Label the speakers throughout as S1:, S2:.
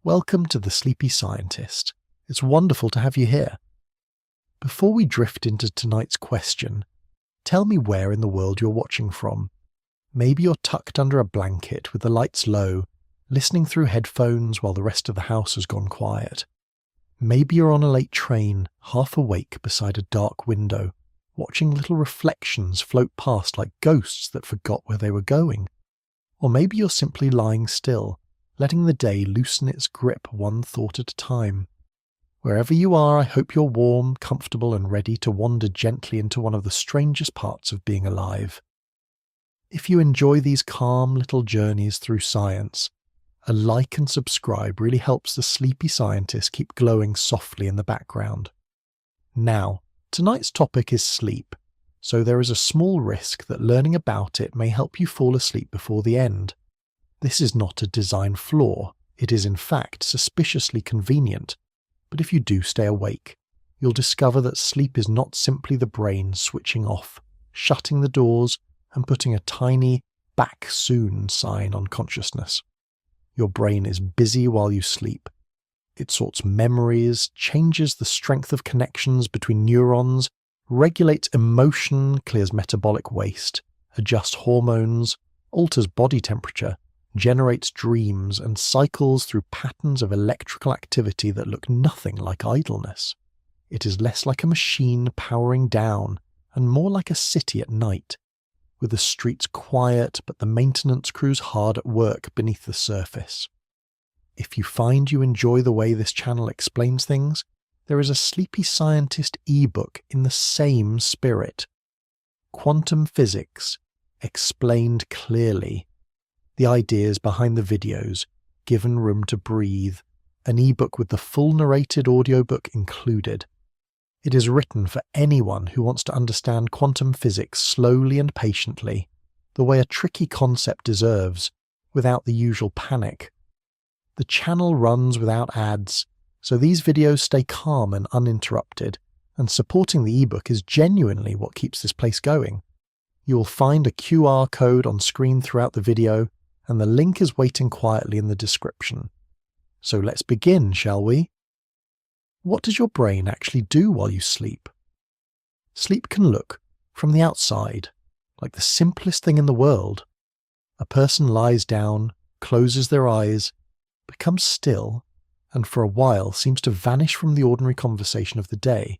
S1: Welcome to The Sleepy Scientist. It's wonderful to have you here. Before we drift into tonight's question, tell me where in the world you're watching from. Maybe you're tucked under a blanket with the lights low, listening through headphones while the rest of the house has gone quiet. Maybe you're on a late train, half awake beside a dark window, watching little reflections float past like ghosts that forgot where they were going. Or maybe you're simply lying still, letting the day loosen its grip one thought at a time. Wherever you are, I hope you're warm, comfortable, and ready to wander gently into one of the strangest parts of being alive. If you enjoy these calm little journeys through science, a like and subscribe really helps the Sleepy Scientist keep glowing softly in the background. Now, tonight's topic is sleep, so there is a small risk that learning about it may help you fall asleep before the end. This is not a design flaw, it is in fact suspiciously convenient, but if you do stay awake, you'll discover that sleep is not simply the brain switching off, shutting the doors, and putting a tiny "back soon" sign on consciousness. Your brain is busy while you sleep. It sorts memories, changes the strength of connections between neurons, regulates emotion, clears metabolic waste, adjusts hormones, alters body temperature, generates dreams, and cycles through patterns of electrical activity that look nothing like idleness. It is less like a machine powering down and more like a city at night, with the streets quiet but the maintenance crews hard at work beneath the surface. If you find you enjoy the way this channel explains things, there is a Sleepy Scientist ebook in the same spirit. Quantum Physics, Explained Clearly. The ideas behind the videos, given room to breathe, an ebook with the full narrated audiobook included. It is written for anyone who wants to understand quantum physics slowly and patiently, the way a tricky concept deserves, without the usual panic. The channel runs without ads, so these videos stay calm and uninterrupted, and supporting the ebook is genuinely what keeps this place going. You will find a QR code on screen throughout the video, and the link is waiting quietly in the description. So let's begin, shall we? What does your brain actually do while you sleep? Sleep can look, from the outside, like the simplest thing in the world. A person lies down, closes their eyes, becomes still, and for a while seems to vanish from the ordinary conversation of the day.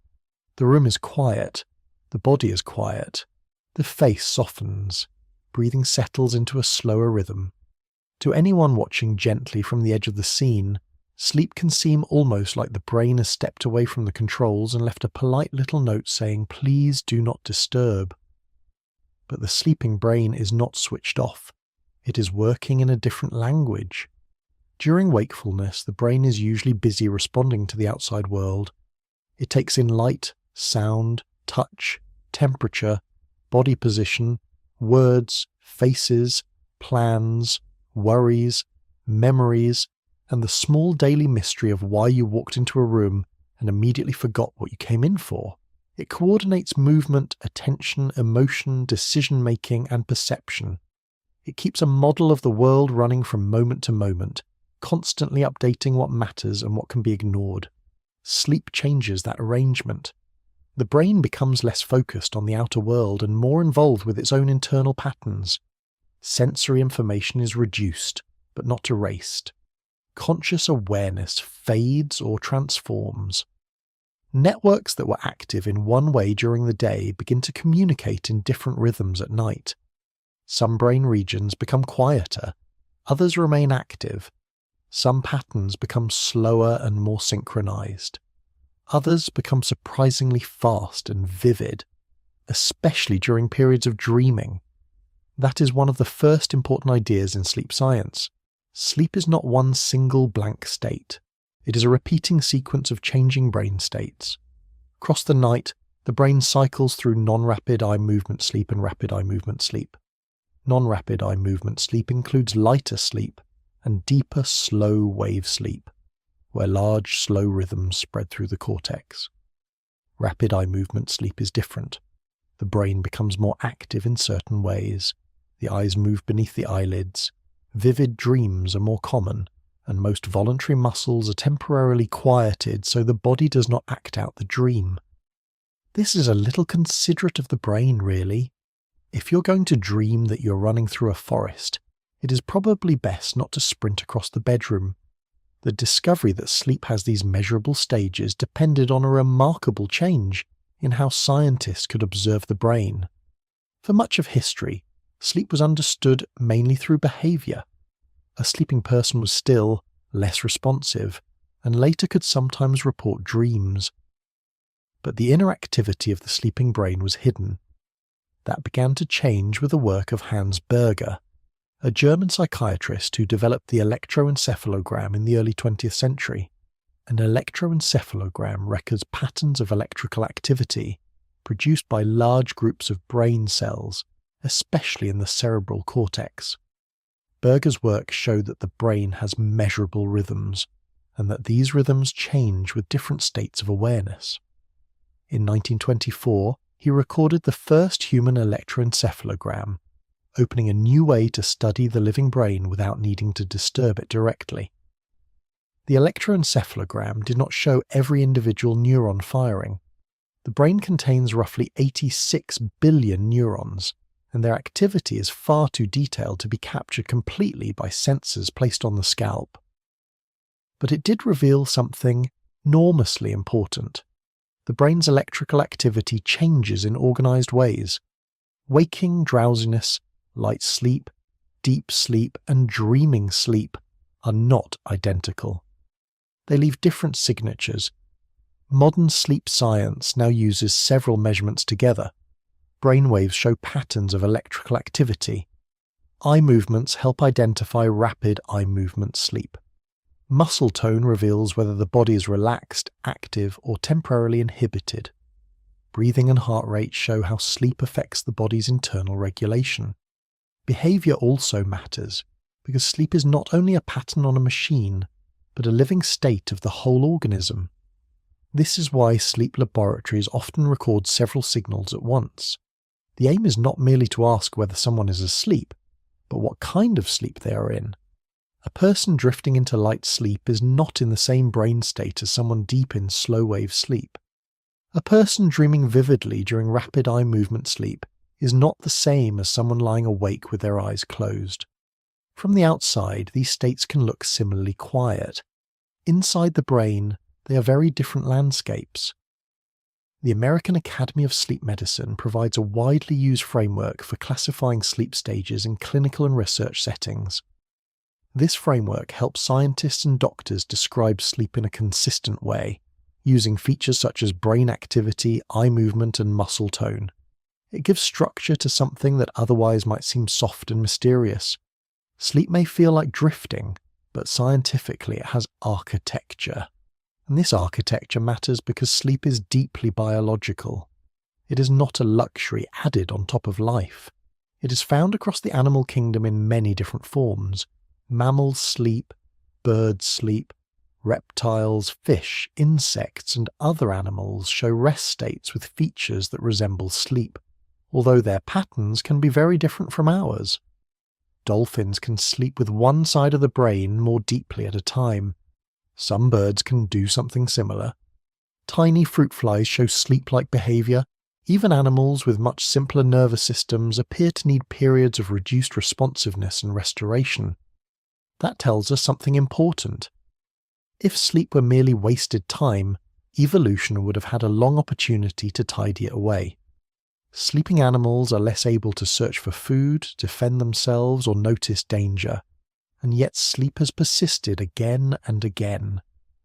S1: The room is quiet, the body is quiet, the face softens, breathing settles into a slower rhythm. To anyone watching gently from the edge of the scene, sleep can seem almost like the brain has stepped away from the controls and left a polite little note saying, "Please do not disturb." But the sleeping brain is not switched off. It is working in a different language. During wakefulness, the brain is usually busy responding to the outside world. It takes in light, sound, touch, temperature, body position, words, faces, plans, worries, memories, and the small daily mystery of why you walked into a room and immediately forgot what you came in for. It coordinates movement, attention, emotion, decision-making, and perception. It keeps a model of the world running from moment to moment, constantly updating what matters and what can be ignored. Sleep changes that arrangement. The brain becomes less focused on the outer world and more involved with its own internal patterns. Sensory information is reduced, but not erased. Conscious awareness fades or transforms. Networks that were active in one way during the day begin to communicate in different rhythms at night. Some brain regions become quieter, others remain active. Some patterns become slower and more synchronized. Others become surprisingly fast and vivid, especially during periods of dreaming. That is one of the first important ideas in sleep science. Sleep is not one single blank state. It is a repeating sequence of changing brain states. Across the night, the brain cycles through non-rapid eye movement sleep and rapid eye movement sleep. Non-rapid eye movement sleep includes lighter sleep and deeper, slow wave sleep, where large, slow rhythms spread through the cortex. Rapid eye movement sleep is different. The brain becomes more active in certain ways. The eyes move beneath the eyelids. Vivid dreams are more common, and most voluntary muscles are temporarily quieted so the body does not act out the dream. This is a little considerate of the brain, really. If you're going to dream that you're running through a forest, it is probably best not to sprint across the bedroom. The discovery that sleep has these measurable stages depended on a remarkable change in how scientists could observe the brain. For much of history, sleep was understood mainly through behavior. A sleeping person was still, less responsive, and later could sometimes report dreams. But the inner activity of the sleeping brain was hidden. That began to change with the work of Hans Berger, a German psychiatrist who developed the electroencephalogram in the early 20th century. An electroencephalogram records patterns of electrical activity produced by large groups of brain cells, especially in the cerebral cortex. Berger's work showed that the brain has measurable rhythms, and that these rhythms change with different states of awareness. In 1924, he recorded the first human electroencephalogram, opening a new way to study the living brain without needing to disturb it directly. The electroencephalogram did not show every individual neuron firing. The brain contains roughly 86 billion neurons, and their activity is far too detailed to be captured completely by sensors placed on the scalp. But it did reveal something enormously important. The brain's electrical activity changes in organized ways. Waking drowsiness, light sleep, deep sleep, and dreaming sleep are not identical. They leave different signatures. Modern sleep science now uses several measurements together. Brainwaves show patterns of electrical activity. Eye movements help identify rapid eye movement sleep. Muscle tone reveals whether the body is relaxed, active, or temporarily inhibited. Breathing and heart rate show how sleep affects the body's internal regulation. Behavior also matters, because sleep is not only a pattern on a machine, but a living state of the whole organism. This is why sleep laboratories often record several signals at once. The aim is not merely to ask whether someone is asleep, but what kind of sleep they are in. A person drifting into light sleep is not in the same brain state as someone deep in slow-wave sleep. A person dreaming vividly during rapid eye movement sleep is not the same as someone lying awake with their eyes closed. From the outside, these states can look similarly quiet. Inside the brain, they are very different landscapes. The American Academy of Sleep Medicine provides a widely used framework for classifying sleep stages in clinical and research settings. This framework helps scientists and doctors describe sleep in a consistent way, using features such as brain activity, eye movement, and muscle tone. It gives structure to something that otherwise might seem soft and mysterious. Sleep may feel like drifting, but scientifically it has architecture. And this architecture matters because sleep is deeply biological. It is not a luxury added on top of life. It is found across the animal kingdom in many different forms. Mammals sleep, birds sleep, reptiles, fish, insects, and other animals show rest states with features that resemble sleep, although their patterns can be very different from ours. Dolphins can sleep with one side of the brain more deeply at a time. Some birds can do something similar. Tiny fruit flies show sleep-like behavior. Even animals with much simpler nervous systems appear to need periods of reduced responsiveness and restoration. That tells us something important. If sleep were merely wasted time, evolution would have had a long opportunity to tidy it away. Sleeping animals are less able to search for food, defend themselves, or notice danger, and yet sleep has persisted again and again,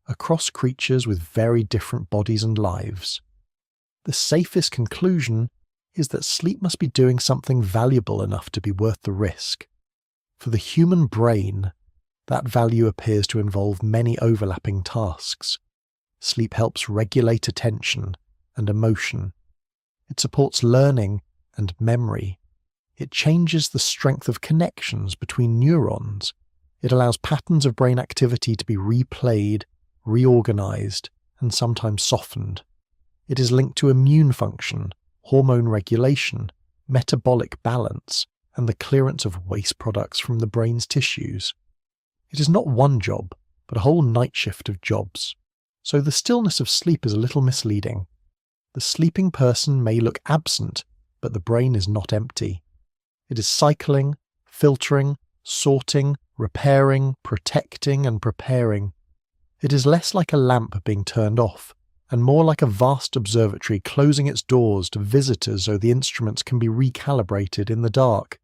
S1: across creatures with very different bodies and lives. The safest conclusion is that sleep must be doing something valuable enough to be worth the risk. For the human brain, that value appears to involve many overlapping tasks. Sleep helps regulate attention and emotion. It supports learning and memory. It changes the strength of connections between neurons. It allows patterns of brain activity to be replayed, reorganized, and sometimes softened. It is linked to immune function, hormone regulation, metabolic balance, and the clearance of waste products from the brain's tissues. It is not one job, but a whole night shift of jobs. So the stillness of sleep is a little misleading. The sleeping person may look absent, but the brain is not empty. It is cycling, filtering, sorting, repairing, protecting, and preparing. It is less like a lamp being turned off, and more like a vast observatory closing its doors to visitors so the instruments can be recalibrated in the dark.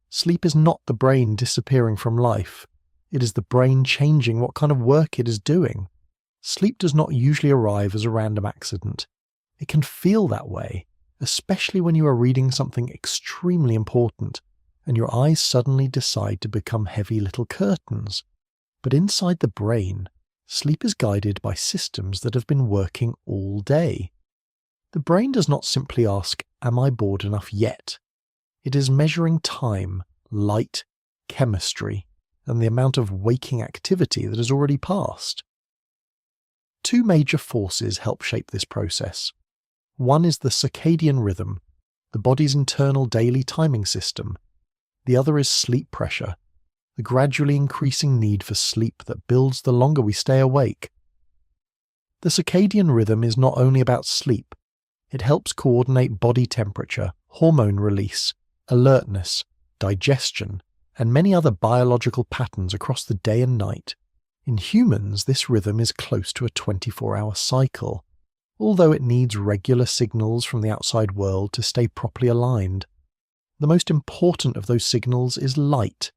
S1: Sleep is not the brain disappearing from life. It is the brain changing what kind of work it is doing. Sleep does not usually arrive as a random accident. It can feel that way, especially when you are reading something extremely important and your eyes suddenly decide to become heavy little curtains. But inside the brain, sleep is guided by systems that have been working all day. The brain does not simply ask, "Am I bored enough yet?" It is measuring time, light, chemistry, and the amount of waking activity that has already passed. Two major forces help shape this process. One is the circadian rhythm, the body's internal daily timing system. The other is sleep pressure, the gradually increasing need for sleep that builds the longer we stay awake. The circadian rhythm is not only about sleep, it helps coordinate body temperature, hormone release, alertness, digestion, and many other biological patterns across the day and night. In humans, this rhythm is close to a 24-hour cycle, although it needs regular signals from the outside world to stay properly aligned. The most important of those signals is light.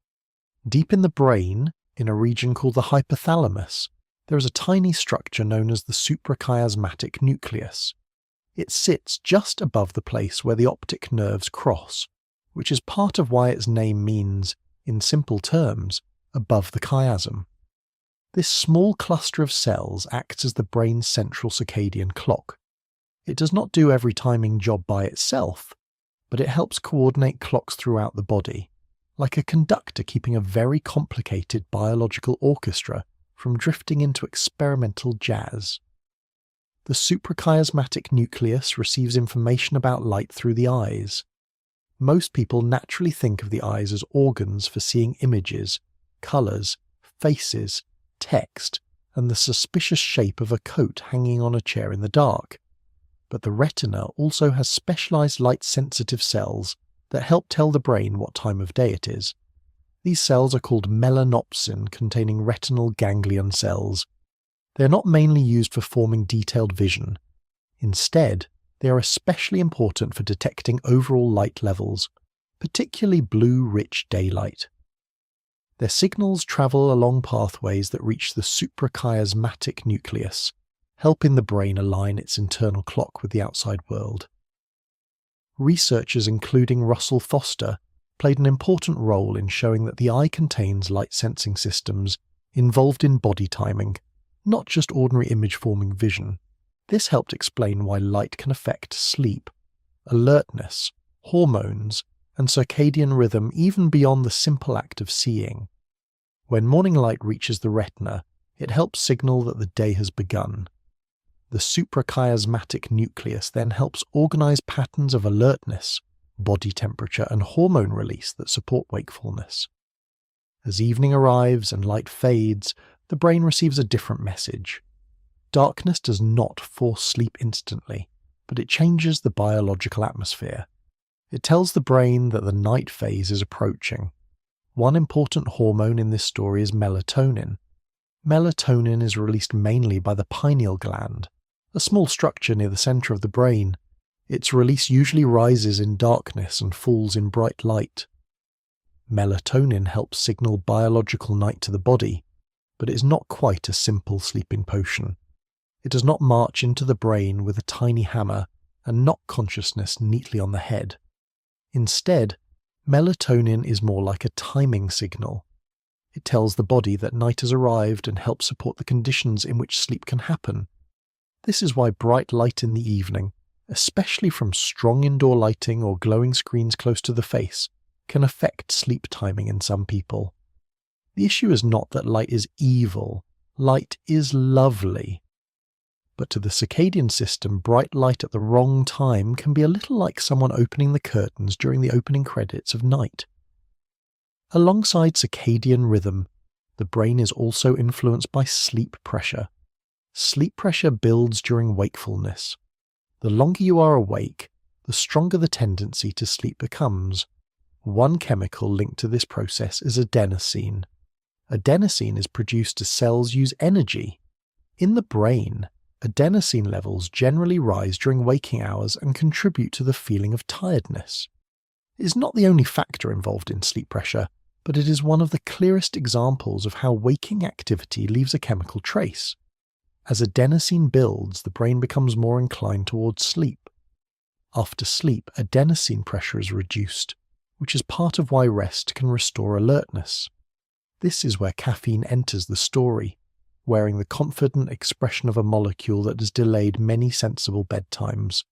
S1: Deep in the brain, in a region called the hypothalamus, there is a tiny structure known as the suprachiasmatic nucleus. It sits just above the place where the optic nerves cross, which is part of why its name means, in simple terms, above the chiasm. This small cluster of cells acts as the brain's central circadian clock. It does not do every timing job by itself, but it helps coordinate clocks throughout the body, like a conductor keeping a very complicated biological orchestra from drifting into experimental jazz. The suprachiasmatic nucleus receives information about light through the eyes. Most people naturally think of the eyes as organs for seeing images, colours, faces, text, and the suspicious shape of a coat hanging on a chair in the dark. But the retina also has specialized light-sensitive cells that help tell the brain what time of day it is. These cells are called melanopsin, containing retinal ganglion cells. They are not mainly used for forming detailed vision. Instead, they are especially important for detecting overall light levels, particularly blue-rich daylight. Their signals travel along pathways that reach the suprachiasmatic nucleus, helping the brain align its internal clock with the outside world. Researchers including Russell Foster played an important role in showing that the eye contains light-sensing systems involved in body timing, not just ordinary image-forming vision. This helped explain why light can affect sleep, alertness, hormones, and circadian rhythm even beyond the simple act of seeing. When morning light reaches the retina, it helps signal that the day has begun. The suprachiasmatic nucleus then helps organize patterns of alertness, body temperature, and hormone release that support wakefulness. As evening arrives and light fades, the brain receives a different message. Darkness does not force sleep instantly, but it changes the biological atmosphere. It tells the brain that the night phase is approaching. One important hormone in this story is melatonin. Melatonin is released mainly by the pineal gland, a small structure near the center of the brain. Its release usually rises in darkness and falls in bright light. Melatonin helps signal biological night to the body, but it is not quite a simple sleeping potion. It does not march into the brain with a tiny hammer and knock consciousness neatly on the head. Instead, melatonin is more like a timing signal. It tells the body that night has arrived and helps support the conditions in which sleep can happen. This is why bright light in the evening, especially from strong indoor lighting or glowing screens close to the face, can affect sleep timing in some people. The issue is not that light is evil. Light is lovely. But to the circadian system, bright light at the wrong time can be a little like someone opening the curtains during the opening credits of night. Alongside circadian rhythm, the brain is also influenced by sleep pressure. Sleep pressure builds during wakefulness. The longer you are awake, the stronger the tendency to sleep becomes. One chemical linked to this process is adenosine. Adenosine is produced as cells use energy. In the brain, adenosine levels generally rise during waking hours and contribute to the feeling of tiredness. It is not the only factor involved in sleep pressure, but it is one of the clearest examples of how waking activity leaves a chemical trace. As adenosine builds, the brain becomes more inclined towards sleep. After sleep, adenosine pressure is reduced, which is part of why rest can restore alertness. This is where caffeine enters the story, wearing the confident expression of a molecule that has delayed many sensible bedtimes.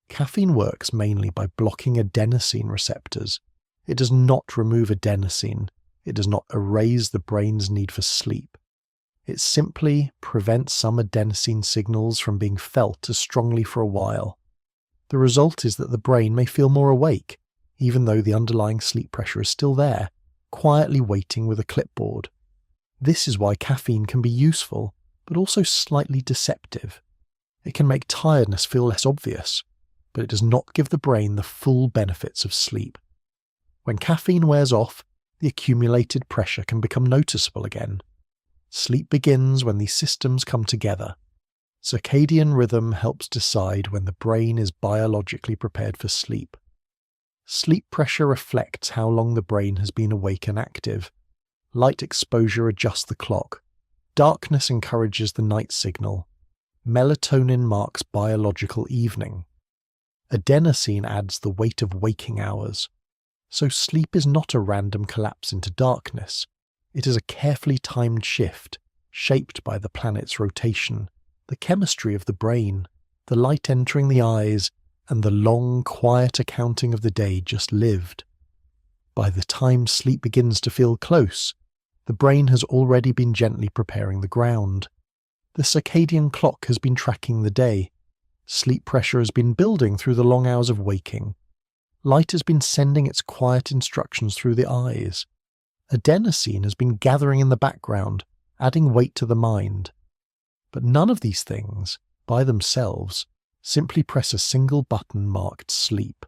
S1: Caffeine works mainly by blocking adenosine receptors. It does not remove adenosine. It does not erase the brain's need for sleep. It simply prevents some adenosine signals from being felt as strongly for a while. The result is that the brain may feel more awake, even though the underlying sleep pressure is still there, quietly waiting with a clipboard. This is why caffeine can be useful, but also slightly deceptive. It can make tiredness feel less obvious, but it does not give the brain the full benefits of sleep. When caffeine wears off, the accumulated pressure can become noticeable again. Sleep begins when these systems come together. Circadian rhythm helps decide when the brain is biologically prepared for sleep. Sleep pressure reflects how long the brain has been awake and active. Light exposure adjusts the clock. Darkness encourages the night signal. Melatonin marks biological evening. Adenosine adds the weight of waking hours. So sleep is not a random collapse into darkness. It is a carefully timed shift, shaped by the planet's rotation, the chemistry of the brain, the light entering the eyes, and the long, quiet accounting of the day just lived. By the time sleep begins to feel close, the brain has already been gently preparing the ground. The circadian clock has been tracking the day. Sleep pressure has been building through the long hours of waking. Light has been sending its quiet instructions through the eyes. Adenosine has been gathering in the background, adding weight to the mind. But none of these things, by themselves, simply press a single button marked sleep.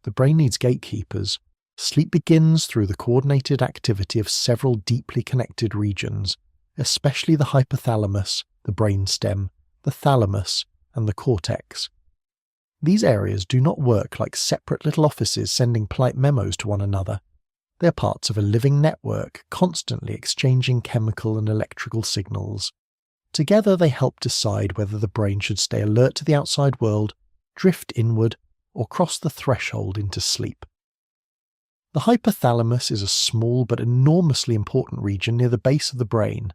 S1: The brain needs gatekeepers. Sleep begins through the coordinated activity of several deeply connected regions, especially the hypothalamus, the brainstem, the thalamus, and the cortex. These areas do not work like separate little offices sending polite memos to one another. They are parts of a living network, constantly exchanging chemical and electrical signals. Together they help decide whether the brain should stay alert to the outside world, drift inward, or cross the threshold into sleep. The hypothalamus is a small but enormously important region near the base of the brain.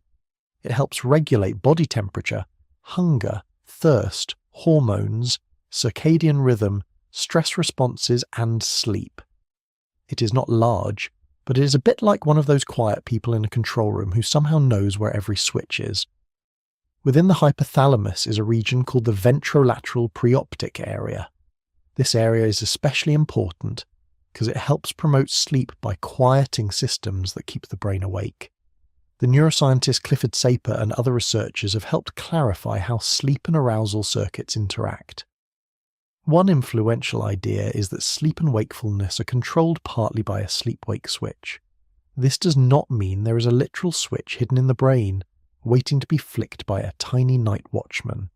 S1: It helps regulate body temperature, hunger, thirst, hormones, circadian rhythm, stress responses, and sleep. It is not large, but it is a bit like one of those quiet people in a control room who somehow knows where every switch is. Within the hypothalamus is a region called the ventrolateral preoptic area. This area is especially important because it helps promote sleep by quieting systems that keep the brain awake. The neuroscientist Clifford Saper and other researchers have helped clarify how sleep and arousal circuits interact. One influential idea is that sleep and wakefulness are controlled partly by a sleep-wake switch. This does not mean there is a literal switch hidden in the brain, waiting to be flicked by a tiny night watchman.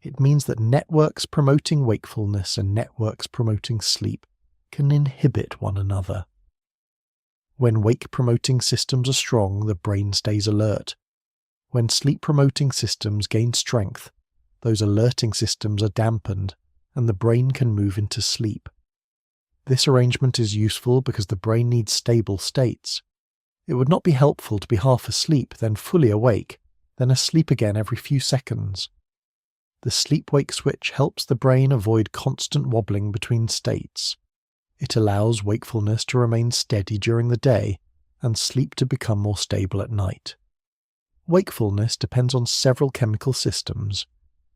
S1: It means that networks promoting wakefulness and networks promoting sleep can inhibit one another. When wake-promoting systems are strong, the brain stays alert. When sleep-promoting systems gain strength, those alerting systems are dampened, and the brain can move into sleep. This arrangement is useful because the brain needs stable states. It would not be helpful to be half asleep, then fully awake, then asleep again every few seconds. The sleep-wake switch helps the brain avoid constant wobbling between states. It allows wakefulness to remain steady during the day and sleep to become more stable at night. Wakefulness depends on several chemical systems.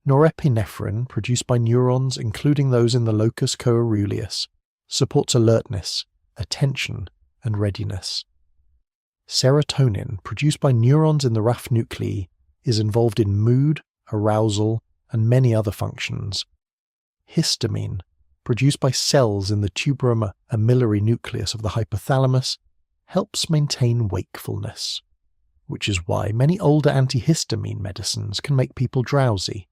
S1: Norepinephrine, produced by neurons including those in the locus coeruleus, supports alertness, attention, and readiness. Serotonin, produced by neurons in the RAF nuclei, is involved in mood, arousal, and many other functions. Histamine, produced by cells in the tuberum amillary nucleus of the hypothalamus, helps maintain wakefulness, which is why many older antihistamine medicines can make people drowsy.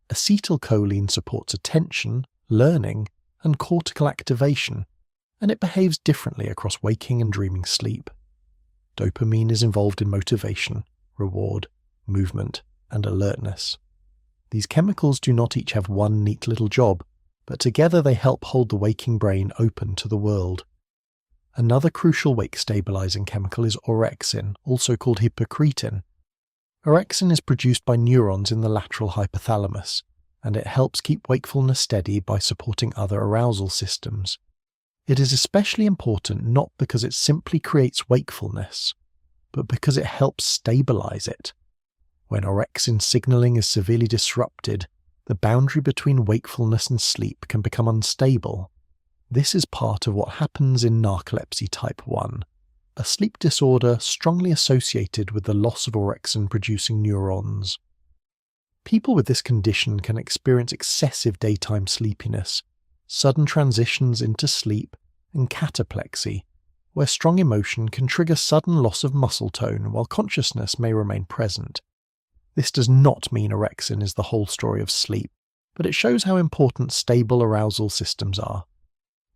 S1: Acetylcholine supports attention, learning, and cortical activation, and it behaves differently across waking and dreaming sleep. Dopamine is involved in motivation, reward, movement, and alertness. These chemicals do not each have one neat little job, but together they help hold the waking brain open to the world. Another crucial wake-stabilizing chemical is orexin, also called hypocretin. Orexin is produced by neurons in the lateral hypothalamus, and it helps keep wakefulness steady by supporting other arousal systems. It is especially important not because it simply creates wakefulness, but because it helps stabilize it. When orexin signaling is severely disrupted, the boundary between wakefulness and sleep can become unstable. This is part of what happens in narcolepsy type 1, a sleep disorder strongly associated with the loss of orexin-producing neurons. People with this condition can experience excessive daytime sleepiness, sudden transitions into sleep, and cataplexy, where strong emotion can trigger sudden loss of muscle tone while consciousness may remain present. This does not mean orexin is the whole story of sleep, but it shows how important stable arousal systems are.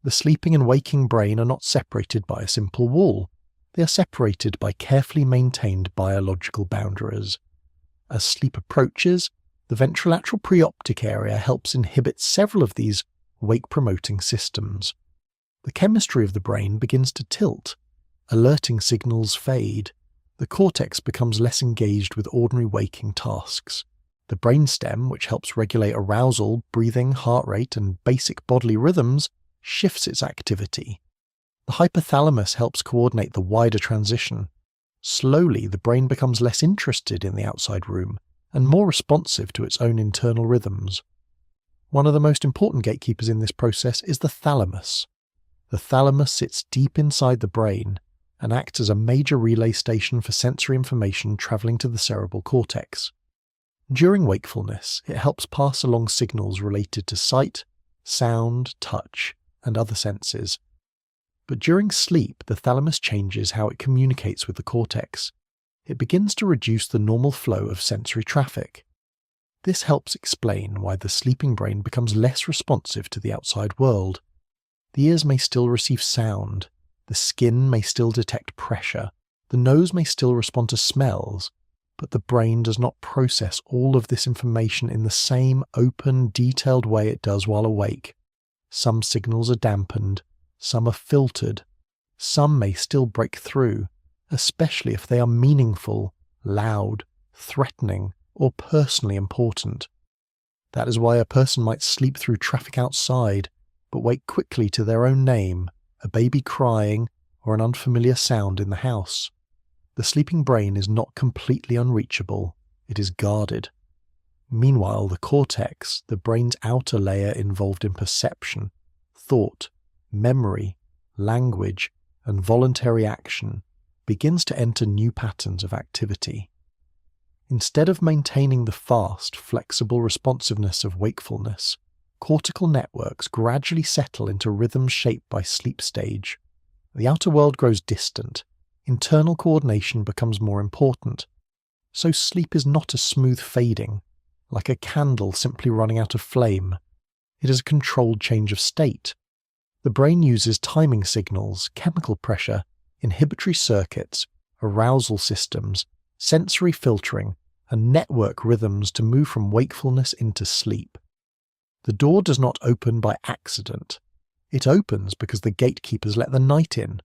S1: The sleeping and waking brain are not separated by a simple wall. They are separated by carefully maintained biological boundaries. As sleep approaches, the ventrolateral preoptic area helps inhibit several of these wake-promoting systems. The chemistry of the brain begins to tilt. Alerting signals fade. The cortex becomes less engaged with ordinary waking tasks. The brainstem, which helps regulate arousal, breathing, heart rate, and basic bodily rhythms, shifts its activity. The hypothalamus helps coordinate the wider transition. Slowly, the brain becomes less interested in the outside room and more responsive to its own internal rhythms. One of the most important gatekeepers in this process is the thalamus. The thalamus sits deep inside the brain and acts as a major relay station for sensory information travelling to the cerebral cortex. During wakefulness, it helps pass along signals related to sight, sound, touch, and other senses. But during sleep, the thalamus changes how it communicates with the cortex. It begins to reduce the normal flow of sensory traffic. This helps explain why the sleeping brain becomes less responsive to the outside world. The ears may still receive sound, the skin may still detect pressure, the nose may still respond to smells, but the brain does not process all of this information in the same open, detailed way it does while awake. Some signals are dampened, some are filtered, some may still break through, especially if they are meaningful, loud, threatening, or personally important. That is why a person might sleep through traffic outside, but wake quickly to their own name, a baby crying, or an unfamiliar sound in the house. The sleeping brain is not completely unreachable, it is guarded. Meanwhile, the cortex, the brain's outer layer involved in perception, thought, memory, language, and voluntary action, begins to enter new patterns of activity. Instead of maintaining the fast, flexible responsiveness of wakefulness, cortical networks gradually settle into rhythms shaped by sleep stage. The outer world grows distant. Internal coordination becomes more important. So sleep is not a smooth fading, like a candle simply running out of flame. It is a controlled change of state. The brain uses timing signals, chemical pressure, inhibitory circuits, arousal systems, sensory filtering, and network rhythms to move from wakefulness into sleep. The door does not open by accident. It opens because the gatekeepers let the night in.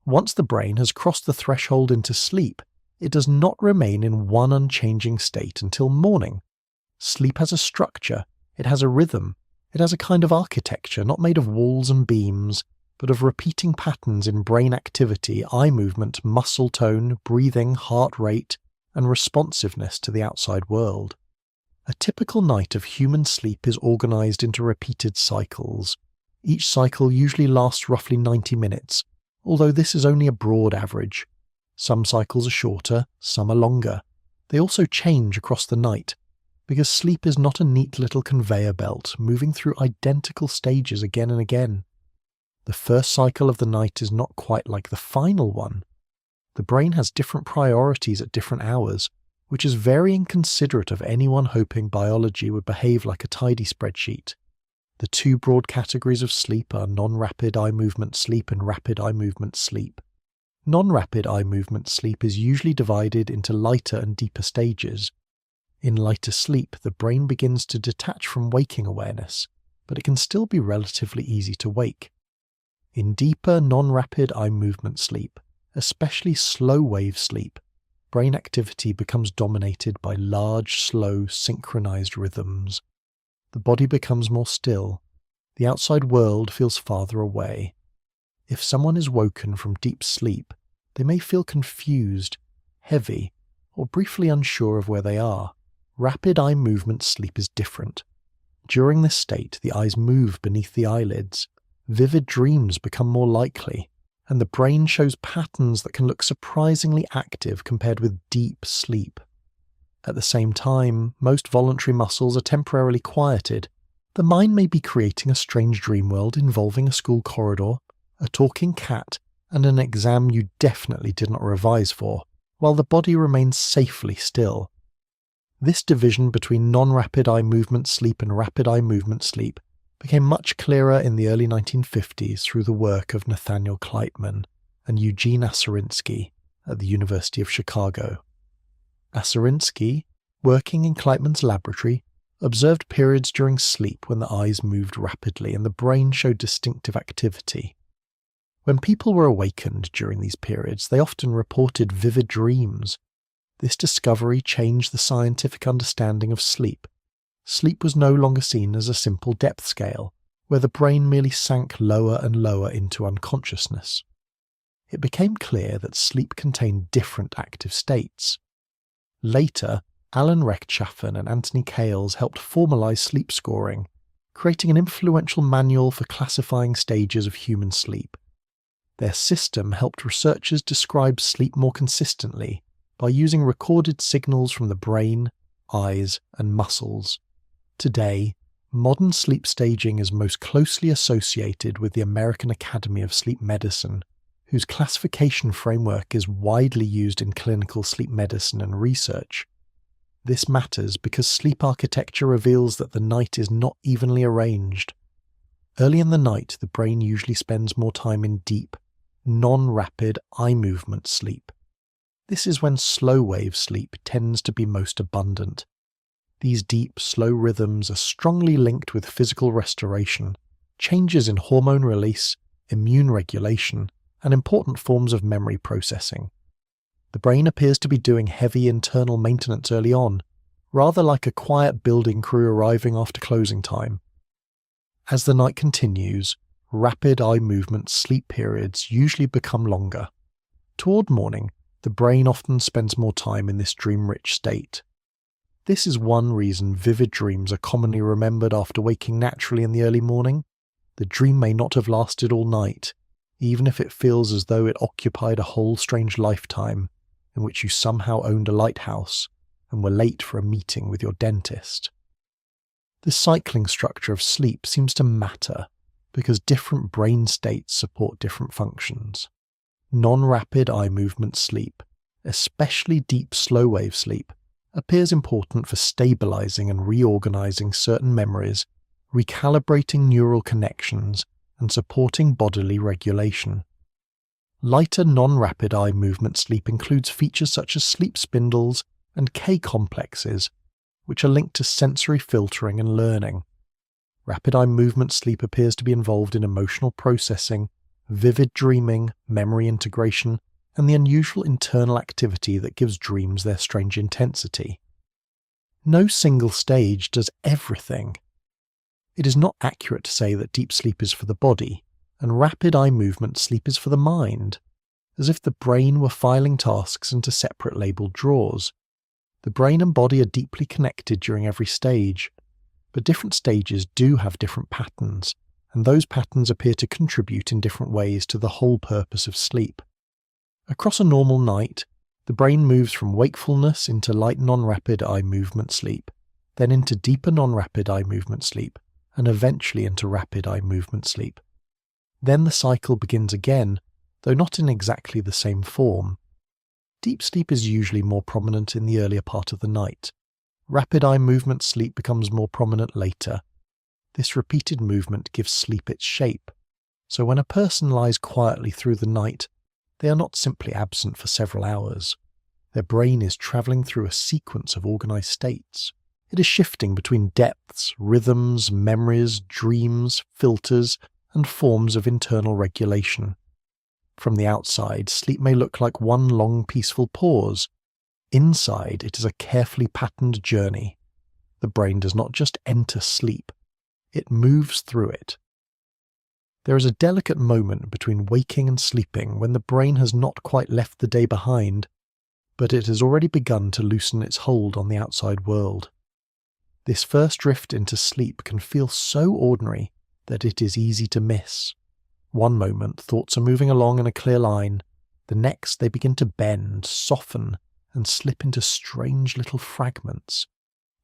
S1: Once the brain has crossed the threshold into sleep, it does not remain in one unchanging state until morning. Sleep has a structure, it has a rhythm, it has a kind of architecture not made of walls and beams, but of repeating patterns in brain activity, eye movement, muscle tone, breathing, heart rate, and responsiveness to the outside world. A typical night of human sleep is organized into repeated cycles. Each cycle usually lasts roughly 90 minutes, although this is only a broad average. Some cycles are shorter, some are longer. They also change across the night, because sleep is not a neat little conveyor belt moving through identical stages again and again. The first cycle of the night is not quite like the final one. The brain has different priorities at different hours, which is very inconsiderate of anyone hoping biology would behave like a tidy spreadsheet. The two broad categories of sleep are non-rapid eye movement sleep and rapid eye movement sleep. Non-rapid eye movement sleep is usually divided into lighter and deeper stages. In lighter sleep, the brain begins to detach from waking awareness, but it can still be relatively easy to wake. In deeper non-rapid eye movement sleep, especially slow-wave sleep, brain activity becomes dominated by large, slow, synchronized rhythms. The body becomes more still. The outside world feels farther away. If someone is woken from deep sleep, they may feel confused, heavy, or briefly unsure of where they are. Rapid eye movement sleep is different. During this state, the eyes move beneath the eyelids. Vivid dreams become more likely, and the brain shows patterns that can look surprisingly active compared with deep sleep. At the same time, most voluntary muscles are temporarily quieted. The mind may be creating a strange dream world involving a school corridor, a talking cat, and an exam you definitely did not revise for, while the body remains safely still. This division between non-rapid eye movement sleep and rapid eye movement sleep became much clearer in the early 1950s through the work of Nathaniel Kleitman and Eugene Aserinsky at the University of Chicago. Aserinsky, working in Kleitman's laboratory, observed periods during sleep when the eyes moved rapidly and the brain showed distinctive activity. When people were awakened during these periods, they often reported vivid dreams. This discovery changed the scientific understanding of sleep. Sleep was no longer seen as a simple depth scale, where the brain merely sank lower and lower into unconsciousness. It became clear that sleep contained different active states. Later, Alan Rechtschaffen and Anthony Cales helped formalize sleep scoring, creating an influential manual for classifying stages of human sleep. Their system helped researchers describe sleep more consistently by using recorded signals from the brain, eyes, and muscles. Today, modern sleep staging is most closely associated with the American Academy of Sleep Medicine, whose classification framework is widely used in clinical sleep medicine and research. This matters because sleep architecture reveals that the night is not evenly arranged. Early in the night, the brain usually spends more time in deep, non-rapid eye movement sleep. This is when slow-wave sleep tends to be most abundant. These deep, slow rhythms are strongly linked with physical restoration, changes in hormone release, immune regulation, and important forms of memory processing. The brain appears to be doing heavy internal maintenance early on, rather like a quiet building crew arriving after closing time. As the night continues, rapid eye movement sleep periods usually become longer. Toward morning, the brain often spends more time in this dream-rich state. This is one reason vivid dreams are commonly remembered after waking naturally in the early morning. The dream may not have lasted all night, even if it feels as though it occupied a whole strange lifetime in which you somehow owned a lighthouse and were late for a meeting with your dentist. The cycling structure of sleep seems to matter because different brain states support different functions. Non-rapid eye movement sleep, especially deep slow-wave sleep, appears important for stabilizing and reorganizing certain memories, recalibrating neural connections, and supporting bodily regulation. Lighter non-rapid eye movement sleep includes features such as sleep spindles and K-complexes, which are linked to sensory filtering and learning. Rapid eye movement sleep appears to be involved in emotional processing, vivid dreaming, memory integration, and the unusual internal activity that gives dreams their strange intensity. No single stage does everything. It is not accurate to say that deep sleep is for the body, and rapid eye movement sleep is for the mind, as if the brain were filing tasks into separate labeled drawers. The brain and body are deeply connected during every stage, but different stages do have different patterns, and those patterns appear to contribute in different ways to the whole purpose of sleep. Across a normal night, the brain moves from wakefulness into light non-rapid eye movement sleep, then into deeper non-rapid eye movement sleep, and eventually into rapid eye movement sleep. Then the cycle begins again, though not in exactly the same form. Deep sleep is usually more prominent in the earlier part of the night. Rapid eye movement sleep becomes more prominent later. This repeated movement gives sleep its shape, so when a person lies quietly through the night, they are not simply absent for several hours. Their brain is travelling through a sequence of organised states. It is shifting between depths, rhythms, memories, dreams, filters, and forms of internal regulation. From the outside, sleep may look like one long peaceful pause. Inside, it is a carefully patterned journey. The brain does not just enter sleep, it moves through it. There is a delicate moment between waking and sleeping when the brain has not quite left the day behind, but it has already begun to loosen its hold on the outside world. This first drift into sleep can feel so ordinary that it is easy to miss. One moment, thoughts are moving along in a clear line. The next, they begin to bend, soften, and slip into strange little fragments.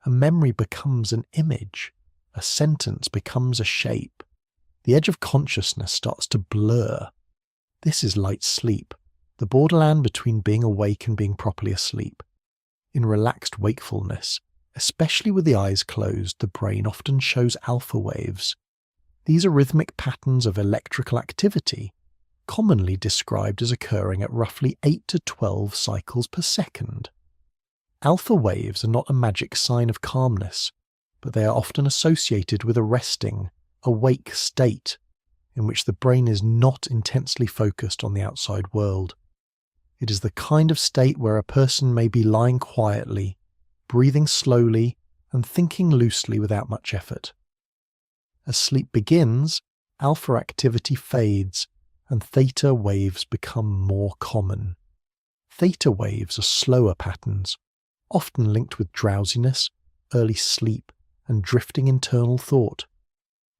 S1: A memory becomes an image. A sentence becomes a shape. The edge of consciousness starts to blur. This is light sleep, the borderland between being awake and being properly asleep. In relaxed wakefulness, especially with the eyes closed, the brain often shows alpha waves. These are rhythmic patterns of electrical activity, commonly described as occurring at roughly 8 to 12 cycles per second. Alpha waves are not a magic sign of calmness, but they are often associated with a resting, awake state in which the brain is not intensely focused on the outside world. It is the kind of state where a person may be lying quietly, breathing slowly, and thinking loosely without much effort. As sleep begins, alpha activity fades, and theta waves become more common. Theta waves are slower patterns, often linked with drowsiness, early sleep, and drifting internal thought.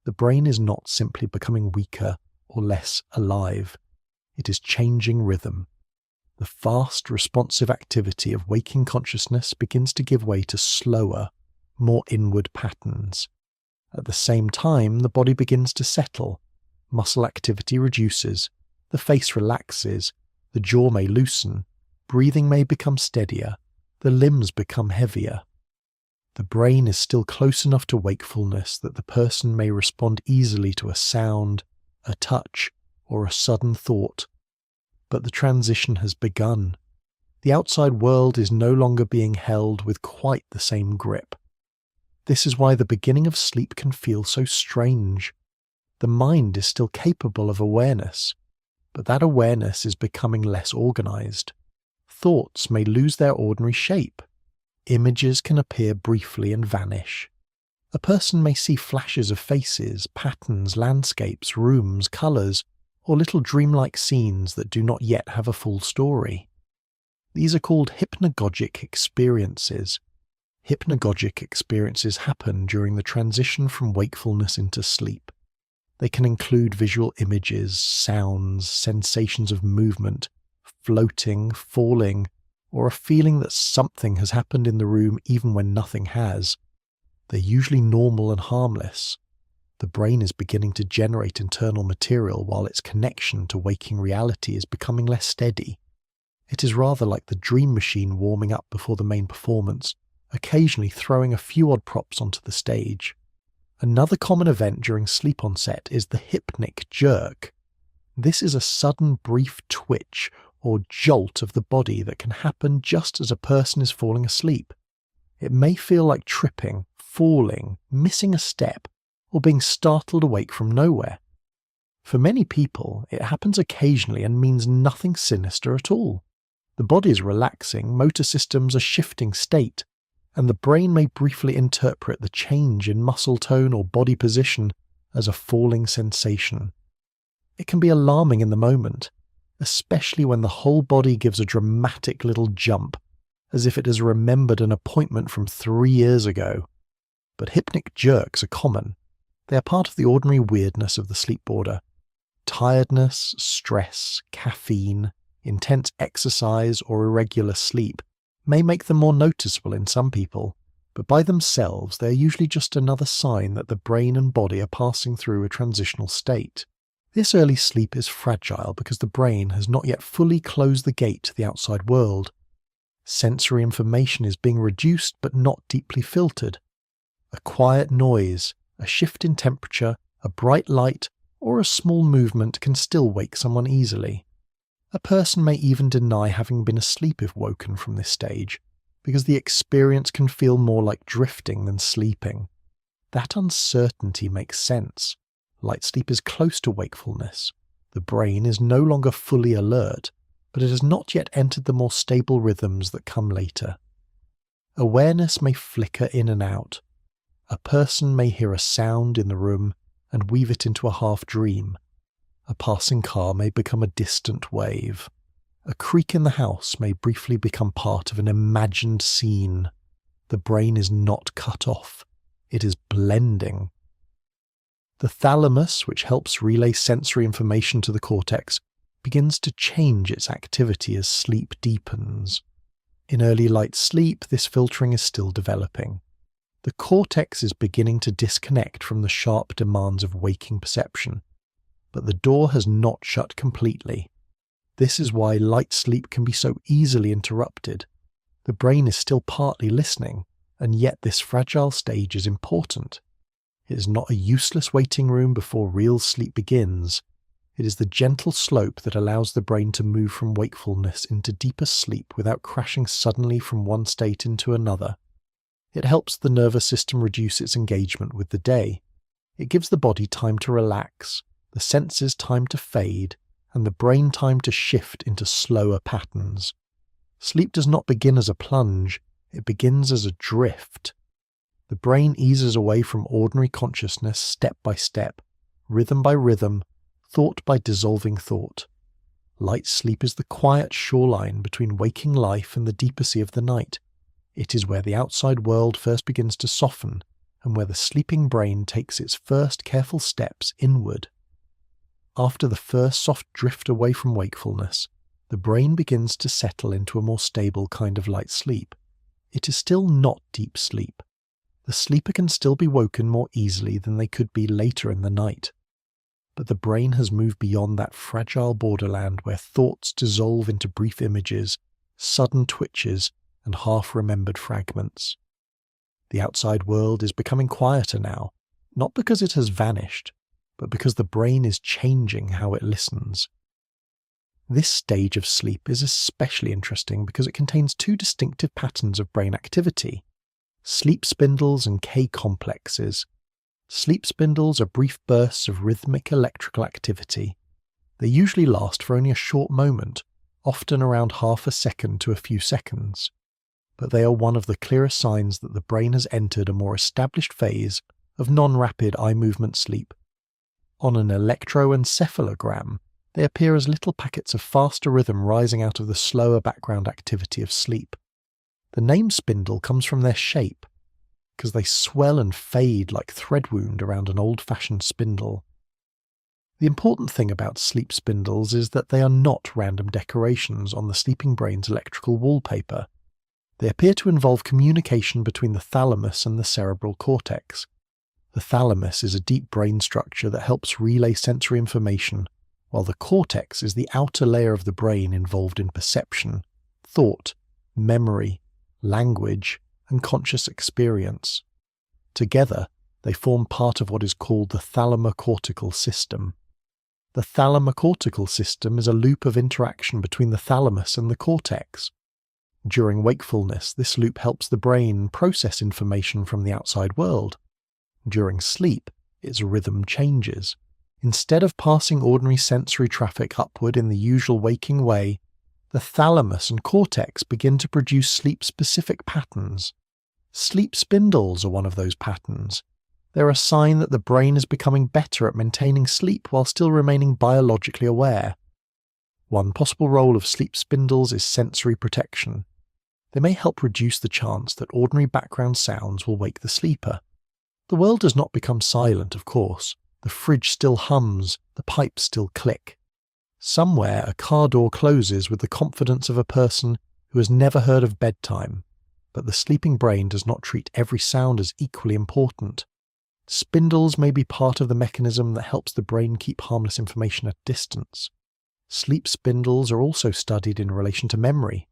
S1: The brain is not simply becoming weaker or less alive. It is changing rhythm. The fast, responsive activity of waking consciousness begins to give way to slower, more inward patterns. At the same time, the body begins to settle. Muscle activity reduces, the face relaxes, the jaw may loosen, breathing may become steadier, the limbs become heavier. The brain is still close enough to wakefulness that the person may respond easily to a sound, a touch, or a sudden thought. But the transition has begun. The outside world is no longer being held with quite the same grip. This is why the beginning of sleep can feel so strange. The mind is still capable of awareness, but that awareness is becoming less organized. Thoughts may lose their ordinary shape. Images can appear briefly and vanish. A person may see flashes of faces, patterns, landscapes, rooms, colours, or little dreamlike scenes that do not yet have a full story. These are called hypnagogic experiences. Hypnagogic experiences happen during the transition from wakefulness into sleep. They can include visual images, sounds, sensations of movement, floating, falling, or a feeling that something has happened in the room even when nothing has. They're usually normal and harmless. The brain is beginning to generate internal material while its connection to waking reality is becoming less steady. It is rather like the dream machine warming up before the main performance, occasionally throwing a few odd props onto the stage. Another common event during sleep onset is the hypnic jerk. This is a sudden brief twitch or jolt of the body that can happen just as a person is falling asleep. It may feel like tripping, falling, missing a step, or being startled awake from nowhere. For many people, it happens occasionally and means nothing sinister at all. The body is relaxing, motor systems are shifting state, and the brain may briefly interpret the change in muscle tone or body position as a falling sensation. It can be alarming in the moment, especially when the whole body gives a dramatic little jump, as if it has remembered an appointment from 3 years ago. But hypnic jerks are common. They are part of the ordinary weirdness of the sleep border. Tiredness, stress, caffeine, intense exercise, or irregular sleep may make them more noticeable in some people, but by themselves they are usually just another sign that the brain and body are passing through a transitional state. This early sleep is fragile because the brain has not yet fully closed the gate to the outside world. Sensory information is being reduced but not deeply filtered. A quiet noise, a shift in temperature, a bright light, or a small movement can still wake someone easily. A person may even deny having been asleep if woken from this stage, because the experience can feel more like drifting than sleeping. That uncertainty makes sense. Light sleep is close to wakefulness. The brain is no longer fully alert, but it has not yet entered the more stable rhythms that come later. Awareness may flicker in and out. A person may hear a sound in the room and weave it into a half-dream. A passing car may become a distant wave. A creak in the house may briefly become part of an imagined scene. The brain is not cut off. It is blending. The thalamus, which helps relay sensory information to the cortex, begins to change its activity as sleep deepens. In early light sleep, this filtering is still developing. The cortex is beginning to disconnect from the sharp demands of waking perception, but the door has not shut completely. This is why light sleep can be so easily interrupted. The brain is still partly listening, and yet this fragile stage is important. It is not a useless waiting room before real sleep begins. It is the gentle slope that allows the brain to move from wakefulness into deeper sleep without crashing suddenly from one state into another. It helps the nervous system reduce its engagement with the day. It gives the body time to relax, the senses time to fade, and the brain time to shift into slower patterns. Sleep does not begin as a plunge, it begins as a drift. The brain eases away from ordinary consciousness step by step, rhythm by rhythm, thought by dissolving thought. Light sleep is the quiet shoreline between waking life and the deeper sea of the night. It is where the outside world first begins to soften, and where the sleeping brain takes its first careful steps inward. After the first soft drift away from wakefulness, the brain begins to settle into a more stable kind of light sleep. It is still not deep sleep. The sleeper can still be woken more easily than they could be later in the night. But the brain has moved beyond that fragile borderland where thoughts dissolve into brief images, sudden twitches, and half-remembered fragments. The outside world is becoming quieter now, not because it has vanished, but because the brain is changing how it listens. This stage of sleep is especially interesting because it contains two distinctive patterns of brain activity: sleep spindles and K-complexes. Sleep spindles are brief bursts of rhythmic electrical activity. They usually last for only a short moment, often around half a second to a few seconds. But they are one of the clearest signs that the brain has entered a more established phase of non-rapid eye movement sleep. On an electroencephalogram, they appear as little packets of faster rhythm rising out of the slower background activity of sleep. The name spindle comes from their shape, because they swell and fade like thread wound around an old-fashioned spindle. The important thing about sleep spindles is that they are not random decorations on the sleeping brain's electrical wallpaper. They appear to involve communication between the thalamus and the cerebral cortex. The thalamus is a deep brain structure that helps relay sensory information, while the cortex is the outer layer of the brain involved in perception, thought, memory, language, and conscious experience. Together, they form part of what is called the thalamocortical system. The thalamocortical system is a loop of interaction between the thalamus and the cortex. During wakefulness, this loop helps the brain process information from the outside world. During sleep, its rhythm changes. Instead of passing ordinary sensory traffic upward in the usual waking way, the thalamus and cortex begin to produce sleep-specific patterns. Sleep spindles are one of those patterns. They're a sign that the brain is becoming better at maintaining sleep while still remaining biologically aware. One possible role of sleep spindles is sensory protection. They may help reduce the chance that ordinary background sounds will wake the sleeper. The world does not become silent, of course. The fridge still hums, the pipes still click. Somewhere a car door closes with the confidence of a person who has never heard of bedtime, but the sleeping brain does not treat every sound as equally important. Spindles may be part of the mechanism that helps the brain keep harmless information at distance. Sleep spindles are also studied in relation to memory.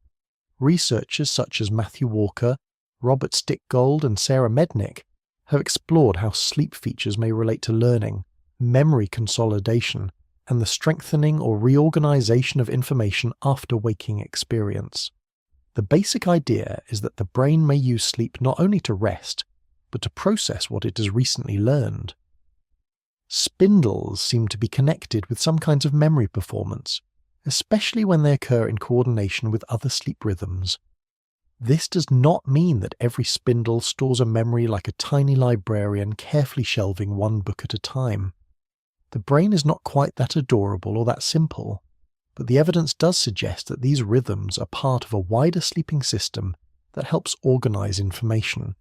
S1: Researchers such as Matthew Walker, Robert Stickgold, and Sarah Mednick have explored how sleep features may relate to learning, memory consolidation, and the strengthening or reorganization of information after waking experience. The basic idea is that the brain may use sleep not only to rest, but to process what it has recently learned. Spindles seem to be connected with some kinds of memory performance, especially when they occur in coordination with other sleep rhythms. This does not mean that every spindle stores a memory like a tiny librarian carefully shelving one book at a time. The brain is not quite that adorable or that simple, but the evidence does suggest that these rhythms are part of a wider sleeping system that helps organize information.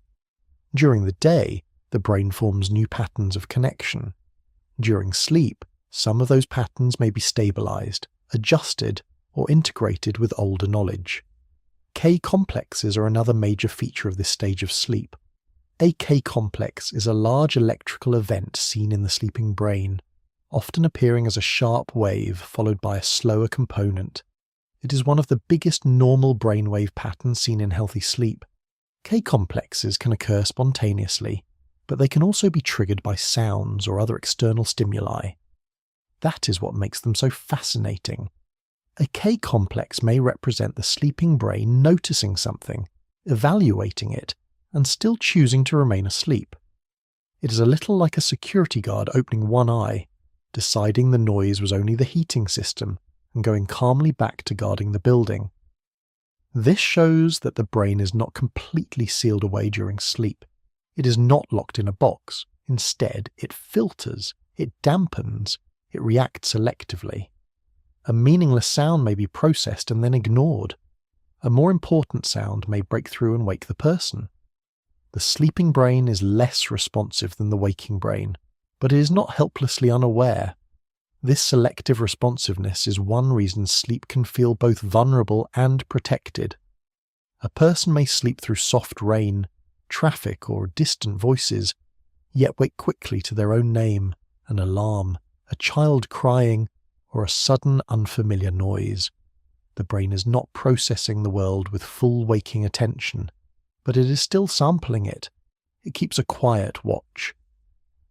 S1: During the day, the brain forms new patterns of connection. During sleep, some of those patterns may be stabilized, adjusted, or integrated with older knowledge. K-complexes are another major feature of this stage of sleep. A K-complex is a large electrical event seen in the sleeping brain, often appearing as a sharp wave followed by a slower component. It is one of the biggest normal brainwave patterns seen in healthy sleep. K-complexes can occur spontaneously, but they can also be triggered by sounds or other external stimuli. That is what makes them so fascinating. A K-complex may represent the sleeping brain noticing something, evaluating it, and still choosing to remain asleep. It is a little like a security guard opening one eye, deciding the noise was only the heating system, and going calmly back to guarding the building. This shows that the brain is not completely sealed away during sleep. It is not locked in a box. Instead, it filters, it dampens, it reacts selectively. A meaningless sound may be processed and then ignored. A more important sound may break through and wake the person. The sleeping brain is less responsive than the waking brain, but it is not helplessly unaware. This selective responsiveness is one reason sleep can feel both vulnerable and protected. A person may sleep through soft rain, traffic, or distant voices, yet wake quickly to their own name, an alarm, a child crying, or a sudden unfamiliar noise. The brain is not processing the world with full waking attention, but it is still sampling it. It keeps a quiet watch.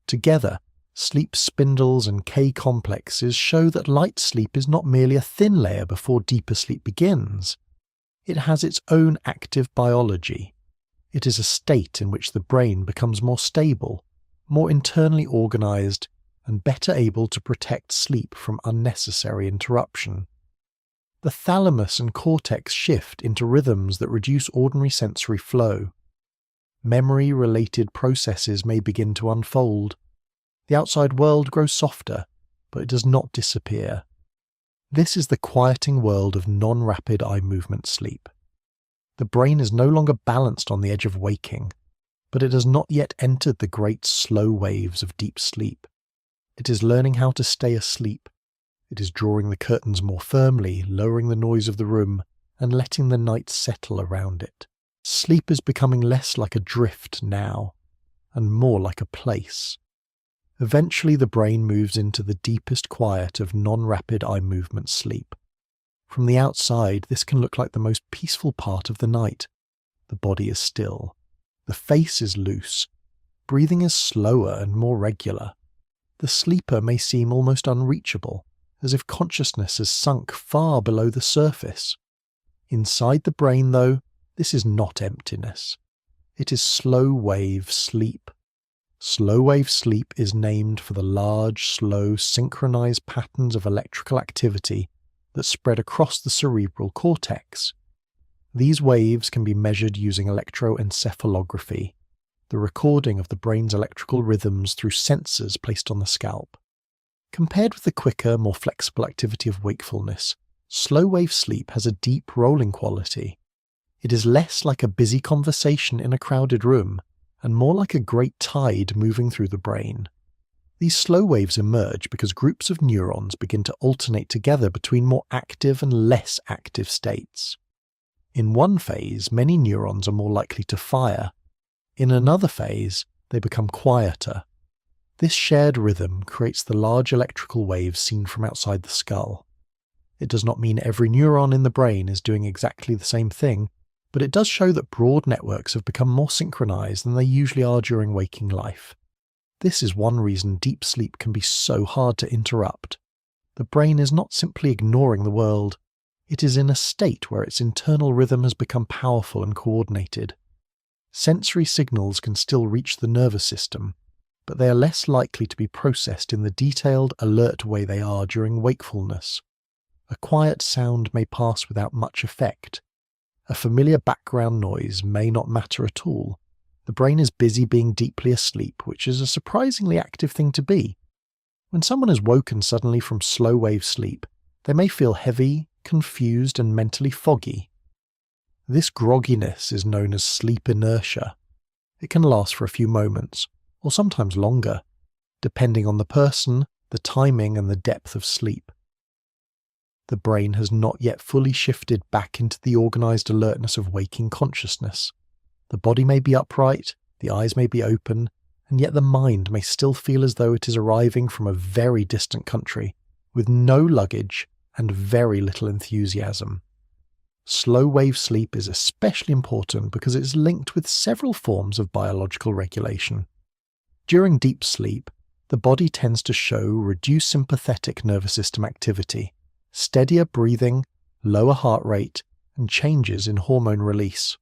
S1: Together, sleep spindles and K-complexes show that light sleep is not merely a thin layer before deeper sleep begins. It has its own active biology. It is a state in which the brain becomes more stable, more internally organized, and better able to protect sleep from unnecessary interruption. The thalamus and cortex shift into rhythms that reduce ordinary sensory flow. Memory-related processes may begin to unfold. The outside world grows softer, but it does not disappear. This is the quieting world of non-rapid eye movement sleep. The brain is no longer balanced on the edge of waking, but it has not yet entered the great slow waves of deep sleep. It is learning how to stay asleep. It is drawing the curtains more firmly, lowering the noise of the room, and letting the night settle around it. Sleep is becoming less like a drift now, and more like a place. Eventually the brain moves into the deepest quiet of non-rapid eye movement sleep. From the outside, this can look like the most peaceful part of the night. The body is still. The face is loose. Breathing is slower and more regular. The sleeper may seem almost unreachable, as if consciousness has sunk far below the surface. Inside the brain, though, this is not emptiness. It is slow-wave sleep. Slow-wave sleep is named for the large, slow, synchronized patterns of electrical activity that spread across the cerebral cortex. These waves can be measured using electroencephalography, the recording of the brain's electrical rhythms through sensors placed on the scalp. Compared with the quicker, more flexible activity of wakefulness, slow-wave sleep has a deep rolling quality. It is less like a busy conversation in a crowded room, and more like a great tide moving through the brain. These slow waves emerge because groups of neurons begin to alternate together between more active and less active states. In one phase, many neurons are more likely to fire. In another phase, they become quieter. This shared rhythm creates the large electrical waves seen from outside the skull. It does not mean every neuron in the brain is doing exactly the same thing, but it does show that broad networks have become more synchronized than they usually are during waking life. This is one reason deep sleep can be so hard to interrupt. The brain is not simply ignoring the world, it is in a state where its internal rhythm has become powerful and coordinated. Sensory signals can still reach the nervous system, but they are less likely to be processed in the detailed, alert way they are during wakefulness. A quiet sound may pass without much effect. A familiar background noise may not matter at all. The brain is busy being deeply asleep, which is a surprisingly active thing to be. When someone is woken suddenly from slow-wave sleep, they may feel heavy, confused, and mentally foggy. This grogginess is known as sleep inertia. It can last for a few moments, or sometimes longer, depending on the person, the timing, and the depth of sleep. The brain has not yet fully shifted back into the organized alertness of waking consciousness. The body may be upright, the eyes may be open, and yet the mind may still feel as though it is arriving from a very distant country, with no luggage and very little enthusiasm. Slow-wave sleep is especially important because it is linked with several forms of biological regulation. During deep sleep, the body tends to show reduced sympathetic nervous system activity, steadier breathing, lower heart rate, and changes in hormone release.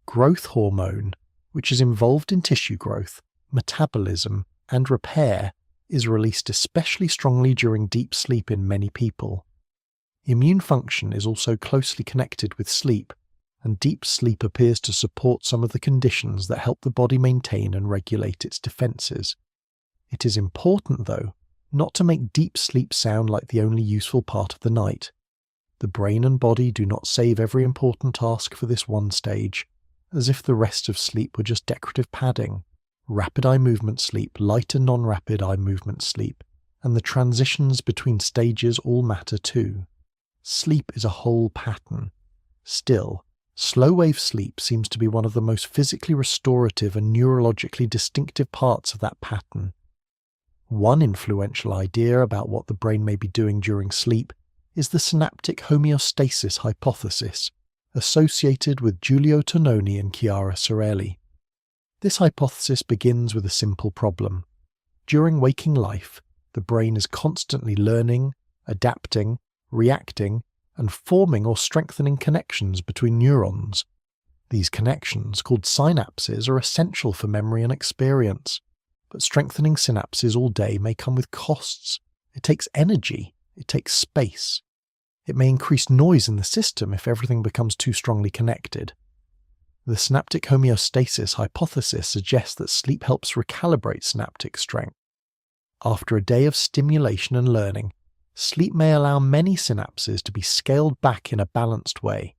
S1: Growth hormone, which is involved in tissue growth, metabolism, and repair, is released especially strongly during deep sleep in many people. Immune function is also closely connected with sleep, and deep sleep appears to support some of the conditions that help the body maintain and regulate its defenses. It is important, though, not to make deep sleep sound like the only useful part of the night. The brain and body do not save every important task for this one stage, as if the rest of sleep were just decorative padding. Rapid eye movement sleep, light and non-rapid eye movement sleep, and the transitions between stages all matter too. Sleep is a whole pattern. Still, slow-wave sleep seems to be one of the most physically restorative and neurologically distinctive parts of that pattern. One influential idea about what the brain may be doing during sleep is the synaptic homeostasis hypothesis, associated with Giulio Tononi and Chiara Sorelli. This hypothesis begins with a simple problem. During waking life, the brain is constantly learning, adapting, reacting, and forming or strengthening connections between neurons. These connections, called synapses, are essential for memory and experience. But strengthening synapses all day may come with costs. It takes energy. It takes space. It may increase noise in the system if everything becomes too strongly connected. The synaptic homeostasis hypothesis suggests that sleep helps recalibrate synaptic strength. After a day of stimulation and learning, sleep may allow many synapses to be scaled back in a balanced way,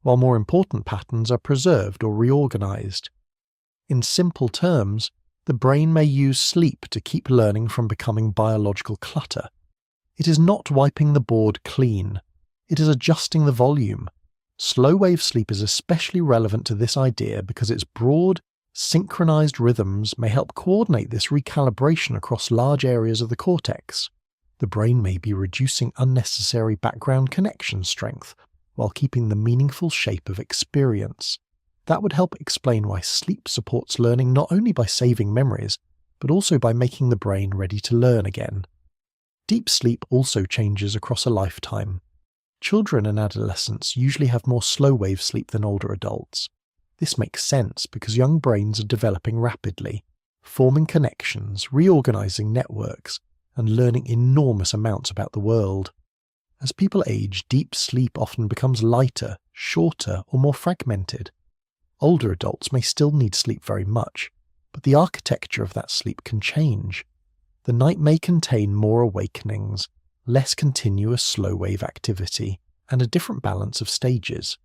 S1: while more important patterns are preserved or reorganized. In simple terms, the brain may use sleep to keep learning from becoming biological clutter. It is not wiping the board clean. It is adjusting the volume. Slow-wave sleep is especially relevant to this idea because its broad, synchronized rhythms may help coordinate this recalibration across large areas of the cortex. The brain may be reducing unnecessary background connection strength while keeping the meaningful shape of experience. That would help explain why sleep supports learning not only by saving memories, but also by making the brain ready to learn again. Deep sleep also changes across a lifetime. Children and adolescents usually have more slow-wave sleep than older adults. This makes sense because young brains are developing rapidly, forming connections, reorganizing networks, and learning enormous amounts about the world. As people age, deep sleep often becomes lighter, shorter, or more fragmented. Older adults may still need sleep very much, but the architecture of that sleep can change. The night may contain more awakenings, less continuous slow-wave activity, and a different balance of stages.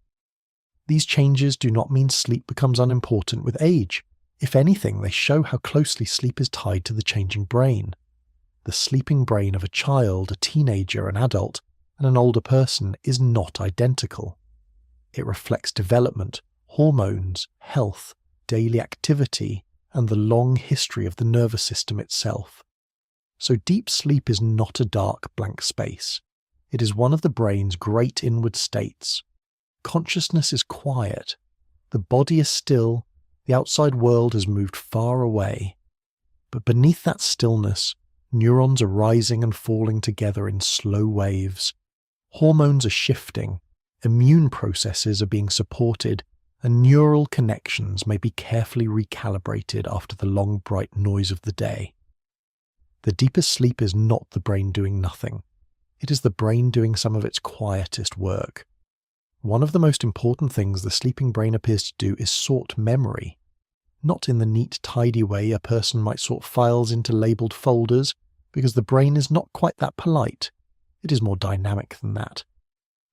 S1: These changes do not mean sleep becomes unimportant with age. If anything, they show how closely sleep is tied to the changing brain. The sleeping brain of a child, a teenager, an adult, and an older person is not identical. It reflects development, hormones, health, daily activity, and the long history of the nervous system itself. So deep sleep is not a dark, blank space. It is one of the brain's great inward states. Consciousness is quiet. The body is still. The outside world has moved far away. But beneath that stillness, neurons are rising and falling together in slow waves. Hormones are shifting. Immune processes are being supported, and neural connections may be carefully recalibrated after the long, bright noise of the day. The deepest sleep is not the brain doing nothing. It is the brain doing some of its quietest work. One of the most important things the sleeping brain appears to do is sort memory. Not in the neat, tidy way a person might sort files into labelled folders, because the brain is not quite that polite. It is more dynamic than that.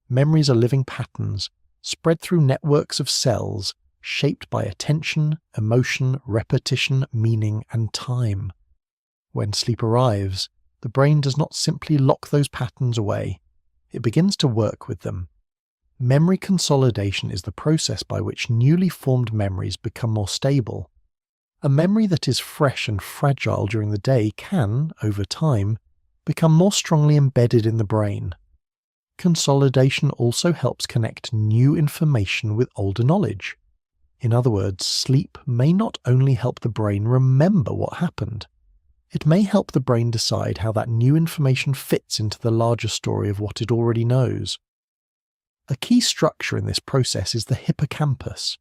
S1: Memories are living patterns, spread through networks of cells, shaped by attention, emotion, repetition, meaning, and time. When sleep arrives, the brain does not simply lock those patterns away. It begins to work with them. Memory consolidation is the process by which newly formed memories become more stable. A memory that is fresh and fragile during the day can, over time, become more strongly embedded in the brain. Consolidation also helps connect new information with older knowledge. In other words, sleep may not only help the brain remember what happened, it may help the brain decide how that new information fits into the larger story of what it already knows. A key structure in this process is the hippocampus.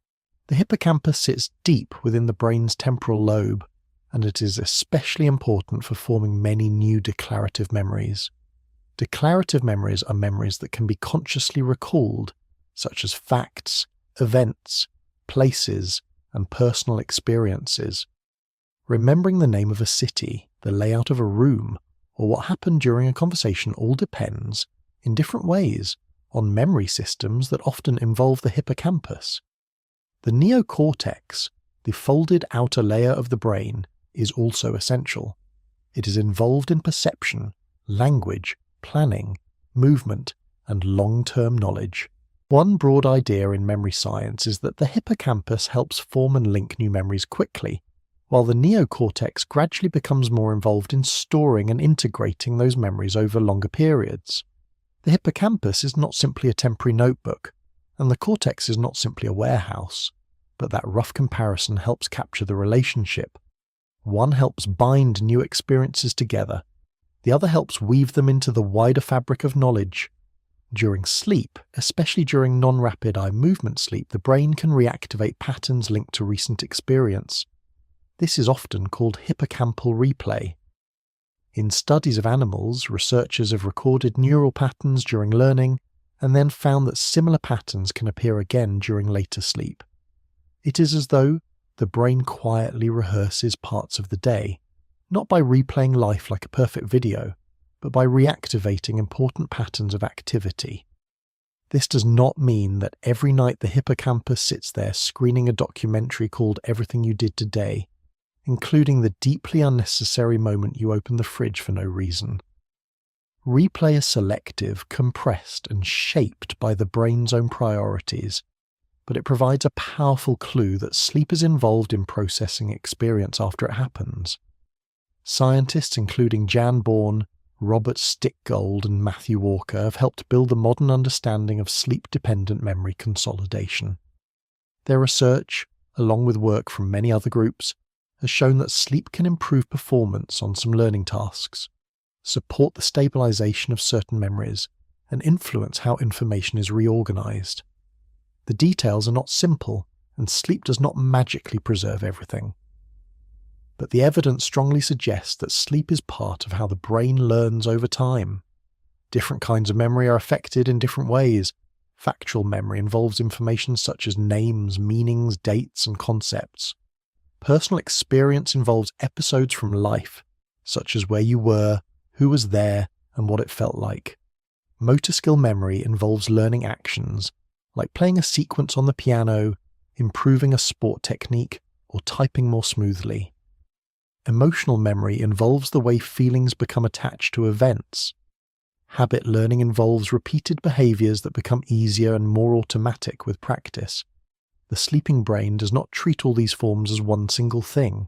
S1: The hippocampus sits deep within the brain's temporal lobe, and it is especially important for forming many new declarative memories. Declarative memories are memories that can be consciously recalled, such as facts, events, places, and personal experiences. Remembering the name of a city, the layout of a room, or what happened during a conversation all depends, in different ways, on memory systems that often involve the hippocampus. The neocortex, the folded outer layer of the brain, is also essential. It is involved in perception, language, planning, movement, and long-term knowledge. One broad idea in memory science is that the hippocampus helps form and link new memories quickly, while the neocortex gradually becomes more involved in storing and integrating those memories over longer periods. The hippocampus is not simply a temporary notebook, and the cortex is not simply a warehouse, but that rough comparison helps capture the relationship. One helps bind new experiences together, the other helps weave them into the wider fabric of knowledge. During sleep, especially during non-rapid eye movement sleep, the brain can reactivate patterns linked to recent experience. This is often called hippocampal replay. In studies of animals, researchers have recorded neural patterns during learning and then found that similar patterns can appear again during later sleep. It is as though the brain quietly rehearses parts of the day, not by replaying life like a perfect video, but by reactivating important patterns of activity. This does not mean that every night the hippocampus sits there screening a documentary called Everything You Did Today, including the deeply unnecessary moment you open the fridge for no reason. Replay is selective, compressed, and shaped by the brain's own priorities, but it provides a powerful clue that sleep is involved in processing experience after it happens. Scientists including Jan Bourne, Robert Stickgold, and Matthew Walker have helped build the modern understanding of sleep-dependent memory consolidation. Their research, along with work from many other groups, has shown that sleep can improve performance on some learning tasks, support the stabilization of certain memories, and influence how information is reorganized. The details are not simple, and sleep does not magically preserve everything. But the evidence strongly suggests that sleep is part of how the brain learns over time. Different kinds of memory are affected in different ways. Factual memory involves information such as names, meanings, dates, and concepts. Personal experience involves episodes from life, such as where you were, who was there, and what it felt like. Motor skill memory involves learning actions, like playing a sequence on the piano, improving a sport technique, or typing more smoothly. Emotional memory involves the way feelings become attached to events. Habit learning involves repeated behaviors that become easier and more automatic with practice. The sleeping brain does not treat all these forms as one single thing.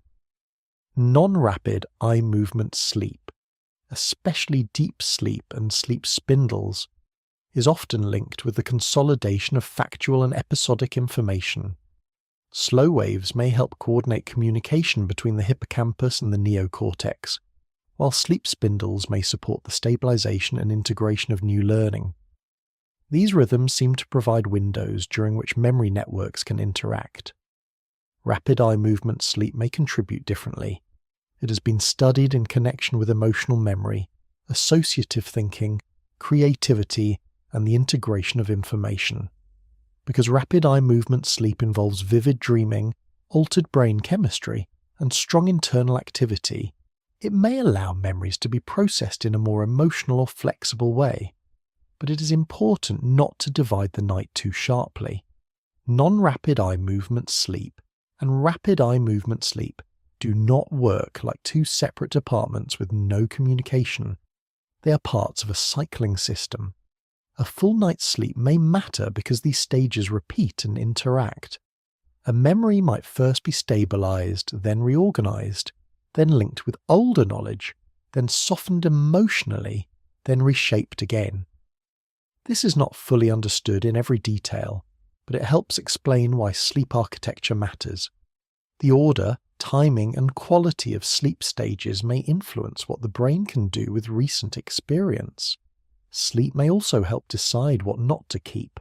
S1: Non-rapid eye movement sleep, especially deep sleep and sleep spindles, is often linked with the consolidation of factual and episodic information. Slow waves may help coordinate communication between the hippocampus and the neocortex, while sleep spindles may support the stabilization and integration of new learning. These rhythms seem to provide windows during which memory networks can interact. Rapid eye movement sleep may contribute differently. It has been studied in connection with emotional memory, associative thinking, creativity, and the integration of information. Because rapid eye movement sleep involves vivid dreaming, altered brain chemistry, and strong internal activity, it may allow memories to be processed in a more emotional or flexible way. But it is important not to divide the night too sharply. Non-rapid eye movement sleep and rapid eye movement sleep do not work like two separate departments with no communication. They are parts of a cycling system. A full night's sleep may matter because these stages repeat and interact. A memory might first be stabilized, then reorganized, then linked with older knowledge, then softened emotionally, then reshaped again. This is not fully understood in every detail, but it helps explain why sleep architecture matters. The order, timing, and quality of sleep stages may influence what the brain can do with recent experience. Sleep may also help decide what not to keep.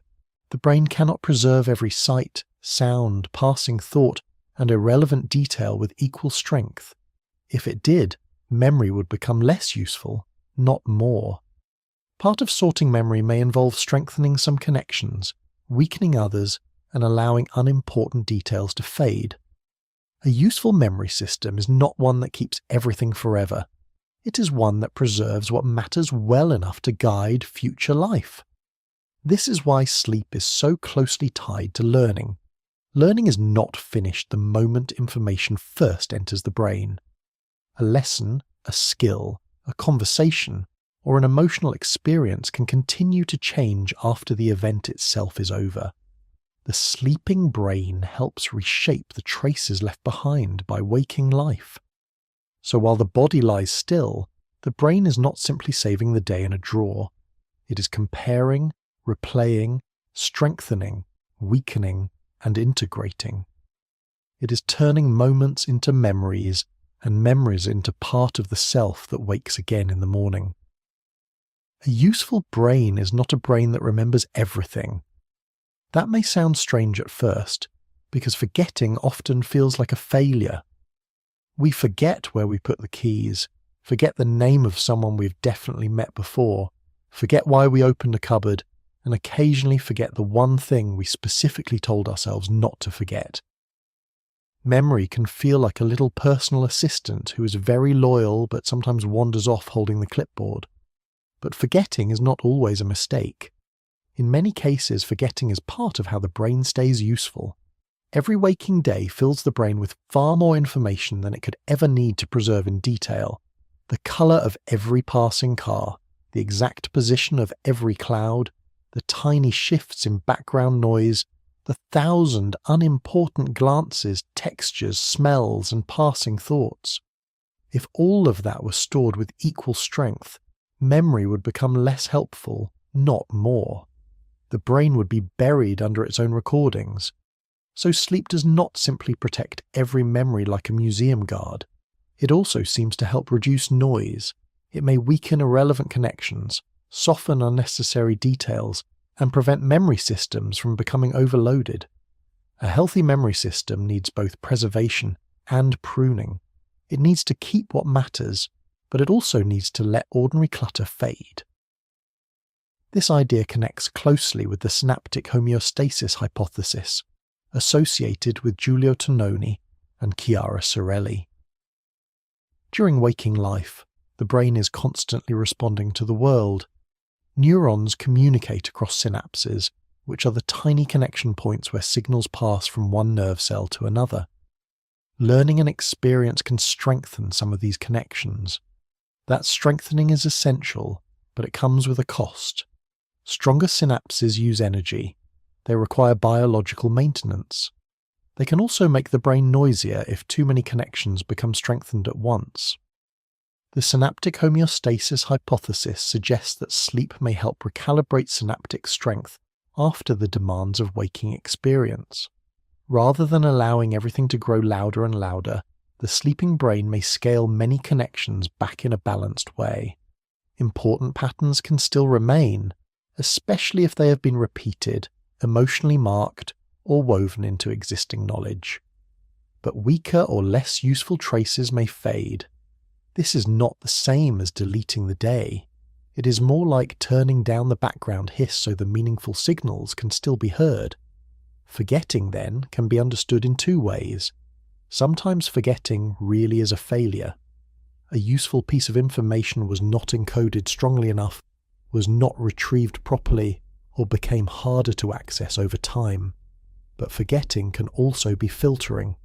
S1: The brain cannot preserve every sight, sound, passing thought, and irrelevant detail with equal strength. If it did, memory would become less useful, not more. Part of sorting memory may involve strengthening some connections, weakening others, and allowing unimportant details to fade. A useful memory system is not one that keeps everything forever. It is one that preserves what matters well enough to guide future life. This is why sleep is so closely tied to learning. Learning is not finished the moment information first enters the brain. A lesson, a skill, a conversation, or an emotional experience can continue to change after the event itself is over. The sleeping brain helps reshape the traces left behind by waking life. So while the body lies still, the brain is not simply saving the day in a drawer. It is comparing, replaying, strengthening, weakening, and integrating. It is turning moments into memories and memories into part of the self that wakes again in the morning. A useful brain is not a brain that remembers everything. That may sound strange at first, because forgetting often feels like a failure. We forget where we put the keys, forget the name of someone we've definitely met before, forget why we opened a cupboard, and occasionally forget the one thing we specifically told ourselves not to forget. Memory can feel like a little personal assistant who is very loyal but sometimes wanders off holding the clipboard. But forgetting is not always a mistake. In many cases, forgetting is part of how the brain stays useful. Every waking day fills the brain with far more information than it could ever need to preserve in detail. The colour of every passing car, the exact position of every cloud, the tiny shifts in background noise, the 1,000 unimportant glances, textures, smells, and passing thoughts. If all of that were stored with equal strength, memory would become less helpful, not more. The brain would be buried under its own recordings. So sleep does not simply protect every memory like a museum guard. It also seems to help reduce noise. It may weaken irrelevant connections, soften unnecessary details, and prevent memory systems from becoming overloaded. A healthy memory system needs both preservation and pruning. It needs to keep what matters, but it also needs to let ordinary clutter fade. This idea connects closely with the synaptic homeostasis hypothesis, associated with Giulio Tononi and Chiara Sorelli. During waking life, the brain is constantly responding to the world. Neurons communicate across synapses, which are the tiny connection points where signals pass from one nerve cell to another. Learning and experience can strengthen some of these connections. That strengthening is essential, but it comes with a cost. Stronger synapses use energy. They require biological maintenance. They can also make the brain noisier if too many connections become strengthened at once. The synaptic homeostasis hypothesis suggests that sleep may help recalibrate synaptic strength after the demands of waking experience. Rather than allowing everything to grow louder and louder, the sleeping brain may scale many connections back in a balanced way. Important patterns can still remain, especially if they have been repeated, emotionally marked, or woven into existing knowledge. But weaker or less useful traces may fade. This is not the same as deleting the day. It is more like turning down the background hiss so the meaningful signals can still be heard. Forgetting, then, can be understood in two ways. Sometimes forgetting really is a failure. A useful piece of information was not encoded strongly enough, was not retrieved properly, or became harder to access over time. But forgetting can also be filtering.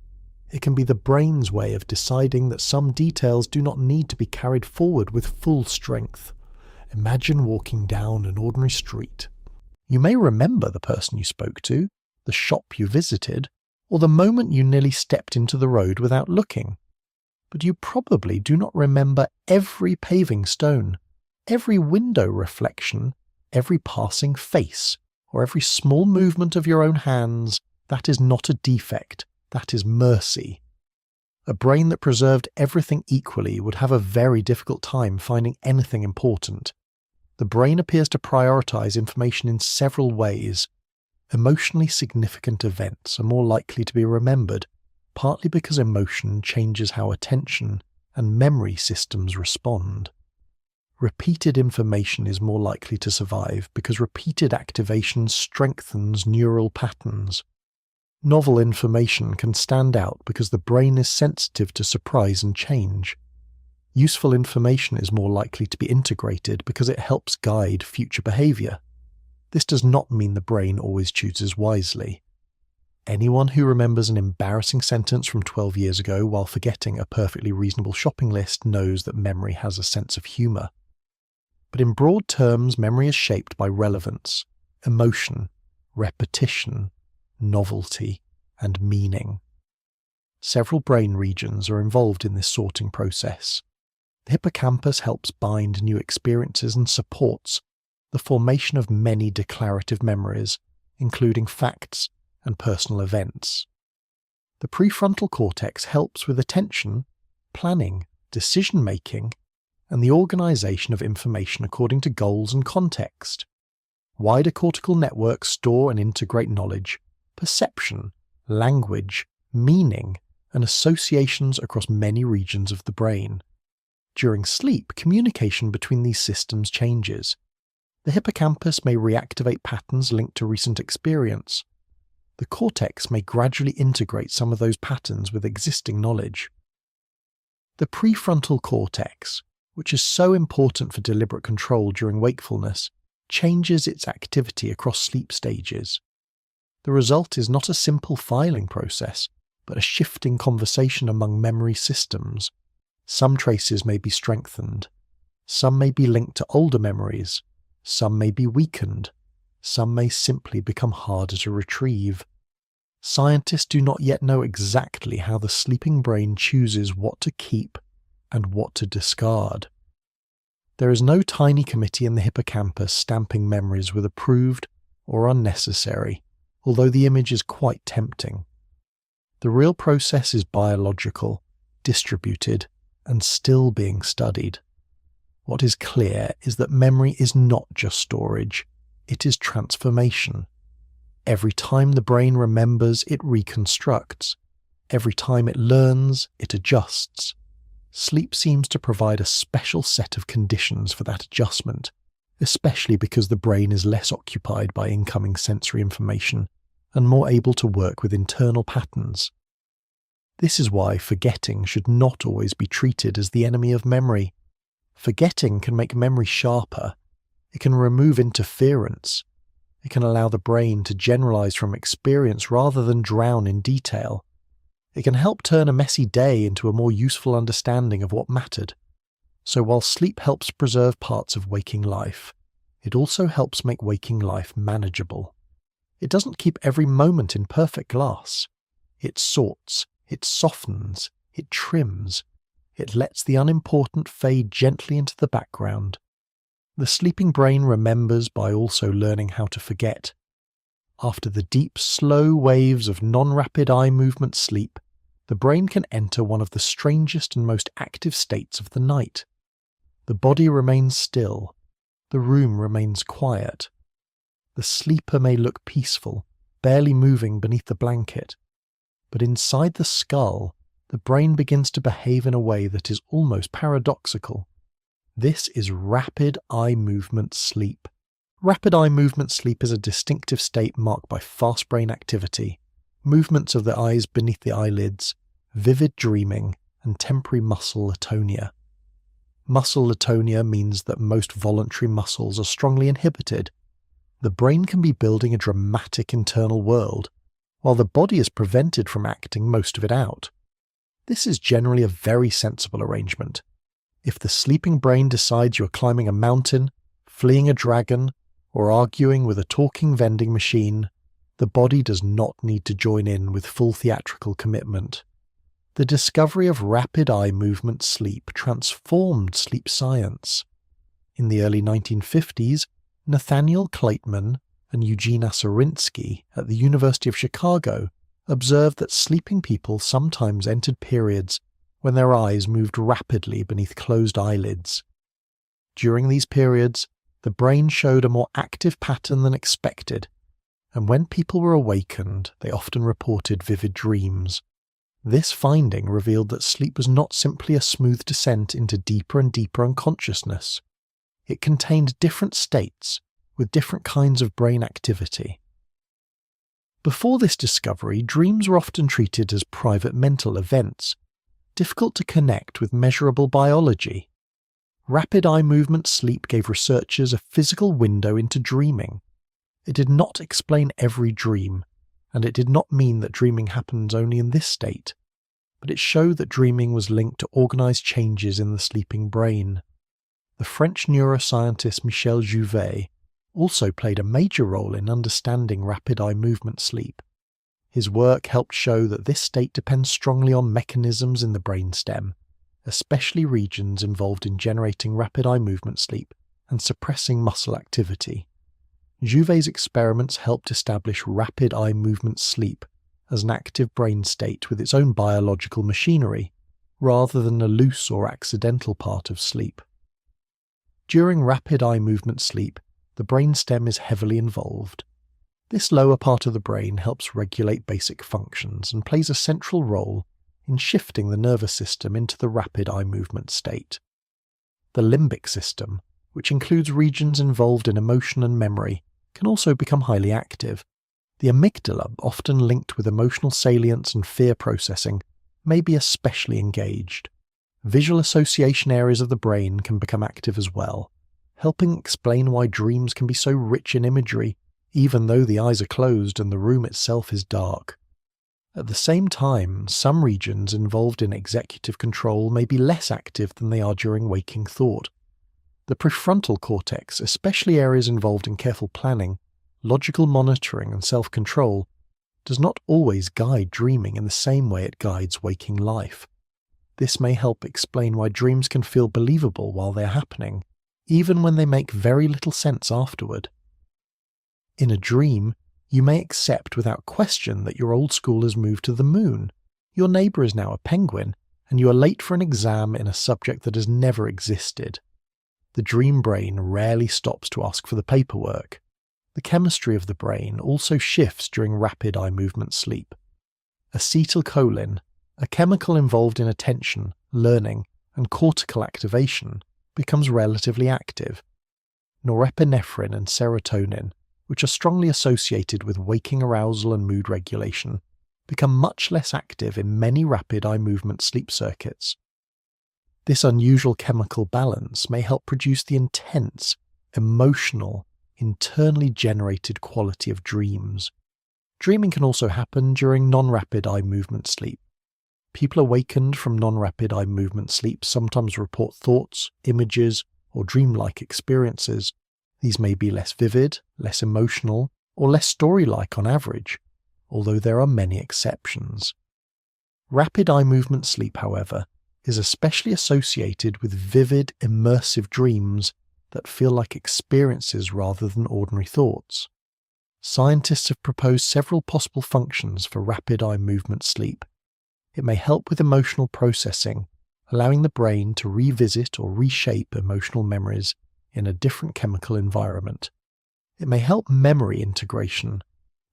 S1: It can be the brain's way of deciding that some details do not need to be carried forward with full strength. Imagine walking down an ordinary street. You may remember the person you spoke to, the shop you visited, or the moment you nearly stepped into the road without looking. But you probably do not remember every paving stone, every window reflection, every passing face, or every small movement of your own hands. That is not a defect, that is mercy. A brain that preserved everything equally would have a very difficult time finding anything important. The brain appears to prioritize information in several ways. Emotionally significant events are more likely to be remembered, partly because emotion changes how attention and memory systems respond. Repeated information is more likely to survive because repeated activation strengthens neural patterns. Novel information can stand out because the brain is sensitive to surprise and change. Useful information is more likely to be integrated because it helps guide future behavior. This does not mean the brain always chooses wisely. Anyone who remembers an embarrassing sentence from 12 years ago while forgetting a perfectly reasonable shopping list knows that memory has a sense of humor. But in broad terms, memory is shaped by relevance, emotion, repetition, novelty, and meaning. Several brain regions are involved in this sorting process. The hippocampus helps bind new experiences and supports the formation of many declarative memories, including facts and personal events. The prefrontal cortex helps with attention, planning, decision-making, and the organization of information according to goals and context. Wider cortical networks store and integrate knowledge, perception, language, meaning, and associations across many regions of the brain. During sleep, communication between these systems changes. The hippocampus may reactivate patterns linked to recent experience. The cortex may gradually integrate some of those patterns with existing knowledge. The prefrontal cortex, which is so important for deliberate control during wakefulness, changes its activity across sleep stages. The result is not a simple filing process, but a shifting conversation among memory systems. Some traces may be strengthened. Some may be linked to older memories. Some may be weakened. Some may simply become harder to retrieve. Scientists do not yet know exactly how the sleeping brain chooses what to keep and what to discard. There is no tiny committee in the hippocampus stamping memories with approved or unnecessary, although the image is quite tempting. The real process is biological, distributed, and still being studied. What is clear is that memory is not just storage, it is transformation. Every time the brain remembers, it reconstructs. Every time it learns, it adjusts. Sleep seems to provide a special set of conditions for that adjustment, especially because the brain is less occupied by incoming sensory information and more able to work with internal patterns. This is why forgetting should not always be treated as the enemy of memory. Forgetting can make memory sharper. It can remove interference. It can allow the brain to generalize from experience rather than drown in detail. It can help turn a messy day into a more useful understanding of what mattered. So while sleep helps preserve parts of waking life, it also helps make waking life manageable. It doesn't keep every moment in perfect glass. It sorts, it softens, it trims. It lets the unimportant fade gently into the background. The sleeping brain remembers by also learning how to forget. After the deep, slow waves of non-rapid eye movement sleep, the brain can enter one of the strangest and most active states of the night. The body remains still. The room remains quiet. The sleeper may look peaceful, barely moving beneath the blanket. But inside the skull, the brain begins to behave in a way that is almost paradoxical. This is rapid eye movement sleep. Rapid eye movement sleep is a distinctive state marked by fast brain activity, movements of the eyes beneath the eyelids, vivid dreaming, and temporary muscle atonia. Muscle atonia means that most voluntary muscles are strongly inhibited. The brain can be building a dramatic internal world, while the body is prevented from acting most of it out. This is generally a very sensible arrangement. If the sleeping brain decides you're climbing a mountain, fleeing a dragon, or arguing with a talking vending machine, the body does not need to join in with full theatrical commitment. The discovery of rapid eye movement sleep transformed sleep science. In the early 1950s, Nathaniel Kleitman and Eugene Asorinsky at the University of Chicago observed that sleeping people sometimes entered periods when their eyes moved rapidly beneath closed eyelids. During these periods, the brain showed a more active pattern than expected, and when people were awakened, they often reported vivid dreams. This finding revealed that sleep was not simply a smooth descent into deeper and deeper unconsciousness. It contained different states with different kinds of brain activity. Before this discovery, dreams were often treated as private mental events, difficult to connect with measurable biology. Rapid eye movement sleep gave researchers a physical window into dreaming. It did not explain every dream, and it did not mean that dreaming happens only in this state, but it showed that dreaming was linked to organized changes in the sleeping brain. The French neuroscientist Michel Jouvet also played a major role in understanding rapid eye movement sleep. His work helped show that this state depends strongly on mechanisms in the brainstem, especially regions involved in generating rapid eye movement sleep and suppressing muscle activity. Jouvet's experiments helped establish rapid eye movement sleep as an active brain state with its own biological machinery, rather than a loose or accidental part of sleep. During rapid eye movement sleep, the brainstem is heavily involved. This lower part of the brain helps regulate basic functions and plays a central role in shifting the nervous system into the rapid eye movement state. The limbic system, which includes regions involved in emotion and memory, can also become highly active. The amygdala, often linked with emotional salience and fear processing, may be especially engaged. Visual association areas of the brain can become active as well, helping explain why dreams can be so rich in imagery, even though the eyes are closed and the room itself is dark. At the same time, some regions involved in executive control may be less active than they are during waking thought. The prefrontal cortex, especially areas involved in careful planning, logical monitoring and self-control, does not always guide dreaming in the same way it guides waking life. This may help explain why dreams can feel believable while they're happening, even when they make very little sense afterward. In a dream, you may accept without question that your old school has moved to the moon, your neighbour is now a penguin, and you are late for an exam in a subject that has never existed. The dream brain rarely stops to ask for the paperwork. The chemistry of the brain also shifts during rapid eye movement sleep. Acetylcholine, a chemical involved in attention, learning, and cortical activation, becomes relatively active. Norepinephrine and serotonin, which are strongly associated with waking arousal and mood regulation, become much less active in many rapid eye movement sleep circuits. This unusual chemical balance may help produce the intense, emotional, internally generated quality of dreams. Dreaming can also happen during non-rapid eye movement sleep, People awakened from non-rapid eye movement sleep sometimes report thoughts, images, or dreamlike experiences. These may be less vivid, less emotional, or less story-like on average, although there are many exceptions. Rapid eye movement sleep, however, is especially associated with vivid, immersive dreams that feel like experiences rather than ordinary thoughts. Scientists have proposed several possible functions for rapid eye movement sleep. It may help with emotional processing, allowing the brain to revisit or reshape emotional memories in a different chemical environment. It may help memory integration,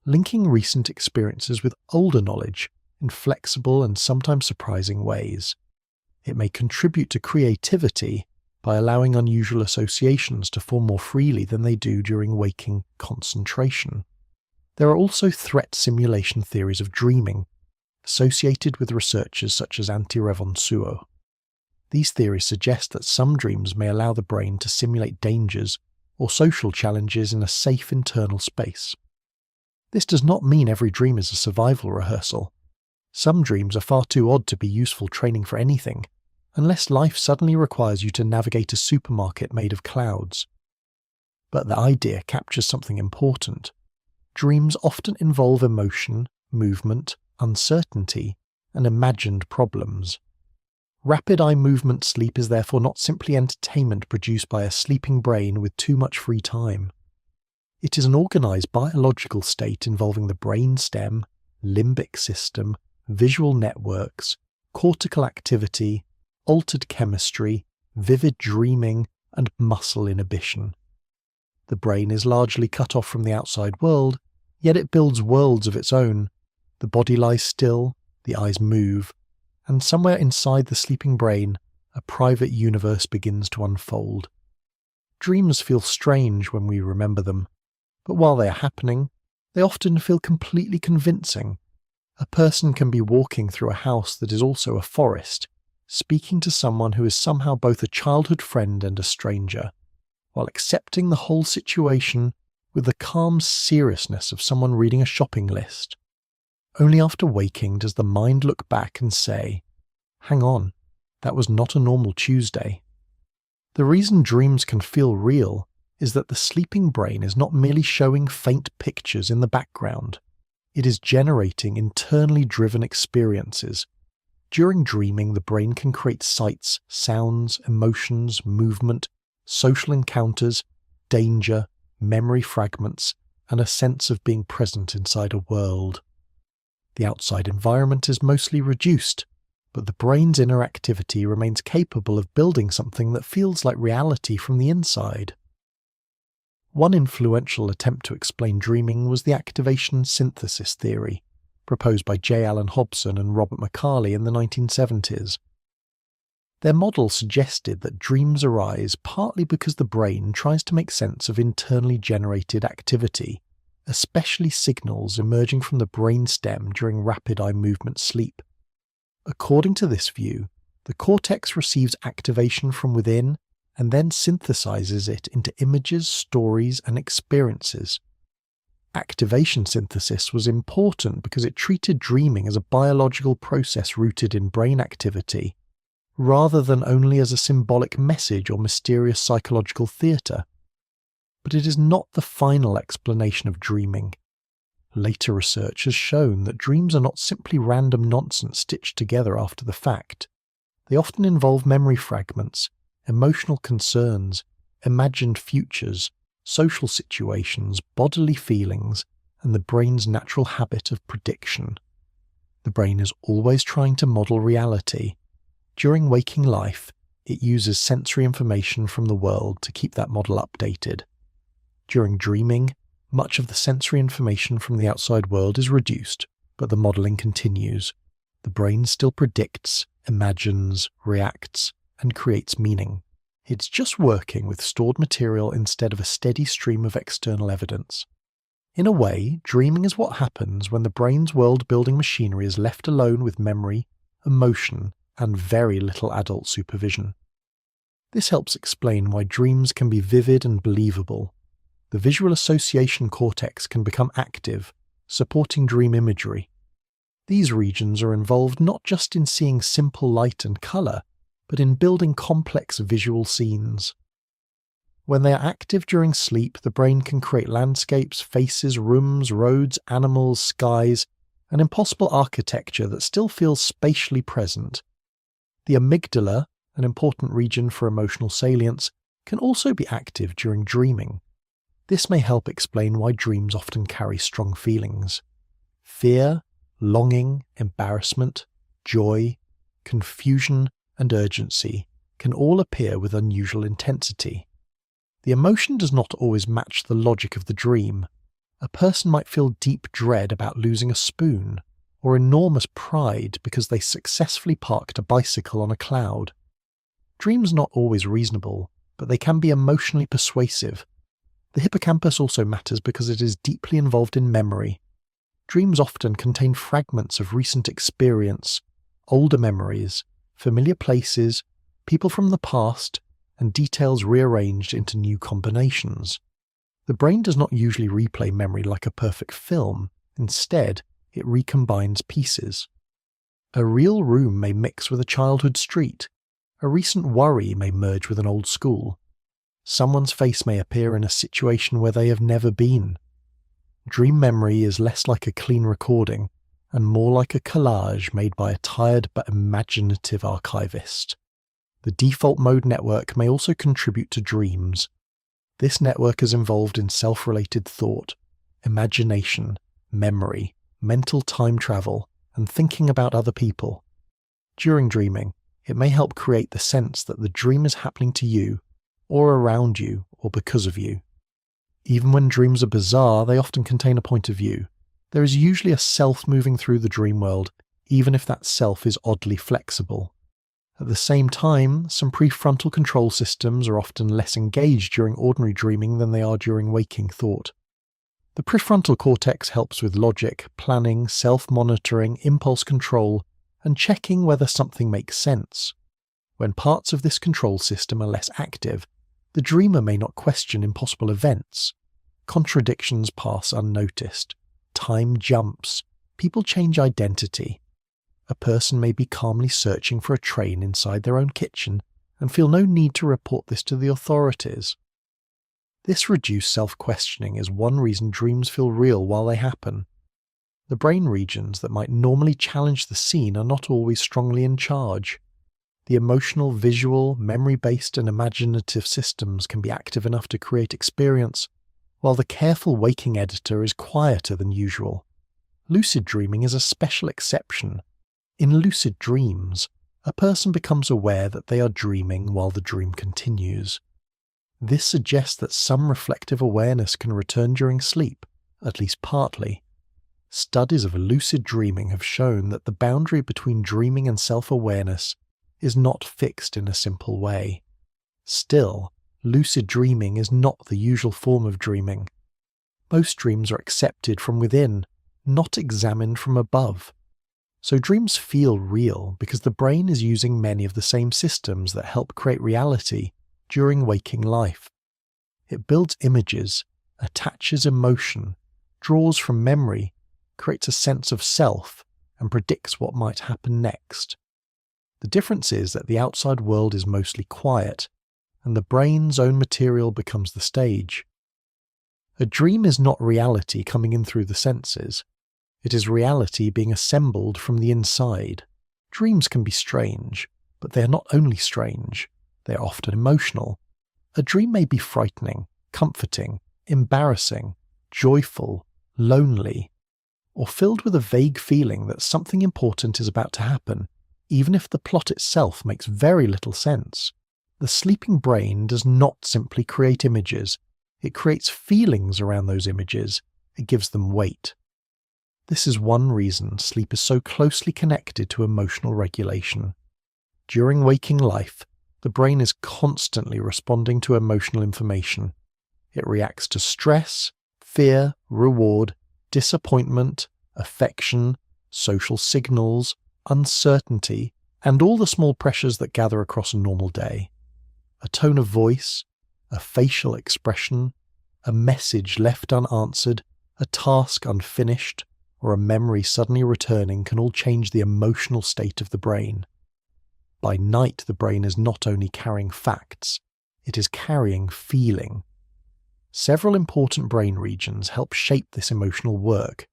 S1: linking recent experiences with older knowledge in flexible and sometimes surprising ways. It may contribute to creativity by allowing unusual associations to form more freely than they do during waking concentration. There are also threat simulation theories of dreaming, associated with researchers such as Antti Revonsuo. These theories suggest that some dreams may allow the brain to simulate dangers or social challenges in a safe internal space. This does not mean every dream is a survival rehearsal. Some dreams are far too odd to be useful training for anything, unless life suddenly requires you to navigate a supermarket made of clouds. But the idea captures something important. Dreams often involve emotion, movement, uncertainty, and imagined problems. Rapid eye movement sleep is therefore not simply entertainment produced by a sleeping brain with too much free time. It is an organized biological state involving the brain stem, limbic system, visual networks, cortical activity, altered chemistry, vivid dreaming, and muscle inhibition. The brain is largely cut off from the outside world, yet it builds worlds of its own. The body lies still, the eyes move, and somewhere inside the sleeping brain, a private universe begins to unfold. Dreams feel strange when we remember them, but while they are happening, they often feel completely convincing. A person can be walking through a house that is also a forest, speaking to someone who is somehow both a childhood friend and a stranger, while accepting the whole situation with the calm seriousness of someone reading a shopping list. Only after waking does the mind look back and say, "Hang on, that was not a normal Tuesday." The reason dreams can feel real is that the sleeping brain is not merely showing faint pictures in the background. It is generating internally driven experiences. During dreaming, the brain can create sights, sounds, emotions, movement, social encounters, danger, memory fragments, and a sense of being present inside a world. The outside environment is mostly reduced, but the brain's inner activity remains capable of building something that feels like reality from the inside. One influential attempt to explain dreaming was the activation synthesis theory, proposed by J. Allen Hobson and Robert McCarley in the 1970s. Their model suggested that dreams arise partly because the brain tries to make sense of internally generated activity, especially signals emerging from the brain stem during rapid eye movement sleep. According to this view, the cortex receives activation from within and then synthesizes it into images, stories, and experiences. Activation synthesis was important because it treated dreaming as a biological process rooted in brain activity, rather than only as a symbolic message or mysterious psychological theatre. But it is not the final explanation of dreaming. Later research has shown that dreams are not simply random nonsense stitched together after the fact. They often involve memory fragments, emotional concerns, imagined futures, social situations, bodily feelings, and the brain's natural habit of prediction. The brain is always trying to model reality. During waking life, it uses sensory information from the world to keep that model updated. During dreaming, much of the sensory information from the outside world is reduced, but the modeling continues. The brain still predicts, imagines, reacts, and creates meaning. It's just working with stored material instead of a steady stream of external evidence. In a way, dreaming is what happens when the brain's world-building machinery is left alone with memory, emotion, and very little adult supervision. This helps explain why dreams can be vivid and believable. The visual association cortex can become active, supporting dream imagery. These regions are involved not just in seeing simple light and colour, but in building complex visual scenes. When they are active during sleep, the brain can create landscapes, faces, rooms, roads, animals, skies, an impossible architecture that still feels spatially present. The amygdala, an important region for emotional salience, can also be active during dreaming. This may help explain why dreams often carry strong feelings. Fear, longing, embarrassment, joy, confusion, and urgency can all appear with unusual intensity. The emotion does not always match the logic of the dream. A person might feel deep dread about losing a spoon, or enormous pride because they successfully parked a bicycle on a cloud. Dreams are not always reasonable, but they can be emotionally persuasive. The hippocampus also matters because it is deeply involved in memory. Dreams often contain fragments of recent experience, older memories, familiar places, people from the past, and details rearranged into new combinations. The brain does not usually replay memory like a perfect film. Instead, it recombines pieces. A real room may mix with a childhood street. A recent worry may merge with an old school. Someone's face may appear in a situation where they have never been. Dream memory is less like a clean recording and more like a collage made by a tired but imaginative archivist. The default mode network may also contribute to dreams. This network is involved in self-related thought, imagination, memory, mental time travel, and thinking about other people. During dreaming, it may help create the sense that the dream is happening to you, or around you, or because of you. Even when dreams are bizarre, they often contain a point of view. There is usually a self moving through the dream world, even if that self is oddly flexible. At the same time, some prefrontal control systems are often less engaged during ordinary dreaming than they are during waking thought. The prefrontal cortex helps with logic, planning, self-monitoring, impulse control, and checking whether something makes sense. When parts of this control system are less active, the dreamer may not question impossible events. Contradictions pass unnoticed. Time jumps. People change identity. A person may be calmly searching for a train inside their own kitchen and feel no need to report this to the authorities. This reduced self-questioning is one reason dreams feel real while they happen. The brain regions that might normally challenge the scene are not always strongly in charge. The emotional, visual, memory-based and imaginative systems can be active enough to create experience, while the careful waking editor is quieter than usual. Lucid dreaming is a special exception. In lucid dreams, a person becomes aware that they are dreaming while the dream continues. This suggests that some reflective awareness can return during sleep, at least partly. Studies of lucid dreaming have shown that the boundary between dreaming and self-awareness is not fixed in a simple way. Still, lucid dreaming is not the usual form of dreaming. Most dreams are accepted from within, not examined from above. So dreams feel real because the brain is using many of the same systems that help create reality during waking life. It builds images, attaches emotion, draws from memory, creates a sense of self, and predicts what might happen next. The difference is that the outside world is mostly quiet, and the brain's own material becomes the stage. A dream is not reality coming in through the senses. It is reality being assembled from the inside. Dreams can be strange, but they are not only strange, they are often emotional. A dream may be frightening, comforting, embarrassing, joyful, lonely, or filled with a vague feeling that something important is about to happen, even if the plot itself makes very little sense. The sleeping brain does not simply create images, it creates feelings around those images, it gives them weight. This is one reason sleep is so closely connected to emotional regulation. During waking life, the brain is constantly responding to emotional information. It reacts to stress, fear, reward, disappointment, affection, social signals, uncertainty, and all the small pressures that gather across a normal day. A tone of voice, a facial expression, a message left unanswered, a task unfinished, or a memory suddenly returning can all change the emotional state of the brain. By night, the brain is not only carrying facts, it is carrying feeling. Several important brain regions help shape this emotional work.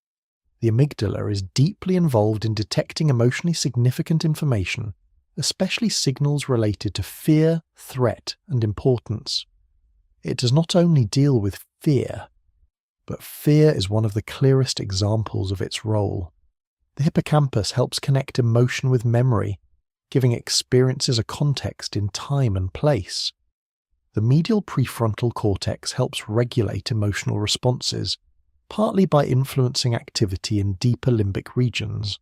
S1: The amygdala is deeply involved in detecting emotionally significant information, especially signals related to fear, threat, and importance. It does not only deal with fear, but fear is one of the clearest examples of its role. The hippocampus helps connect emotion with memory, giving experiences a context in time and place. The medial prefrontal cortex helps regulate emotional responses, partly by influencing activity in deeper limbic regions.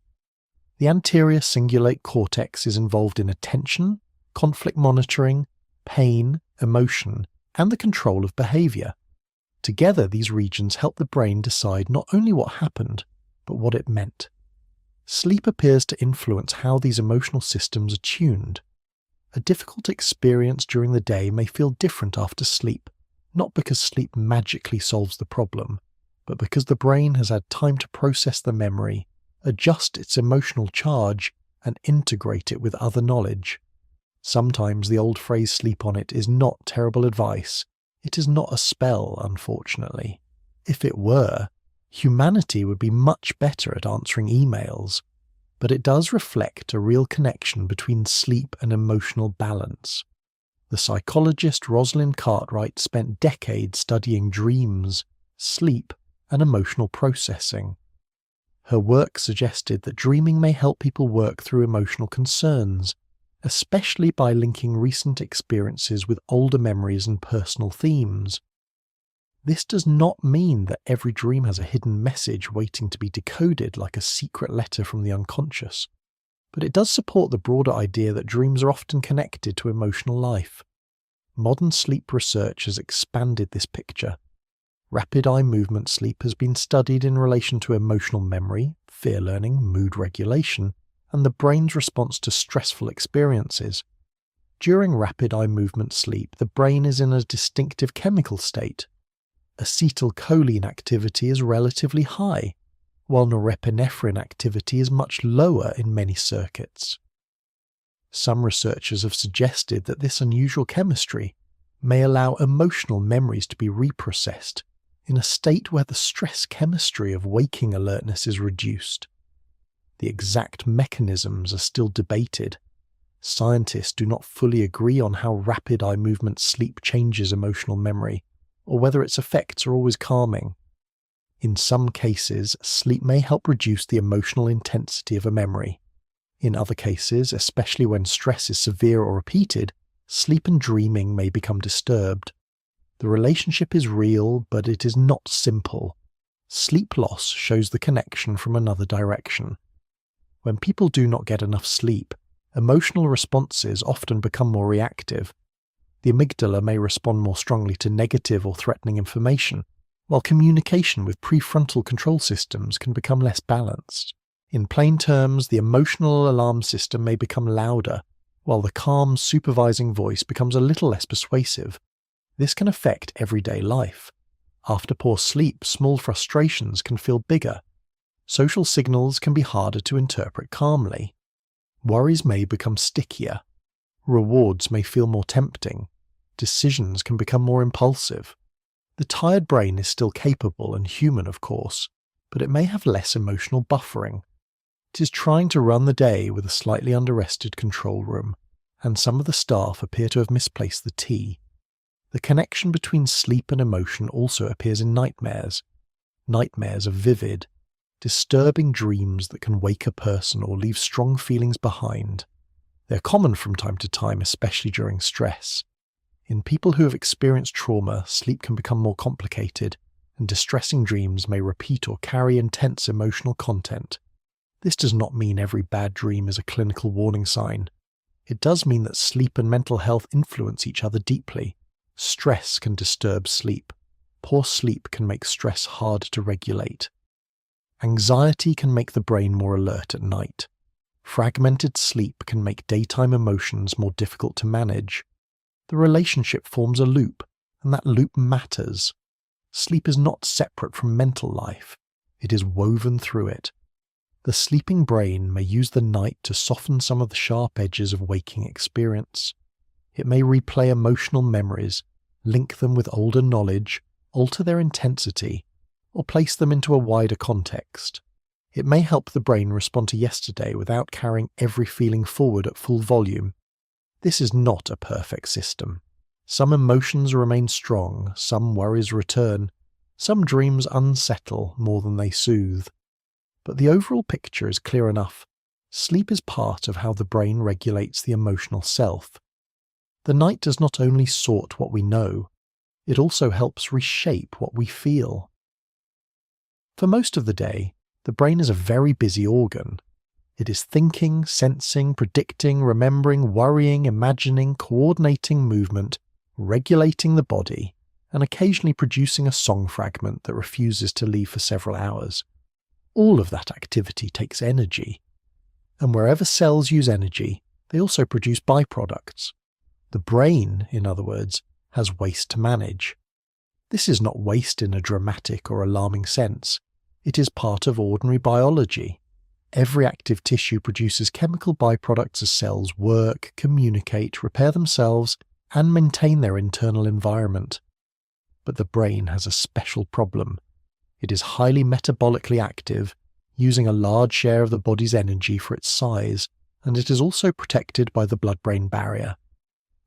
S1: The anterior cingulate cortex is involved in attention, conflict monitoring, pain, emotion, and the control of behavior. Together, these regions help the brain decide not only what happened, but what it meant. Sleep appears to influence how these emotional systems are tuned. A difficult experience during the day may feel different after sleep, not because sleep magically solves the problem, but because the brain has had time to process the memory, adjust its emotional charge, and integrate it with other knowledge. Sometimes the old phrase "sleep on it" is not terrible advice. It is not a spell, unfortunately. If it were, humanity would be much better at answering emails, but it does reflect a real connection between sleep and emotional balance. The psychologist Rosalind Cartwright spent decades studying dreams, sleep, and emotional processing. Her work suggested that dreaming may help people work through emotional concerns, especially by linking recent experiences with older memories and personal themes. This does not mean that every dream has a hidden message waiting to be decoded like a secret letter from the unconscious, but it does support the broader idea that dreams are often connected to emotional life. Modern sleep research has expanded this picture. Rapid eye movement sleep has been studied in relation to emotional memory, fear learning, mood regulation, and the brain's response to stressful experiences. During rapid eye movement sleep, the brain is in a distinctive chemical state. Acetylcholine activity is relatively high, while norepinephrine activity is much lower in many circuits. Some researchers have suggested that this unusual chemistry may allow emotional memories to be reprocessed in a state where the stress chemistry of waking alertness is reduced. The exact mechanisms are still debated. Scientists do not fully agree on how rapid eye movement sleep changes emotional memory, or whether its effects are always calming. In some cases, sleep may help reduce the emotional intensity of a memory. In other cases, especially when stress is severe or repeated, sleep and dreaming may become disturbed. The relationship is real, but it is not simple. Sleep loss shows the connection from another direction. When people do not get enough sleep, emotional responses often become more reactive. The amygdala may respond more strongly to negative or threatening information, while communication with prefrontal control systems can become less balanced. In plain terms, the emotional alarm system may become louder, while the calm, supervising voice becomes a little less persuasive. This can affect everyday life. After poor sleep, small frustrations can feel bigger. Social signals can be harder to interpret calmly. Worries may become stickier. Rewards may feel more tempting. Decisions can become more impulsive. The tired brain is still capable and human, of course, but it may have less emotional buffering. It is trying to run the day with a slightly under-rested control room, and some of the staff appear to have misplaced the tea. The connection between sleep and emotion also appears in nightmares. Nightmares are vivid, disturbing dreams that can wake a person or leave strong feelings behind. They're common from time to time, especially during stress. In people who have experienced trauma, sleep can become more complicated, and distressing dreams may repeat or carry intense emotional content. This does not mean every bad dream is a clinical warning sign. It does mean that sleep and mental health influence each other deeply. Stress can disturb sleep. Poor sleep can make stress hard to regulate. Anxiety can make the brain more alert at night. Fragmented sleep can make daytime emotions more difficult to manage. The relationship forms a loop, and that loop matters. Sleep is not separate from mental life. It is woven through it. The sleeping brain may use the night to soften some of the sharp edges of waking experience. It may replay emotional memories, link them with older knowledge, alter their intensity, or place them into a wider context. It may help the brain respond to yesterday without carrying every feeling forward at full volume. This is not a perfect system. Some emotions remain strong, some worries return, some dreams unsettle more than they soothe. But the overall picture is clear enough. Sleep is part of how the brain regulates the emotional self. The night does not only sort what we know, it also helps reshape what we feel. For most of the day, the brain is a very busy organ. It is thinking, sensing, predicting, remembering, worrying, imagining, coordinating movement, regulating the body, and occasionally producing a song fragment that refuses to leave for several hours. All of that activity takes energy. And wherever cells use energy, they also produce byproducts. The brain, in other words, has waste to manage. This is not waste in a dramatic or alarming sense. It is part of ordinary biology. Every active tissue produces chemical byproducts as cells work, communicate, repair themselves, and maintain their internal environment. But the brain has a special problem. It is highly metabolically active, using a large share of the body's energy for its size, and it is also protected by the blood-brain barrier.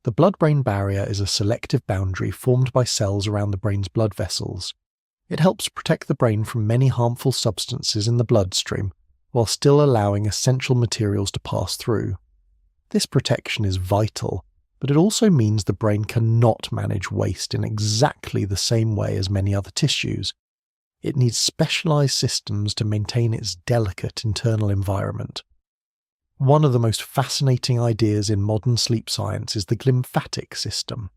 S1: The blood-brain barrier is a selective boundary formed by cells around the brain's blood vessels. It helps protect the brain from many harmful substances in the bloodstream, while still allowing essential materials to pass through. This protection is vital, but it also means the brain cannot manage waste in exactly the same way as many other tissues. It needs specialized systems to maintain its delicate internal environment. One of the most fascinating ideas in modern sleep science is the glymphatic system.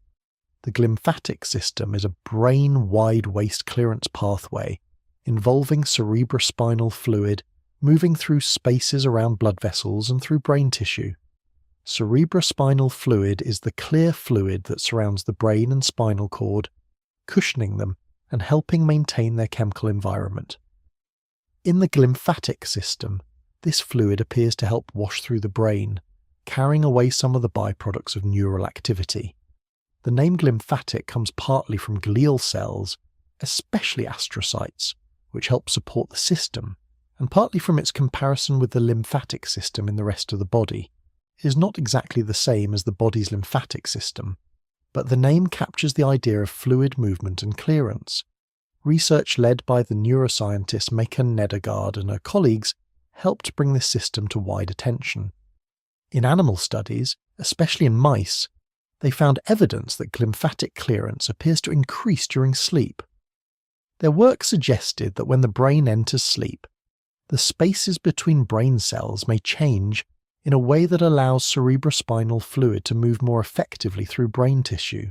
S1: The glymphatic system is a brain-wide waste clearance pathway involving cerebrospinal fluid moving through spaces around blood vessels and through brain tissue. Cerebrospinal fluid is the clear fluid that surrounds the brain and spinal cord, cushioning them and helping maintain their chemical environment. In the glymphatic system, this fluid appears to help wash through the brain, carrying away some of the byproducts of neural activity. The name glymphatic comes partly from glial cells, especially astrocytes, which help support the system, and partly from its comparison with the lymphatic system in the rest of the body. It is not exactly the same as the body's lymphatic system, but the name captures the idea of fluid movement and clearance. Research led by the neuroscientist Makan Nedergaard and her colleagues helped bring this system to wide attention. In animal studies, especially in mice, they found evidence that glymphatic clearance appears to increase during sleep. Their work suggested that when the brain enters sleep, the spaces between brain cells may change in a way that allows cerebrospinal fluid to move more effectively through brain tissue.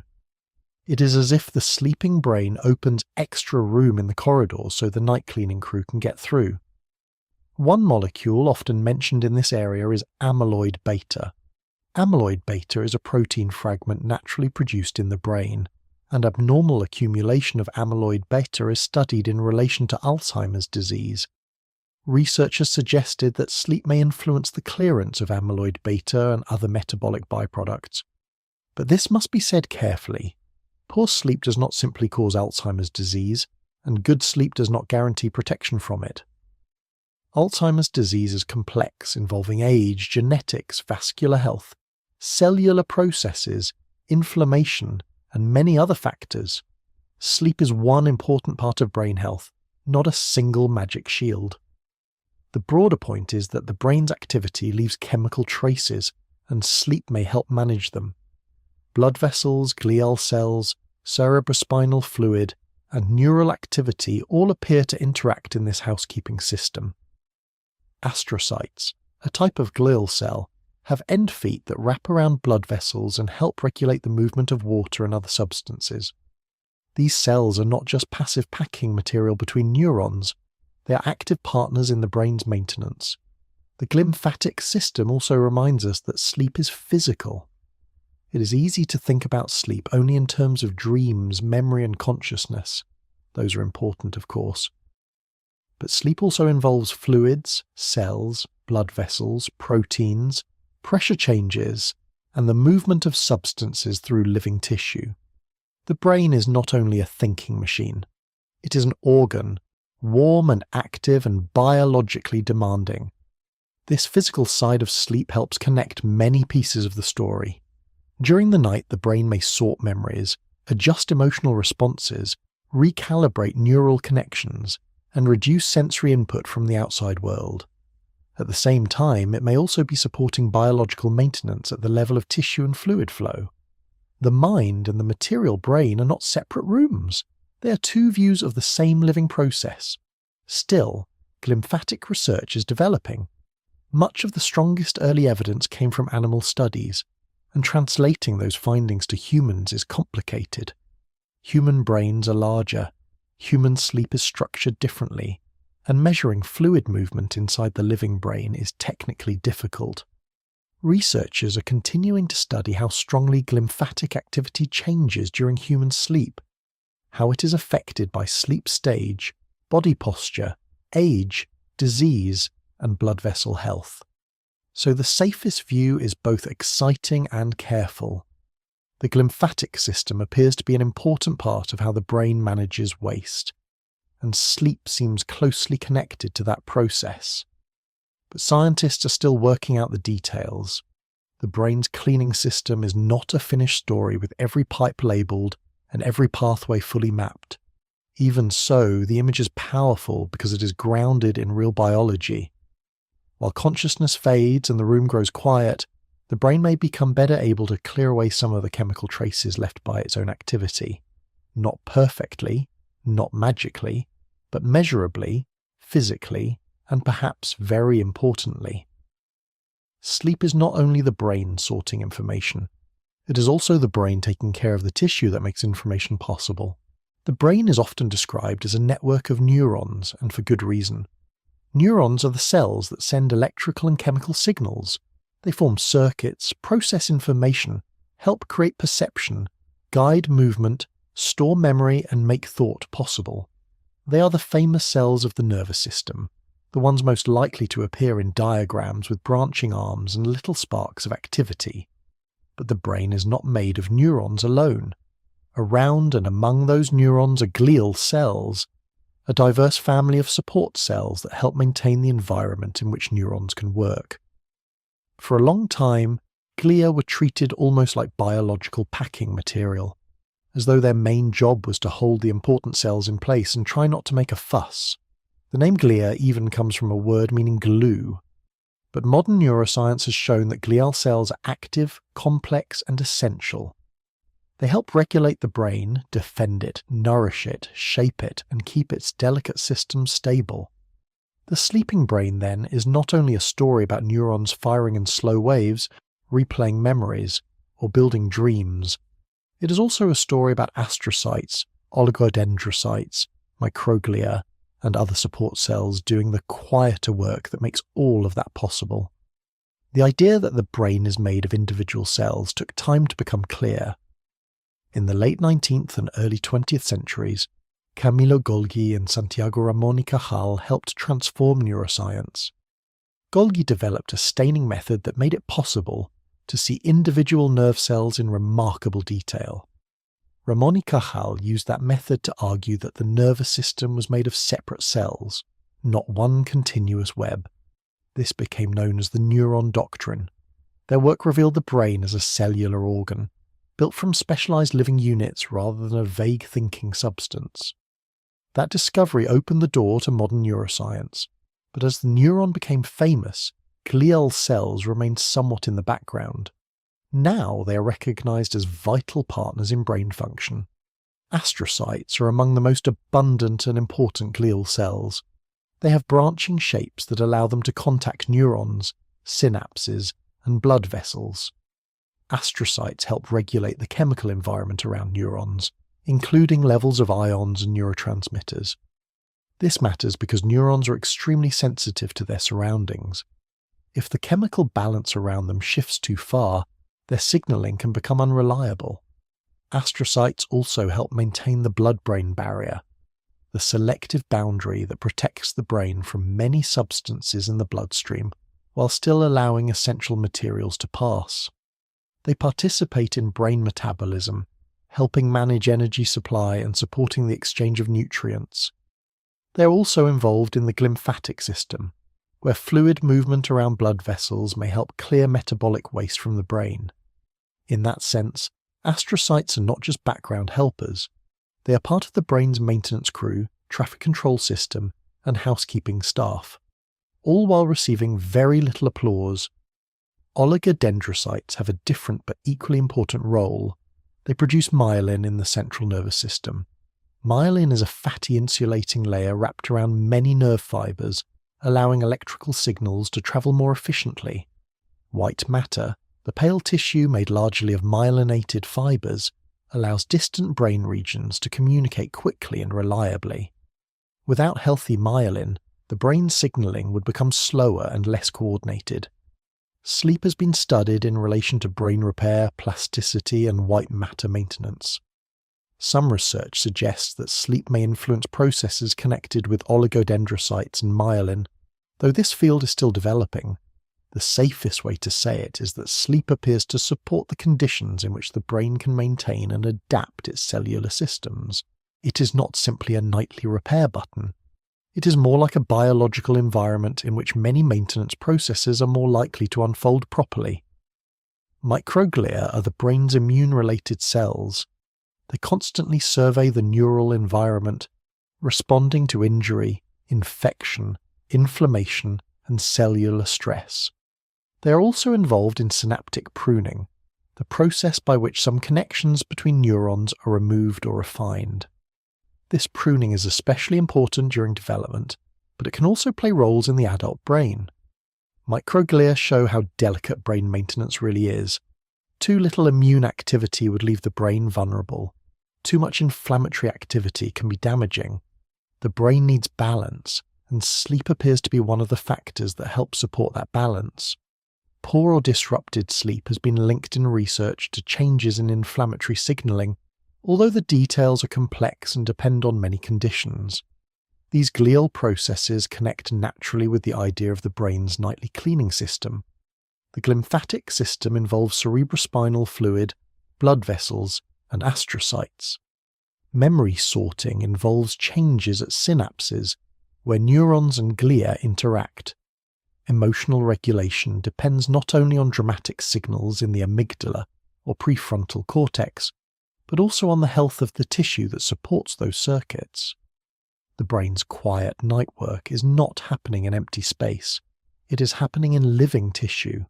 S1: It is as if the sleeping brain opens extra room in the corridors so the night cleaning crew can get through. One molecule often mentioned in this area is amyloid beta. Amyloid beta is a protein fragment naturally produced in the brain, and abnormal accumulation of amyloid beta is studied in relation to Alzheimer's disease. Researchers suggested that sleep may influence the clearance of amyloid beta and other metabolic byproducts. But this must be said carefully. Poor sleep does not simply cause Alzheimer's disease, and good sleep does not guarantee protection from it. Alzheimer's disease is complex, involving age, genetics, vascular health, cellular processes, inflammation, and many other factors. Sleep is one important part of brain health, not a single magic shield. The broader point is that the brain's activity leaves chemical traces, and sleep may help manage them. Blood vessels, glial cells, cerebrospinal fluid, and neural activity all appear to interact in this housekeeping system. Astrocytes, a type of glial cell, have end feet that wrap around blood vessels and help regulate the movement of water and other substances. These cells are not just passive packing material between neurons, they are active partners in the brain's maintenance. The glymphatic system also reminds us that sleep is physical. It is easy to think about sleep only in terms of dreams, memory, and consciousness. Those are important, of course. But sleep also involves fluids, cells, blood vessels, proteins, pressure changes, and the movement of substances through living tissue. The brain is not only a thinking machine, it is an organ, warm and active and biologically demanding. This physical side of sleep helps connect many pieces of the story. During the night, the brain may sort memories, adjust emotional responses, recalibrate neural connections, and reduce sensory input from the outside world. At the same time, it may also be supporting biological maintenance at the level of tissue and fluid flow. The mind and the material brain are not separate rooms. They are two views of the same living process. Still, glymphatic research is developing. Much of the strongest early evidence came from animal studies, and translating those findings to humans is complicated. Human brains are larger, human sleep is structured differently, and measuring fluid movement inside the living brain is technically difficult. Researchers are continuing to study how strongly glymphatic activity changes during human sleep, how it is affected by sleep stage, body posture, age, disease, and blood vessel health. So the safest view is both exciting and careful. The glymphatic system appears to be an important part of how the brain manages waste, and sleep seems closely connected to that process. But scientists are still working out the details. The brain's cleaning system is not a finished story with every pipe labelled and every pathway fully mapped. Even so, the image is powerful because it is grounded in real biology. While consciousness fades and the room grows quiet, the brain may become better able to clear away some of the chemical traces left by its own activity. Not perfectly, not magically, but measurably, physically, and perhaps very importantly. Sleep is not only the brain sorting information. It is also the brain taking care of the tissue that makes information possible. The brain is often described as a network of neurons, and for good reason. Neurons are the cells that send electrical and chemical signals. They form circuits, process information, help create perception, guide movement, store memory, and make thought possible. They are the famous cells of the nervous system, the ones most likely to appear in diagrams with branching arms and little sparks of activity. But the brain is not made of neurons alone. Around and among those neurons are glial cells, a diverse family of support cells that help maintain the environment in which neurons can work. For a long time, glia were treated almost like biological packing material, as though their main job was to hold the important cells in place and try not to make a fuss. The name glia even comes from a word meaning glue. But modern neuroscience has shown that glial cells are active, complex, and essential. They help regulate the brain, defend it, nourish it, shape it, and keep its delicate system stable. The sleeping brain, then, is not only a story about neurons firing in slow waves, replaying memories, or building dreams. It is also a story about astrocytes, oligodendrocytes, microglia, and other support cells doing the quieter work that makes all of that possible. The idea that the brain is made of individual cells took time to become clear. In the late 19th and early 20th centuries, Camillo Golgi and Santiago Ramón y Cajal helped transform neuroscience. Golgi developed a staining method that made it possible to see individual nerve cells in remarkable detail. Ramón y Cajal used that method to argue that the nervous system was made of separate cells, not one continuous web. This became known as the neuron doctrine. Their work revealed the brain as a cellular organ, built from specialized living units rather than a vague thinking substance. That discovery opened the door to modern neuroscience, but as the neuron became famous, glial cells remained somewhat in the background. Now they are recognized as vital partners in brain function. Astrocytes are among the most abundant and important glial cells. They have branching shapes that allow them to contact neurons, synapses, and blood vessels. Astrocytes help regulate the chemical environment around neurons, including levels of ions and neurotransmitters. This matters because neurons are extremely sensitive to their surroundings. If the chemical balance around them shifts too far, their signaling can become unreliable. Astrocytes also help maintain the blood-brain barrier. The the selective boundary that protects the brain from many substances in the bloodstream while still allowing essential materials to pass. They participate in brain metabolism, helping manage energy supply and supporting the exchange of nutrients. They are also involved in the glymphatic system, where fluid movement around blood vessels may help clear metabolic waste from the brain. In that sense, astrocytes are not just background helpers. They are part of the brain's maintenance crew, traffic control system, and housekeeping staff, all while receiving very little applause. Oligodendrocytes have a different but equally important role. They produce myelin in the central nervous system. Myelin is a fatty insulating layer wrapped around many nerve fibers, allowing electrical signals to travel more efficiently. White matter, the pale tissue made largely of myelinated fibers, allows distant brain regions to communicate quickly and reliably. Without healthy myelin, the brain signaling would become slower and less coordinated. Sleep has been studied in relation to brain repair, plasticity, and white matter maintenance. Some research suggests that sleep may influence processes connected with oligodendrocytes and myelin. Though this field is still developing, the safest way to say it is that sleep appears to support the conditions in which the brain can maintain and adapt its cellular systems. It is not simply a nightly repair button. It is more like a biological environment in which many maintenance processes are more likely to unfold properly. Microglia are the brain's immune-related cells. They constantly survey the neural environment, responding to injury, infection, inflammation, and cellular stress. They are also involved in synaptic pruning, the process by which some connections between neurons are removed or refined. This pruning is especially important during development, but it can also play roles in the adult brain. Microglia show how delicate brain maintenance really is. Too little immune activity would leave the brain vulnerable. Too much inflammatory activity can be damaging. The brain needs balance, and sleep appears to be one of the factors that help support that balance. Poor or disrupted sleep has been linked in research to changes in inflammatory signaling, although the details are complex and depend on many conditions. These glial processes connect naturally with the idea of the brain's nightly cleaning system. The glymphatic system involves cerebrospinal fluid, blood vessels, and astrocytes. Memory sorting involves changes at synapses, where neurons and glia interact. Emotional regulation depends not only on dramatic signals in the amygdala or prefrontal cortex, but also on the health of the tissue that supports those circuits. The brain's quiet night work is not happening in empty space. It is happening in living tissue.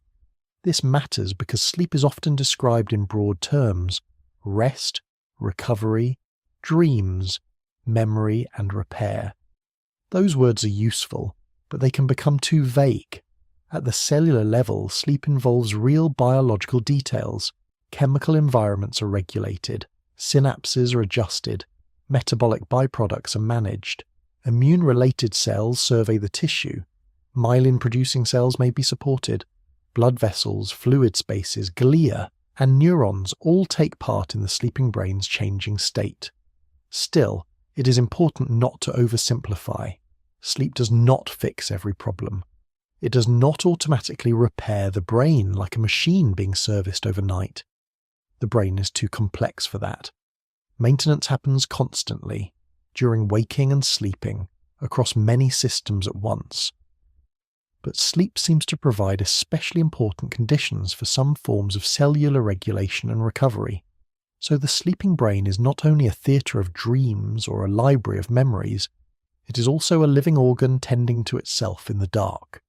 S1: This matters because sleep is often described in broad terms: rest, recovery, dreams, memory, and repair. Those words are useful, but they can become too vague. At the cellular level, sleep involves real biological details. Chemical environments are regulated, synapses are adjusted, metabolic byproducts are managed, immune-related cells survey the tissue, myelin-producing cells may be supported, blood vessels, fluid spaces, glia, and neurons all take part in the sleeping brain's changing state. Still, it is important not to oversimplify. Sleep does not fix every problem. It does not automatically repair the brain like a machine being serviced overnight. The brain is too complex for that. Maintenance happens constantly, during waking and sleeping, across many systems at once. But sleep seems to provide especially important conditions for some forms of cellular regulation and recovery. So the sleeping brain is not only a theatre of dreams or a library of memories, it is also a living organ tending to itself in the dark.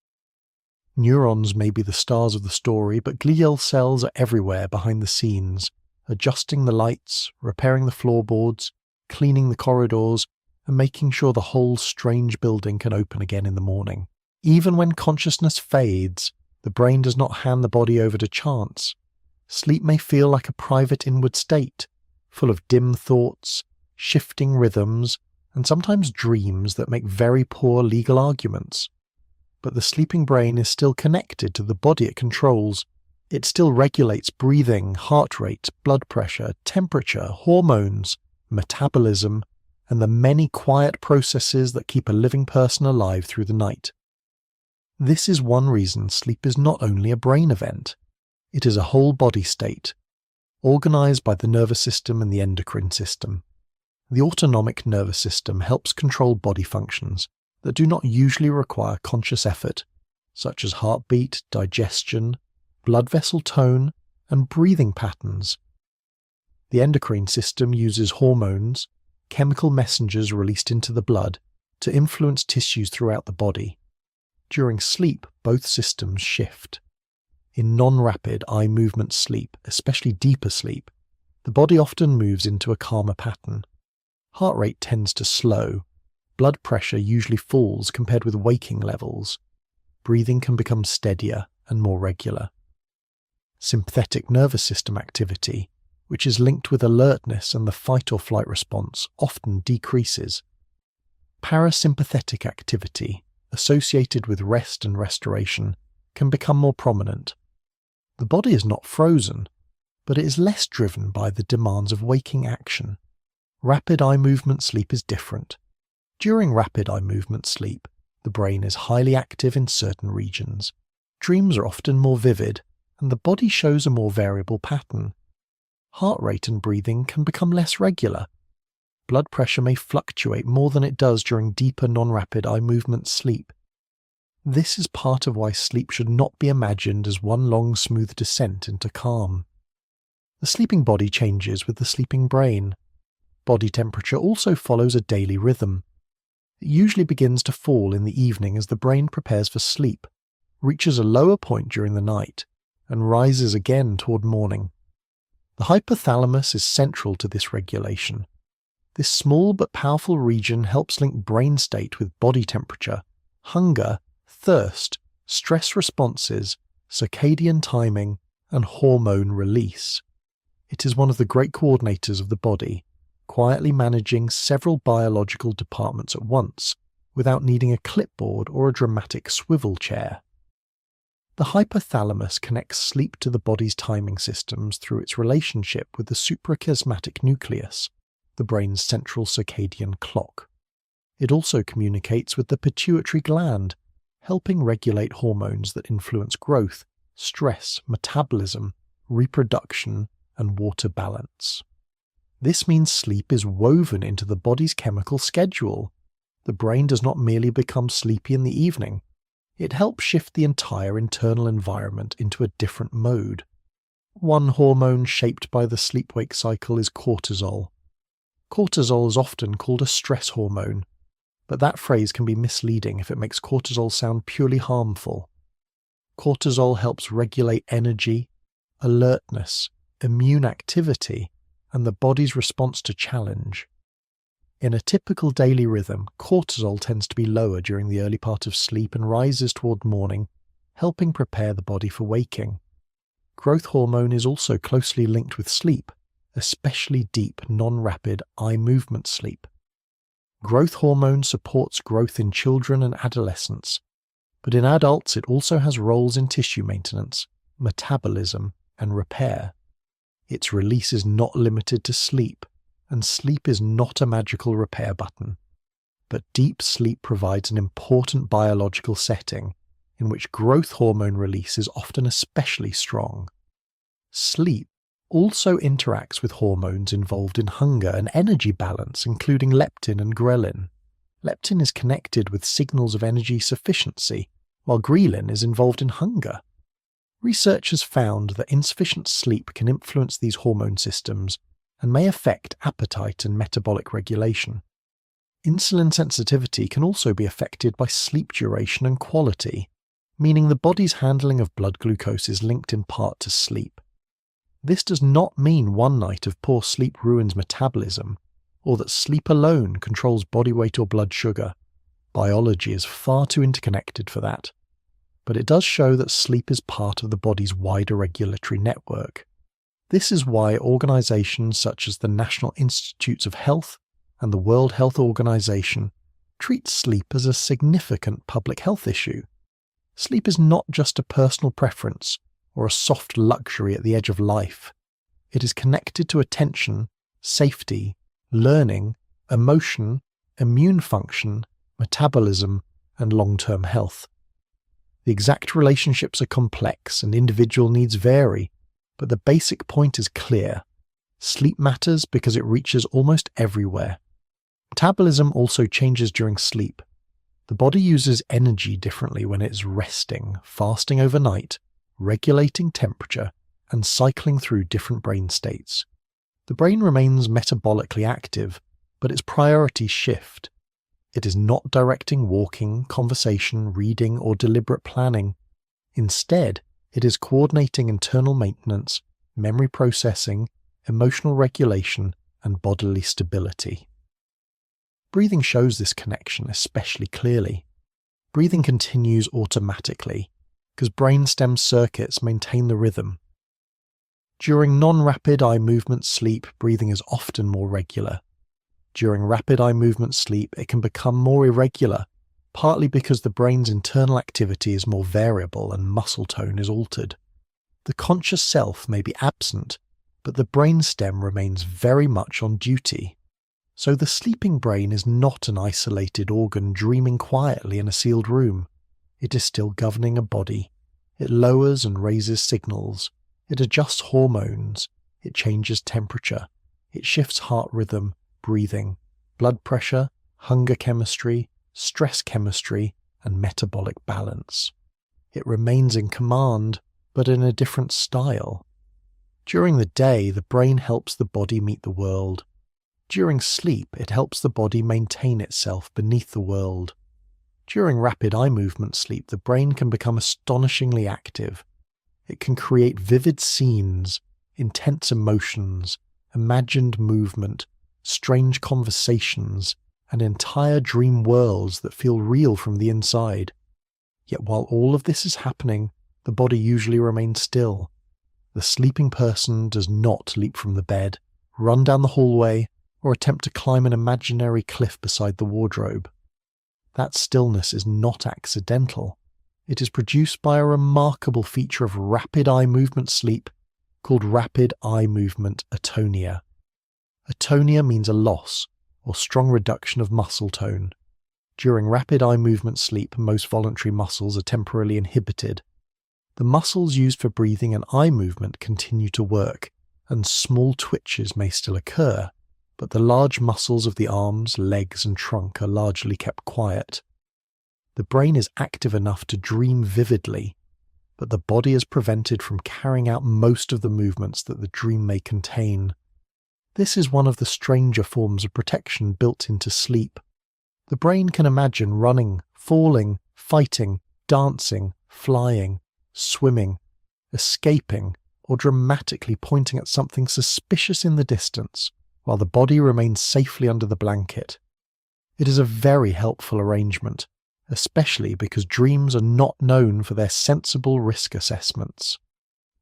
S1: Neurons may be the stars of the story, but glial cells are everywhere behind the scenes, adjusting the lights, repairing the floorboards, cleaning the corridors, and making sure the whole strange building can open again in the morning. Even when consciousness fades, the brain does not hand the body over to chance. Sleep may feel like a private inward state, full of dim thoughts, shifting rhythms, and sometimes dreams that make very poor legal arguments. But the sleeping brain is still connected to the body it controls. It still regulates breathing, heart rate, blood pressure, temperature, hormones, metabolism, and the many quiet processes that keep a living person alive through the night. This is one reason sleep is not only a brain event, it is a whole body state, organized by the nervous system and the endocrine system. The autonomic nervous system helps control body functions that do not usually require conscious effort, such as heartbeat, digestion, blood vessel tone, and breathing patterns. The endocrine system uses hormones, chemical messengers released into the blood, to influence tissues throughout the body. During sleep, both systems shift. In non-rapid eye movement sleep, especially deeper sleep, the body often moves into a calmer pattern. Heart rate tends to slow. Blood pressure usually falls compared with waking levels. Breathing can become steadier and more regular. Sympathetic nervous system activity, which is linked with alertness and the fight or flight response, often decreases. Parasympathetic activity, associated with rest and restoration, can become more prominent. The body is not frozen, but it is less driven by the demands of waking action. Rapid eye movement sleep is different. During rapid eye movement sleep, the brain is highly active in certain regions. Dreams are often more vivid, and the body shows a more variable pattern. Heart rate and breathing can become less regular. Blood pressure may fluctuate more than it does during deeper non-rapid eye movement sleep. This is part of why sleep should not be imagined as one long smooth descent into calm. The sleeping body changes with the sleeping brain. Body temperature also follows a daily rhythm. It usually begins to fall in the evening as the brain prepares for sleep, reaches a lower point during the night, and rises again toward morning. The hypothalamus is central to this regulation. This small but powerful region helps link brain state with body temperature, hunger, thirst, stress responses, circadian timing, and hormone release. It is one of the great coordinators of the body, quietly managing several biological departments at once, without needing a clipboard or a dramatic swivel chair. The hypothalamus connects sleep to the body's timing systems through its relationship with the suprachiasmatic nucleus, the brain's central circadian clock. It also communicates with the pituitary gland, helping regulate hormones that influence growth, stress, metabolism, reproduction, and water balance. This means sleep is woven into the body's chemical schedule. The brain does not merely become sleepy in the evening. It helps shift the entire internal environment into a different mode. One hormone shaped by the sleep-wake cycle is cortisol. Cortisol is often called a stress hormone, but that phrase can be misleading if it makes cortisol sound purely harmful. Cortisol helps regulate energy, alertness, immune activity, and the body's response to challenge. In a typical daily rhythm, cortisol tends to be lower during the early part of sleep and rises toward morning, helping prepare the body for waking. Growth hormone is also closely linked with sleep, especially deep, non-rapid eye movement sleep. Growth hormone supports growth in children and adolescents, but in adults it also has roles in tissue maintenance, metabolism, and repair. Its release is not limited to sleep, and sleep is not a magical repair button. But deep sleep provides an important biological setting in which growth hormone release is often especially strong. Sleep also interacts with hormones involved in hunger and energy balance, including leptin and ghrelin. Leptin is connected with signals of energy sufficiency, while ghrelin is involved in hunger. Researchers found that insufficient sleep can influence these hormone systems and may affect appetite and metabolic regulation. Insulin sensitivity can also be affected by sleep duration and quality, meaning the body's handling of blood glucose is linked in part to sleep. This does not mean one night of poor sleep ruins metabolism, or that sleep alone controls body weight or blood sugar. Biology is far too interconnected for that. But it does show that sleep is part of the body's wider regulatory network. This is why organizations such as the National Institutes of Health and the World Health Organization treat sleep as a significant public health issue. Sleep is not just a personal preference or a soft luxury at the edge of life. It is connected to attention, safety, learning, emotion, immune function, metabolism, and long-term health. The exact relationships are complex and individual needs vary, but the basic point is clear. Sleep matters because it reaches almost everywhere. Metabolism also changes during sleep. The body uses energy differently when it is resting, fasting overnight, regulating temperature, and cycling through different brain states. The brain remains metabolically active, but its priorities shift. It is not directing walking, conversation, reading, or deliberate planning. Instead, it is coordinating internal maintenance, memory processing, emotional regulation, and bodily stability. Breathing shows this connection especially clearly. Breathing continues automatically, because brainstem circuits maintain the rhythm. During non-rapid eye movement sleep, breathing is often more regular. During rapid eye movement sleep, it can become more irregular, partly because the brain's internal activity is more variable and muscle tone is altered. The conscious self may be absent, but the brainstem remains very much on duty. So the sleeping brain is not an isolated organ dreaming quietly in a sealed room. It is still governing a body. It lowers and raises signals. It adjusts hormones. It changes temperature. It shifts heart rhythm, breathing, blood pressure, hunger chemistry, stress chemistry, and metabolic balance. It remains in command, but in a different style. During the day, the brain helps the body meet the world. During sleep, it helps the body maintain itself beneath the world. During rapid eye movement sleep, the brain can become astonishingly active. It can create vivid scenes, intense emotions, imagined movement, strange conversations, and entire dream worlds that feel real from the inside. Yet while all of this is happening, the body usually remains still. The sleeping person does not leap from the bed, run down the hallway, or attempt to climb an imaginary cliff beside the wardrobe. That stillness is not accidental. It is produced by a remarkable feature of rapid eye movement sleep called rapid eye movement atonia. Atonia means a loss or strong reduction of muscle tone. During rapid eye movement sleep, most voluntary muscles are temporarily inhibited. The muscles used for breathing and eye movement continue to work, and small twitches may still occur, but the large muscles of the arms, legs, and trunk are largely kept quiet. The brain is active enough to dream vividly, but the body is prevented from carrying out most of the movements that the dream may contain. This is one of the stranger forms of protection built into sleep. The brain can imagine running, falling, fighting, dancing, flying, swimming, escaping, or dramatically pointing at something suspicious in the distance, while the body remains safely under the blanket. It is a very helpful arrangement, especially because dreams are not known for their sensible risk assessments.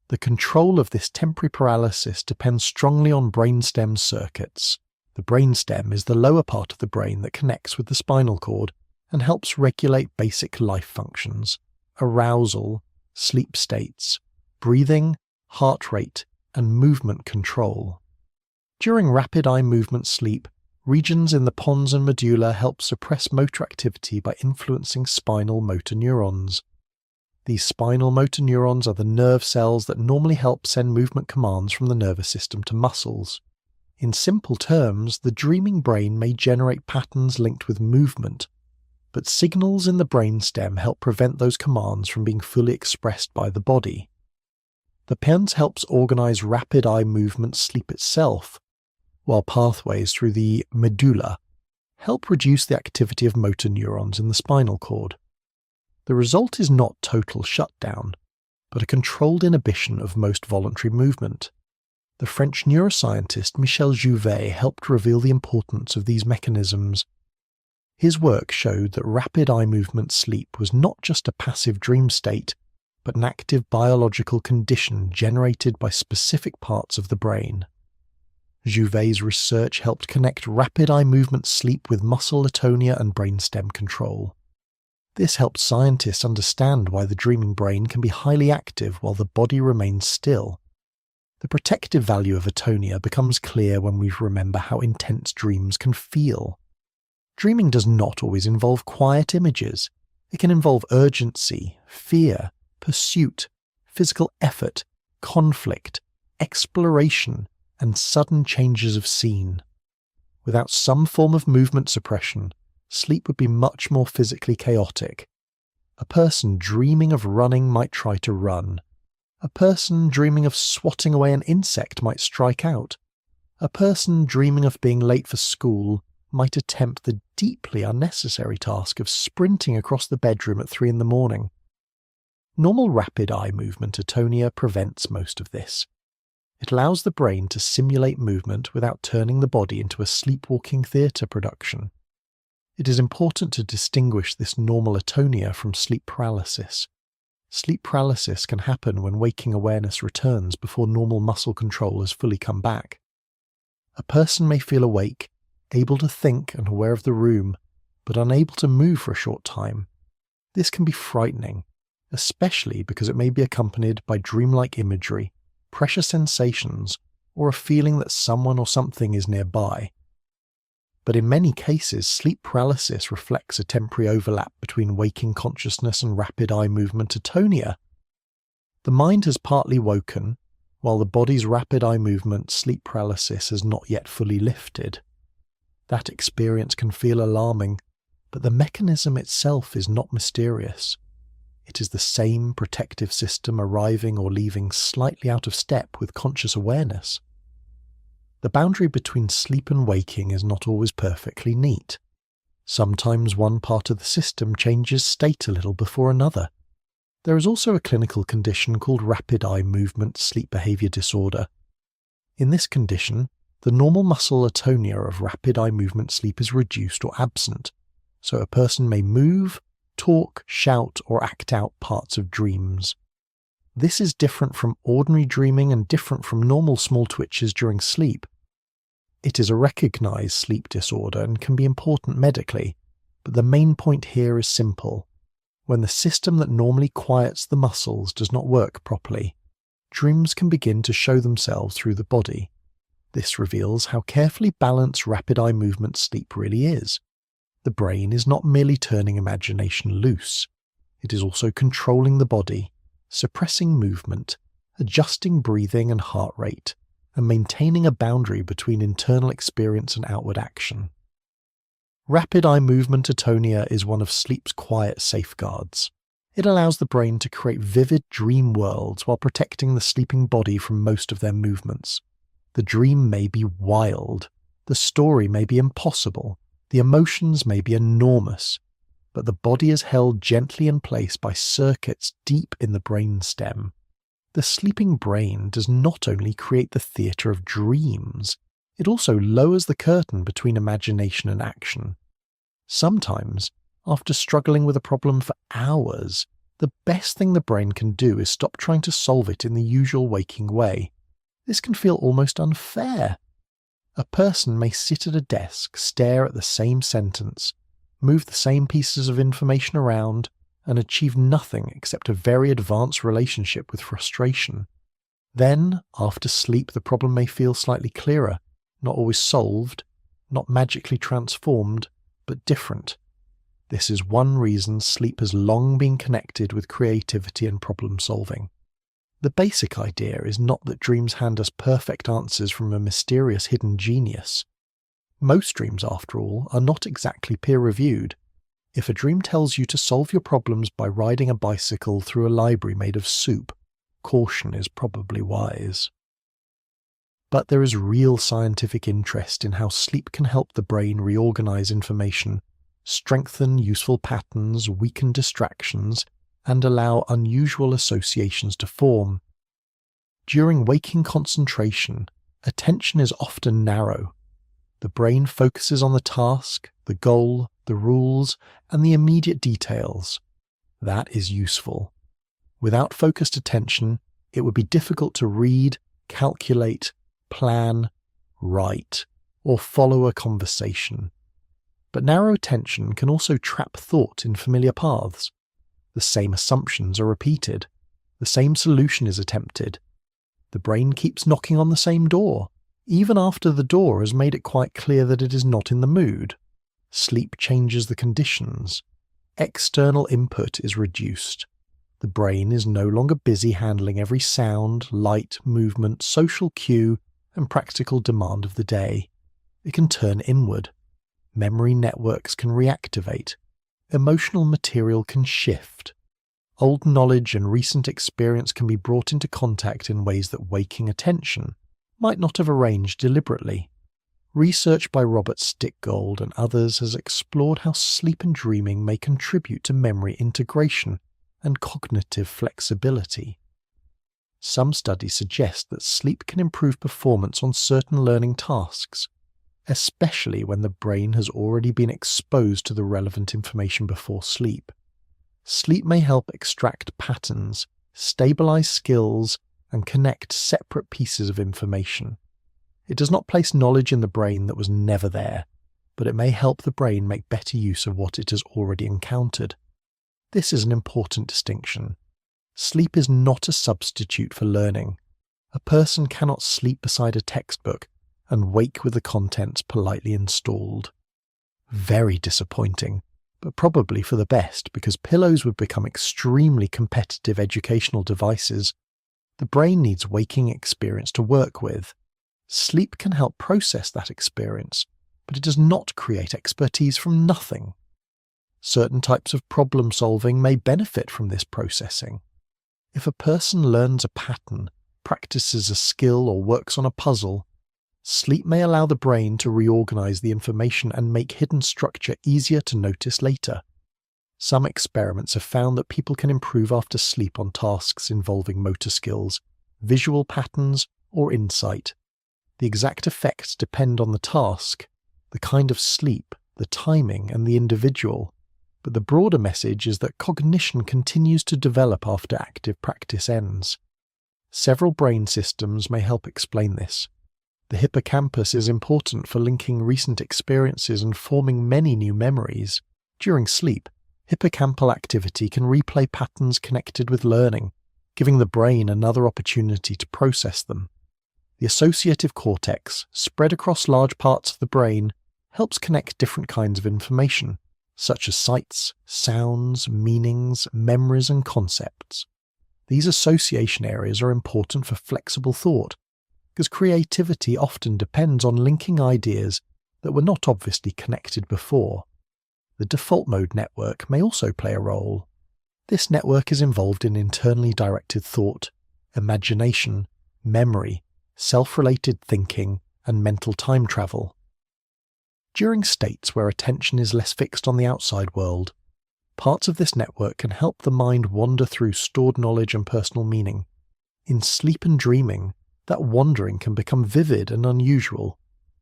S1: The control of this temporary paralysis depends strongly on brainstem circuits. The brainstem is the lower part of the brain that connects with the spinal cord and helps regulate basic life functions, arousal, sleep states, breathing, heart rate, and movement control. During rapid eye movement sleep, regions in the pons and medulla help suppress motor activity by influencing spinal motor neurons. These spinal motor neurons are the nerve cells that normally help send movement commands from the nervous system to muscles. In simple terms, the dreaming brain may generate patterns linked with movement, but signals in the brainstem help prevent those commands from being fully expressed by the body. The pons helps organize rapid eye movement sleep itself, while pathways through the medulla help reduce the activity of motor neurons in the spinal cord. The result is not total shutdown, but a controlled inhibition of most voluntary movement. The French neuroscientist Michel Jouvet helped reveal the importance of these mechanisms. His work showed that rapid eye movement sleep was not just a passive dream state, but an active biological condition generated by specific parts of the brain. Jouvet's research helped connect rapid eye movement sleep with muscle atonia and brainstem control. This helped scientists understand why the dreaming brain can be highly active while the body remains still. The protective value of atonia becomes clear when we remember how intense dreams can feel. Dreaming does not always involve quiet images. It can involve urgency, fear, pursuit, physical effort, conflict, exploration, and sudden changes of scene. Without some form of movement suppression, sleep would be much more physically chaotic. A person dreaming of running might try to run. A person dreaming of swatting away an insect might strike out. A person dreaming of being late for school might attempt the deeply unnecessary task of sprinting across the bedroom at 3 a.m. Normal rapid eye movement atonia prevents most of this. It allows the brain to simulate movement without turning the body into a sleepwalking theatre production. It is important to distinguish this normal atonia from sleep paralysis. Sleep paralysis can happen when waking awareness returns before normal muscle control has fully come back. A person may feel awake, able to think and aware of the room, but unable to move for a short time. This can be frightening, especially because it may be accompanied by dreamlike imagery, pressure sensations, or a feeling that someone or something is nearby. But in many cases, sleep paralysis reflects a temporary overlap between waking consciousness and rapid eye movement atonia. The mind has partly woken, while the body's rapid eye movement sleep paralysis has not yet fully lifted. That experience can feel alarming, but the mechanism itself is not mysterious. It is the same protective system arriving or leaving slightly out of step with conscious awareness. The boundary between sleep and waking is not always perfectly neat. Sometimes one part of the system changes state a little before another. There is also a clinical condition called rapid eye movement sleep behavior disorder. In this condition, the normal muscle atonia of rapid eye movement sleep is reduced or absent, so a person may move, talk, shout, or act out parts of dreams. This is different from ordinary dreaming and different from normal small twitches during sleep. It is a recognized sleep disorder and can be important medically, but the main point here is simple. When the system that normally quiets the muscles does not work properly, dreams can begin to show themselves through the body. This reveals how carefully balanced rapid eye movement sleep really is. The brain is not merely turning imagination loose, it is also controlling the body, suppressing movement, adjusting breathing and heart rate, and maintaining a boundary between internal experience and outward action. Rapid eye movement atonia is one of sleep's quiet safeguards. It allows the brain to create vivid dream worlds while protecting the sleeping body from most of their movements. The dream may be wild, the story may be impossible, the emotions may be enormous, but the body is held gently in place by circuits deep in the brainstem. The sleeping brain does not only create the theatre of dreams, it also lowers the curtain between imagination and action. Sometimes, after struggling with a problem for hours, the best thing the brain can do is stop trying to solve it in the usual waking way. This can feel almost unfair. A person may sit at a desk, stare at the same sentence, move the same pieces of information around, and achieve nothing except a very advanced relationship with frustration. Then, after sleep, the problem may feel slightly clearer, not always solved, not magically transformed, but different. This is one reason sleep has long been connected with creativity and problem solving. The basic idea is not that dreams hand us perfect answers from a mysterious hidden genius. Most dreams, after all, are not exactly peer-reviewed. If a dream tells you to solve your problems by riding a bicycle through a library made of soup, caution is probably wise. But there is real scientific interest in how sleep can help the brain reorganize information, strengthen useful patterns, weaken distractions, and allow unusual associations to form. During waking concentration, attention is often narrow. The brain focuses on the task, the goal, the rules, and the immediate details. That is useful. Without focused attention, it would be difficult to read, calculate, plan, write, or follow a conversation. But narrow attention can also trap thought in familiar paths. The same assumptions are repeated. The same solution is attempted. The brain keeps knocking on the same door, even after the door has made it quite clear that it is not in the mood. Sleep changes the conditions. External input is reduced. The brain is no longer busy handling every sound, light, movement, social cue, and practical demand of the day. It can turn inward. Memory networks can reactivate. Emotional material can shift. Old knowledge and recent experience can be brought into contact in ways that waking attention might not have arranged deliberately. Research by Robert Stickgold and others has explored how sleep and dreaming may contribute to memory integration and cognitive flexibility. Some studies suggest that sleep can improve performance on certain learning tasks, especially when the brain has already been exposed to the relevant information before sleep. Sleep may help extract patterns, stabilize skills, and connect separate pieces of information. It does not place knowledge in the brain that was never there, but it may help the brain make better use of what it has already encountered. This is an important distinction. Sleep is not a substitute for learning. A person cannot sleep beside a textbook and wake with the contents politely installed. Very disappointing, but probably for the best, because pillows would become extremely competitive educational devices. The brain needs waking experience to work with. Sleep can help process that experience, but it does not create expertise from nothing. Certain types of problem solving may benefit from this processing. If a person learns a pattern, practices a skill, or works on a puzzle, sleep may allow the brain to reorganize the information and make hidden structure easier to notice later. Some experiments have found that people can improve after sleep on tasks involving motor skills, visual patterns, or insight. The exact effects depend on the task, the kind of sleep, the timing, and the individual, but the broader message is that cognition continues to develop after active practice ends. Several brain systems may help explain this. The hippocampus is important for linking recent experiences and forming many new memories. During sleep, hippocampal activity can replay patterns connected with learning, giving the brain another opportunity to process them. The associative cortex, spread across large parts of the brain, helps connect different kinds of information, such as sights, sounds, meanings, memories, and concepts. These association areas are important for flexible thought, because creativity often depends on linking ideas that were not obviously connected before. The default mode network may also play a role. This network is involved in internally directed thought, imagination, memory, self-related thinking, and mental time travel. During states where attention is less fixed on the outside world, parts of this network can help the mind wander through stored knowledge and personal meaning. In sleep and dreaming, that wandering can become vivid and unusual,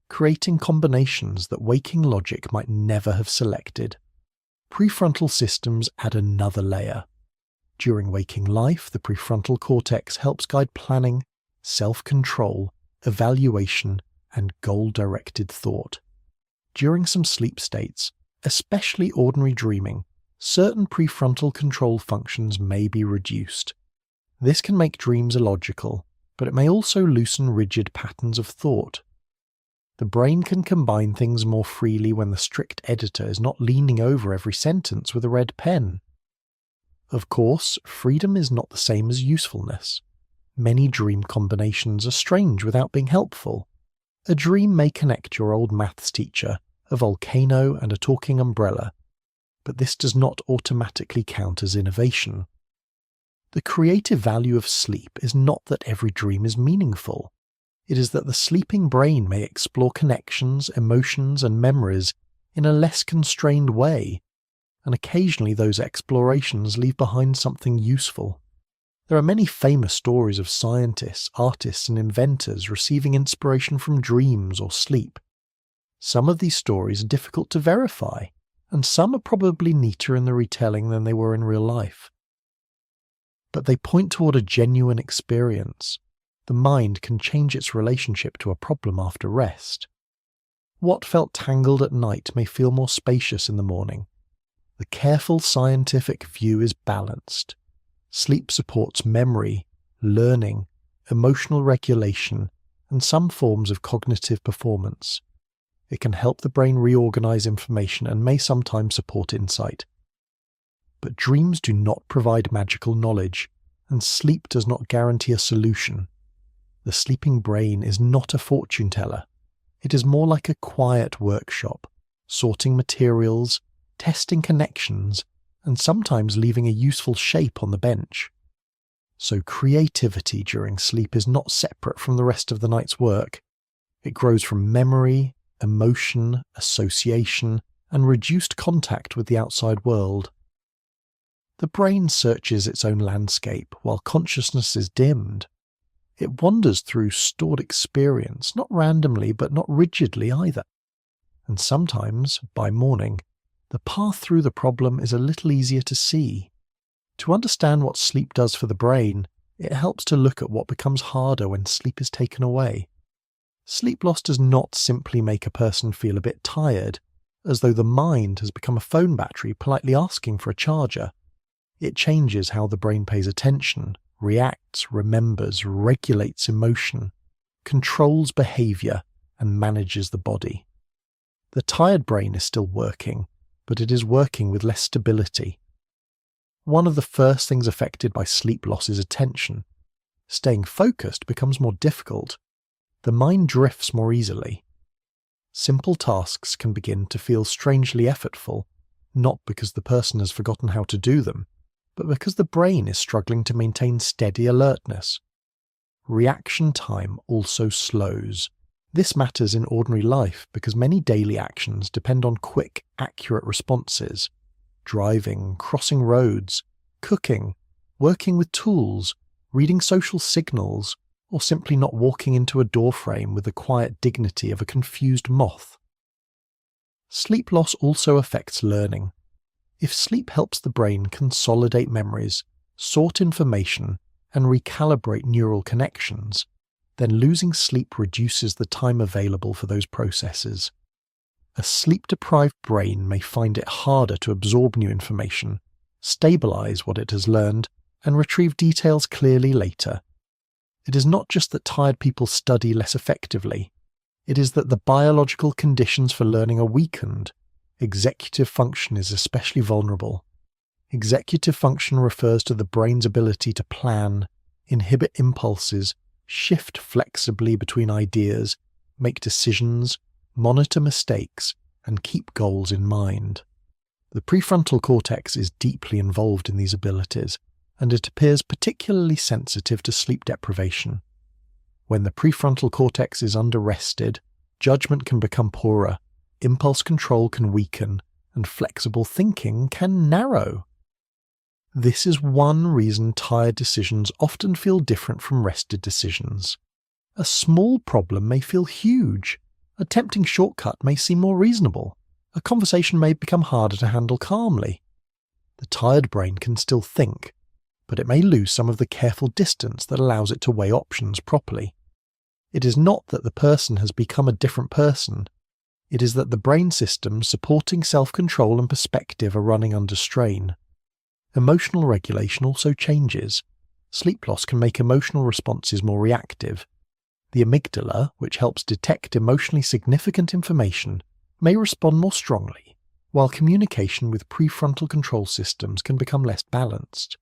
S1: creating combinations that waking logic might never have selected. Prefrontal systems add another layer. During waking life, the prefrontal cortex helps guide planning, self-control, evaluation, and goal-directed thought. During some sleep states, especially ordinary dreaming, certain prefrontal control functions may be reduced. This can make dreams illogical, but it may also loosen rigid patterns of thought. The brain can combine things more freely when the strict editor is not leaning over every sentence with a red pen. Of course, freedom is not the same as usefulness. Many dream combinations are strange without being helpful. A dream may connect your old maths teacher, a volcano, and a talking umbrella, but this does not automatically count as innovation. The creative value of sleep is not that every dream is meaningful. It is that the sleeping brain may explore connections, emotions, and memories in a less constrained way, and occasionally those explorations leave behind something useful. There are many famous stories of scientists, artists, and inventors receiving inspiration from dreams or sleep. Some of these stories are difficult to verify, and some are probably neater in the retelling than they were in real life. But they point toward a genuine experience. The mind can change its relationship to a problem after rest. What felt tangled at night may feel more spacious in the morning. The careful scientific view is balanced. Sleep supports memory, learning, emotional regulation, and some forms of cognitive performance. It can help the brain reorganize information and may sometimes support insight. But dreams do not provide magical knowledge, and sleep does not guarantee a solution. The sleeping brain is not a fortune teller. It is more like a quiet workshop, sorting materials, testing connections, and sometimes leaving a useful shape on the bench. So creativity during sleep is not separate from the rest of the night's work. It grows from memory, emotion, association, and reduced contact with the outside world. The brain searches its own landscape while consciousness is dimmed. It wanders through stored experience, not randomly but not rigidly either. And sometimes, by morning, the path through the problem is a little easier to see. To understand what sleep does for the brain, it helps to look at what becomes harder when sleep is taken away. Sleep loss does not simply make a person feel a bit tired, as though the mind has become a phone battery politely asking for a charger. It changes how the brain pays attention, reacts, remembers, regulates emotion, controls behavior, and manages the body. The tired brain is still working, but it is working with less stability. One of the first things affected by sleep loss is attention. Staying focused becomes more difficult. The mind drifts more easily. Simple tasks can begin to feel strangely effortful, not because the person has forgotten how to do them, but because the brain is struggling to maintain steady alertness. Reaction time also slows. This matters in ordinary life because many daily actions depend on quick, accurate responses. Driving, crossing roads, cooking, working with tools, reading social signals, or simply not walking into a doorframe with the quiet dignity of a confused moth. Sleep loss also affects learning. If sleep helps the brain consolidate memories, sort information, and recalibrate neural connections, then losing sleep reduces the time available for those processes. A sleep-deprived brain may find it harder to absorb new information, stabilize what it has learned, and retrieve details clearly later. It is not just that tired people study less effectively. It is that the biological conditions for learning are weakened. Executive function is especially vulnerable. Executive function refers to the brain's ability to plan, inhibit impulses, shift flexibly between ideas, make decisions, monitor mistakes, and keep goals in mind. The prefrontal cortex is deeply involved in these abilities, and it appears particularly sensitive to sleep deprivation. When the prefrontal cortex is under-rested, judgment can become poorer, impulse control can weaken, and flexible thinking can narrow. This is one reason tired decisions often feel different from rested decisions. A small problem may feel huge. A tempting shortcut may seem more reasonable. A conversation may become harder to handle calmly. The tired brain can still think, but it may lose some of the careful distance that allows it to weigh options properly. It is not that the person has become a different person. It is that the brain systems supporting self-control and perspective are running under strain. Emotional regulation also changes. Sleep loss can make emotional responses more reactive. The amygdala, which helps detect emotionally significant information, may respond more strongly, while communication with prefrontal control systems can become less balanced.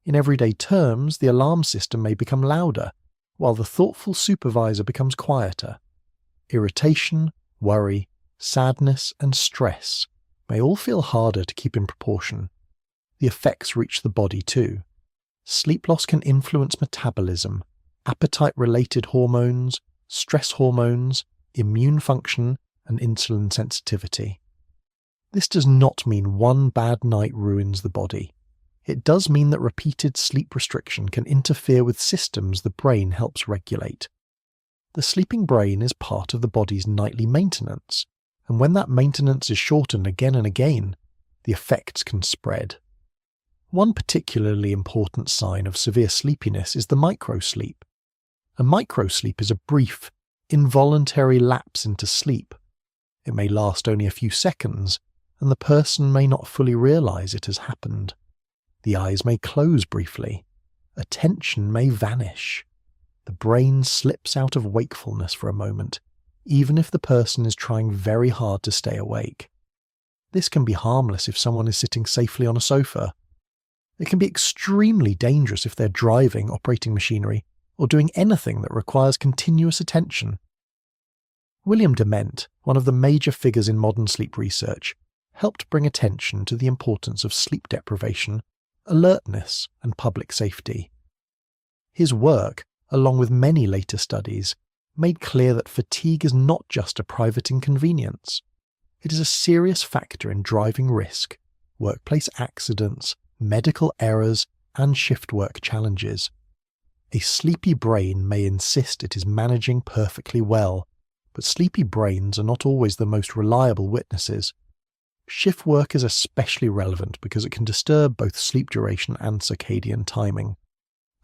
S1: In everyday terms, the alarm system may become louder, while the thoughtful supervisor becomes quieter. Irritation, worry, sadness, and stress may all feel harder to keep in proportion. The effects reach the body too. Sleep loss can influence metabolism, appetite-related hormones, stress hormones, immune function, and insulin sensitivity. This does not mean one bad night ruins the body. It does mean that repeated sleep restriction can interfere with systems the brain helps regulate. The sleeping brain is part of the body's nightly maintenance, and when that maintenance is shortened again and again, the effects can spread. One particularly important sign of severe sleepiness is the microsleep. A microsleep is a brief, involuntary lapse into sleep. It may last only a few seconds, and the person may not fully realize it has happened. The eyes may close briefly. Attention may vanish. the brain slips out of wakefulness for a moment, even if the person is trying very hard to stay awake. This can be harmless if someone is sitting safely on a sofa. It can be extremely dangerous if they're driving, operating machinery, or doing anything that requires continuous attention. William Dement, one of the major figures in modern sleep research, helped bring attention to the importance of sleep deprivation, alertness, and public safety. His work, along with many later studies, made clear that fatigue is not just a private inconvenience. It is a serious factor in driving risk, workplace accidents, medical errors, and shift work challenges. A sleepy brain may insist it is managing perfectly well, but sleepy brains are not always the most reliable witnesses. Shift work is especially relevant because it can disturb both sleep duration and circadian timing.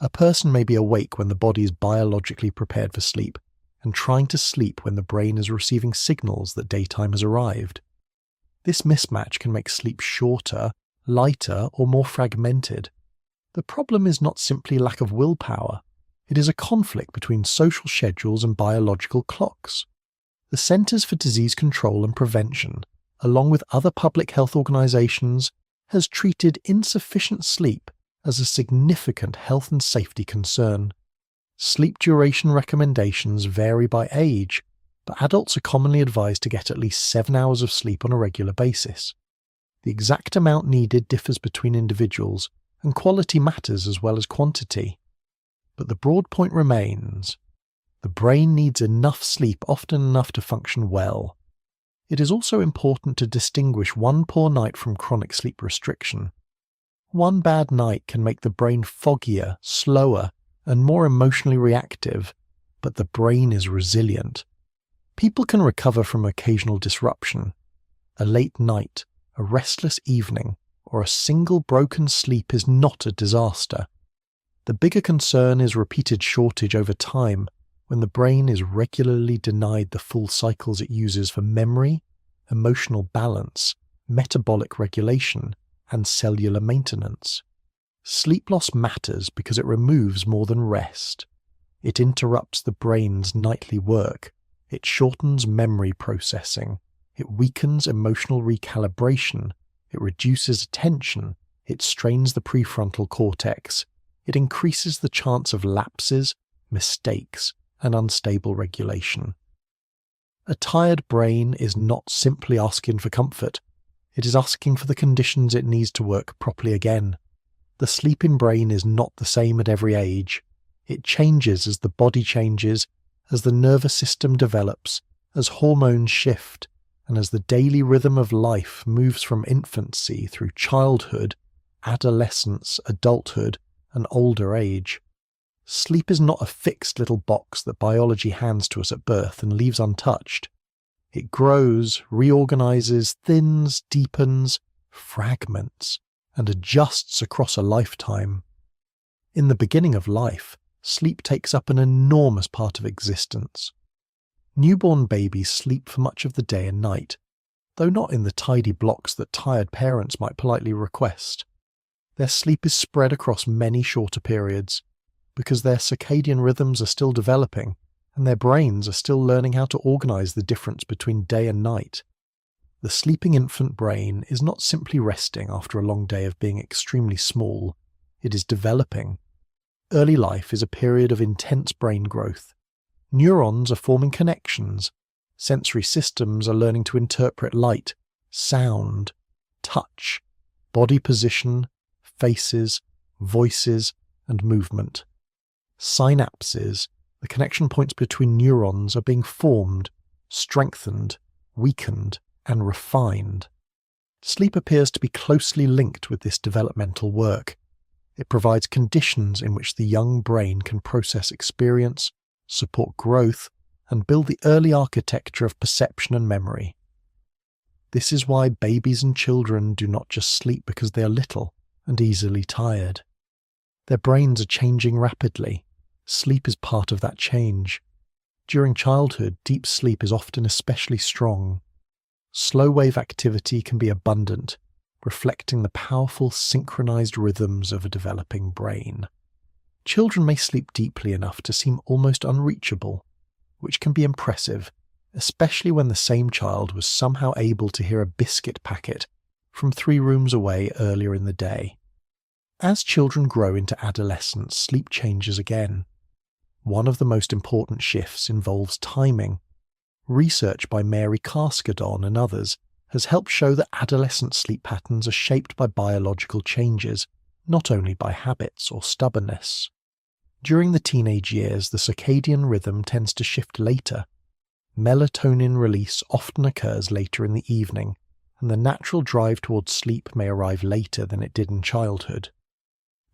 S1: A person may be awake when the body is biologically prepared for sleep, and trying to sleep when the brain is receiving signals that daytime has arrived. This mismatch can make sleep shorter, lighter, or more fragmented. The problem is not simply lack of willpower. It is a conflict between social schedules and biological clocks. The Centers for Disease Control and Prevention, along with other public health organizations, has treated insufficient sleep as a significant health and safety concern. Sleep duration recommendations vary by age, but adults are commonly advised to get at least 7 hours of sleep on a regular basis. The exact amount needed differs between individuals, and quality matters as well as quantity. But the broad point remains: the brain needs enough sleep, often enough to function well. It is also important to distinguish one poor night from chronic sleep restriction. One bad night can make the brain foggier, slower, and more emotionally reactive, but the brain is resilient. People can recover from occasional disruption. A late night, a restless evening, or a single broken sleep is not a disaster. The bigger concern is repeated shortage over time, when the brain is regularly denied the full cycles it uses for memory, emotional balance, metabolic regulation, and cellular maintenance. Sleep loss matters because it removes more than rest. It interrupts the brain's nightly work. It shortens memory processing. It weakens emotional recalibration. It reduces attention. It strains the prefrontal cortex. It increases the chance of lapses, mistakes, and unstable regulation. A tired brain is not simply asking for comfort. It is asking for the conditions it needs to work properly again. The sleeping brain is not the same at every age. It changes as the body changes, as the nervous system develops, as hormones shift, and as the daily rhythm of life moves from infancy through childhood, adolescence, adulthood, and older age. Sleep is not a fixed little box that biology hands to us at birth and leaves untouched. It grows, reorganizes, thins, deepens, fragments, and adjusts across a lifetime. In the beginning of life, sleep takes up an enormous part of existence. Newborn babies sleep for much of the day and night, though not in the tidy blocks that tired parents might politely request. Their sleep is spread across many shorter periods, because their circadian rhythms are still developing, and their brains are still learning how to organize the difference between day and night. The sleeping infant brain is not simply resting after a long day of being extremely small, it is developing. Early life is a period of intense brain growth. Neurons are forming connections. Sensory systems are learning to interpret light, sound, touch, body position, faces, voices, and movement. Synapses, the connection points between neurons, are being formed, strengthened, weakened, and refined. Sleep appears to be closely linked with this developmental work. It provides conditions in which the young brain can process experience, support growth, and build the early architecture of perception and memory. This is why babies and children do not just sleep because they are little and easily tired. Their brains are changing rapidly. Sleep is part of that change. During childhood, deep sleep is often especially strong. Slow-wave activity can be abundant, reflecting the powerful synchronized rhythms of a developing brain. Children may sleep deeply enough to seem almost unreachable, which can be impressive, especially when the same child was somehow able to hear a biscuit packet from 3 rooms away earlier in the day. As children grow into adolescence, sleep changes again. One of the most important shifts involves timing. Research by Mary Carskadon and others has helped show that adolescent sleep patterns are shaped by biological changes, not only by habits or stubbornness. During the teenage years, the circadian rhythm tends to shift later. Melatonin release often occurs later in the evening, and the natural drive towards sleep may arrive later than it did in childhood.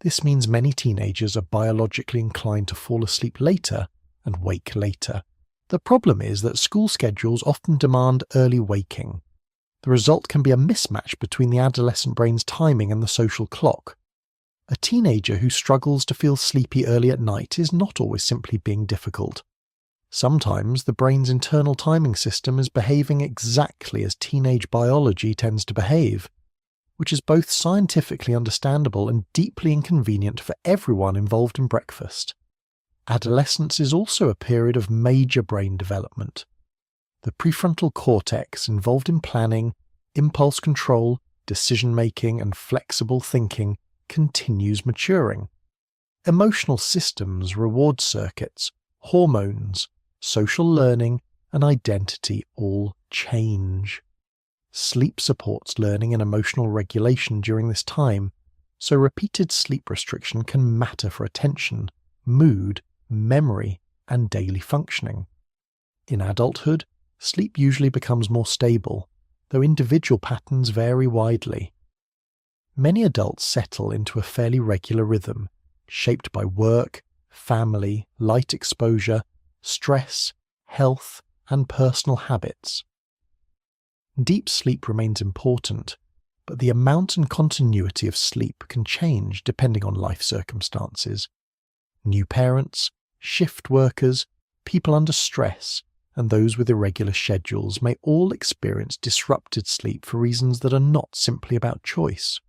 S1: This means many teenagers are biologically inclined to fall asleep later and wake later. The problem is that school schedules often demand early waking. The result can be a mismatch between the adolescent brain's timing and the social clock. A teenager who struggles to feel sleepy early at night is not always simply being difficult. Sometimes the brain's internal timing system is behaving exactly as teenage biology tends to behave, which is both scientifically understandable and deeply inconvenient for everyone involved in breakfast. Adolescence is also a period of major brain development. The prefrontal cortex, involved in planning, impulse control, decision-making, and flexible thinking, continues maturing. Emotional systems, reward circuits, hormones, social learning, and identity all change. Sleep supports learning and emotional regulation during this time, so repeated sleep restriction can matter for attention, mood, memory, and daily functioning. In adulthood, sleep usually becomes more stable, though individual patterns vary widely. Many adults settle into a fairly regular rhythm, shaped by work, family, light exposure, stress, health, and personal habits. Deep sleep remains important, but the amount and continuity of sleep can change depending on life circumstances. New parents, shift workers, people under stress, and those with irregular schedules may all experience disrupted sleep for reasons that are not simply about choice.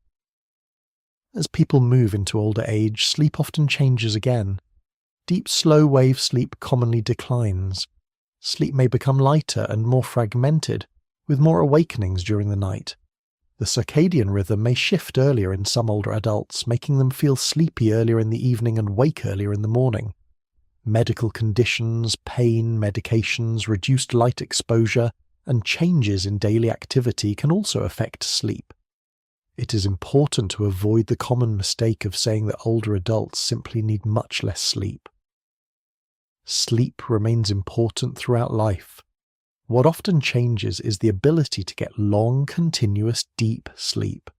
S1: As people move into older age, sleep often changes again. Deep slow-wave sleep commonly declines. Sleep may become lighter and more fragmented, with more awakenings during the night. The circadian rhythm may shift earlier in some older adults, making them feel sleepy earlier in the evening and wake earlier in the morning. Medical conditions, pain, medications, reduced light exposure, and changes in daily activity can also affect sleep. It is important to avoid the common mistake of saying that older adults simply need much less sleep. Sleep remains important throughout life. What often changes is the ability to get long, continuous, deep sleep.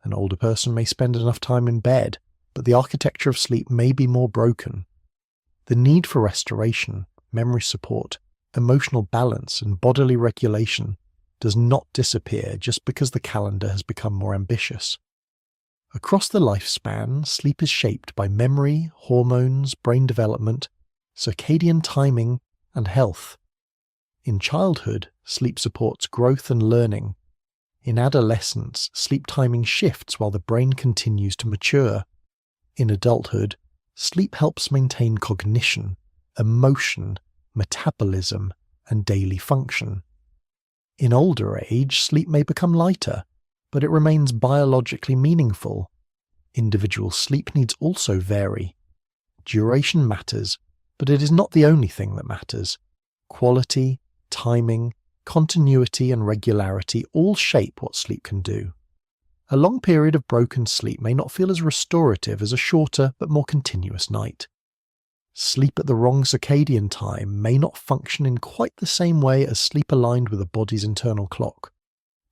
S1: An older person may spend enough time in bed, but the architecture of sleep may be more broken. The need for restoration, memory support, emotional balance, and bodily regulation does not disappear just because the calendar has become more ambitious. Across the lifespan, sleep is shaped by memory, hormones, brain development, circadian timing, and health. In childhood, sleep supports growth and learning. In adolescence, sleep timing shifts while the brain continues to mature. In adulthood, sleep helps maintain cognition, emotion, metabolism, and daily function. In older age, sleep may become lighter, but it remains biologically meaningful. Individual sleep needs also vary. Duration matters, but it is not the only thing that matters. Quality, timing, continuity, and regularity all shape what sleep can do. A long period of broken sleep may not feel as restorative as a shorter but more continuous night. Sleep at the wrong circadian time may not function in quite the same way as sleep aligned with a body's internal clock.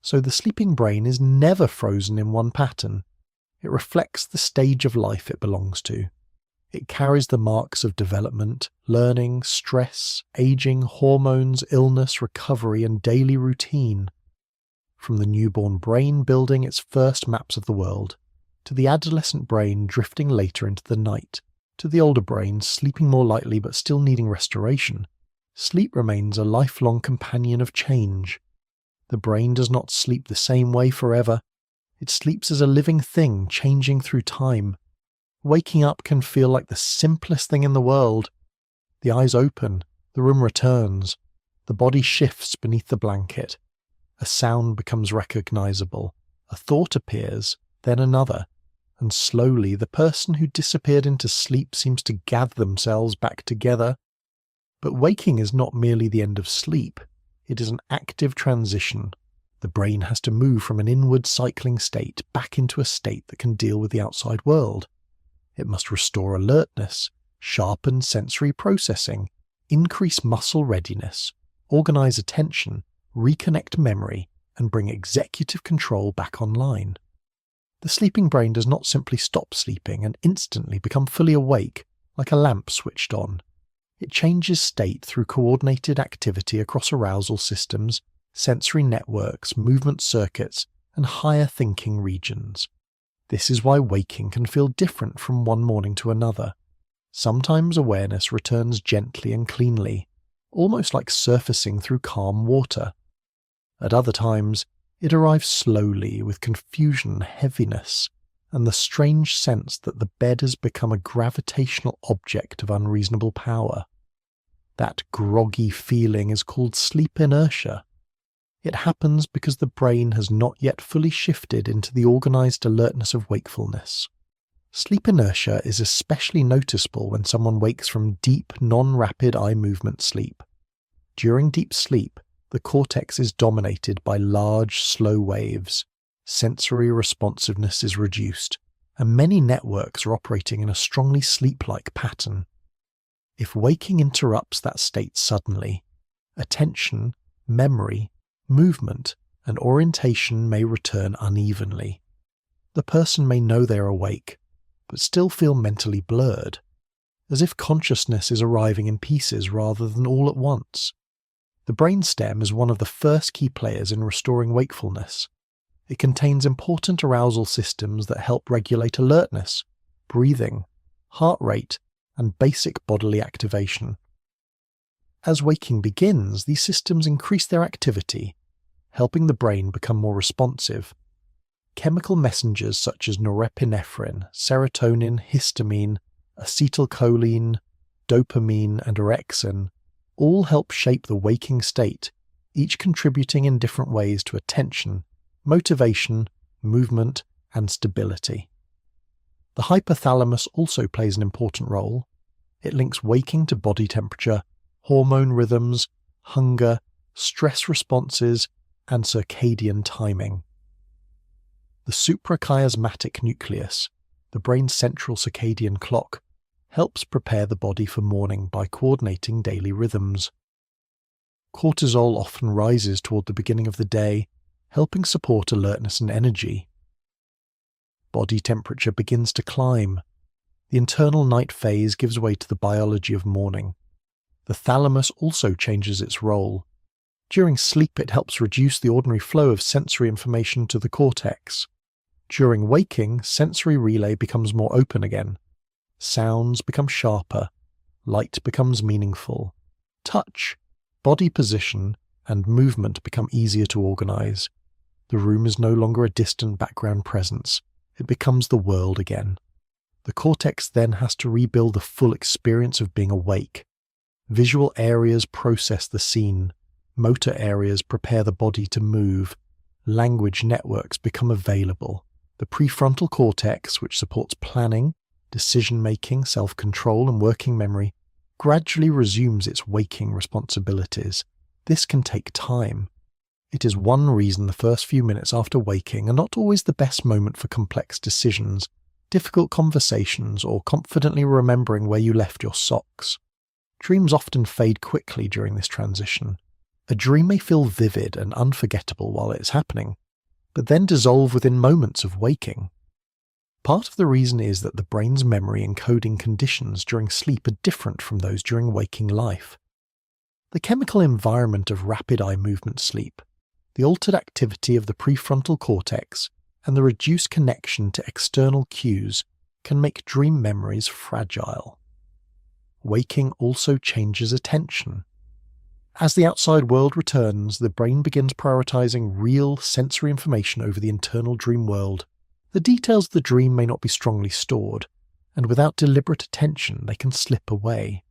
S1: So the sleeping brain is never frozen in one pattern. It reflects the stage of life it belongs to. It carries the marks of development, learning, stress, aging, hormones, illness, recovery, and daily routine. From the newborn brain building its first maps of the world, to the adolescent brain drifting later into the night, to the older brain sleeping more lightly but still needing restoration, sleep remains a lifelong companion of change. The brain does not sleep the same way forever. It sleeps as a living thing changing through time. Waking up can feel like the simplest thing in the world. The eyes open, the room returns, the body shifts beneath the blanket. A sound becomes recognizable, a thought appears, then another, and slowly the person who disappeared into sleep seems to gather themselves back together. But waking is not merely the end of sleep, it is an active transition. The brain has to move from an inward cycling state back into a state that can deal with the outside world. It must restore alertness, sharpen sensory processing, increase muscle readiness, organize attention, reconnect memory, and bring executive control back online. The sleeping brain does not simply stop sleeping and instantly become fully awake, like a lamp switched on. It changes state through coordinated activity across arousal systems, sensory networks, movement circuits, and higher thinking regions. This is why waking can feel different from one morning to another. Sometimes awareness returns gently and cleanly, almost like surfacing through calm water. At other times, it arrives slowly with confusion, heaviness, and the strange sense that the bed has become a gravitational object of unreasonable power. That groggy feeling is called sleep inertia. It happens because the brain has not yet fully shifted into the organized alertness of wakefulness. Sleep inertia is especially noticeable when someone wakes from deep, non-rapid eye movement sleep. During deep sleep, the cortex is dominated by large, slow waves. Sensory responsiveness is reduced, and many networks are operating in a strongly sleep-like pattern. If waking interrupts that state suddenly, attention, memory, movement, and orientation may return unevenly. The person may know they are awake, but still feel mentally blurred, as if consciousness is arriving in pieces rather than all at once. The brainstem is one of the first key players in restoring wakefulness. It contains important arousal systems that help regulate alertness, breathing, heart rate, and basic bodily activation. As waking begins, these systems increase their activity, helping the brain become more responsive. Chemical messengers such as norepinephrine, serotonin, histamine, acetylcholine, dopamine, and orexin all help shape the waking state, each contributing in different ways to attention, motivation, movement, and stability. The hypothalamus also plays an important role. It links waking to body temperature, hormone rhythms, hunger, stress responses, and circadian timing. The suprachiasmatic nucleus, the brain's central circadian clock, helps prepare the body for morning by coordinating daily rhythms. Cortisol often rises toward the beginning of the day, helping support alertness and energy. Body temperature begins to climb. The internal night phase gives way to the biology of morning. The thalamus also changes its role. During sleep, it helps reduce the ordinary flow of sensory information to the cortex. During waking, sensory relay becomes more open again. Sounds become sharper, light becomes meaningful. Touch, body position, and movement become easier to organize. The room is no longer a distant background presence. It becomes the world again. The cortex then has to rebuild the full experience of being awake. Visual areas process the scene. Motor areas prepare the body to move. Language networks become available. The prefrontal cortex, which supports planning, decision-making, self-control, and working memory, gradually resumes its waking responsibilities. This can take time. It is one reason the first few minutes after waking are not always the best moment for complex decisions, difficult conversations, or confidently remembering where you left your socks. Dreams often fade quickly during this transition. A dream may feel vivid and unforgettable while it's happening, but then dissolve within moments of waking. Part of the reason is that the brain's memory encoding conditions during sleep are different from those during waking life. The chemical environment of rapid eye movement sleep, the altered activity of the prefrontal cortex, and the reduced connection to external cues can make dream memories fragile. Waking also changes attention. As the outside world returns, the brain begins prioritizing real sensory information over the internal dream world. The details of the dream may not be strongly stored, and without deliberate attention they can slip away.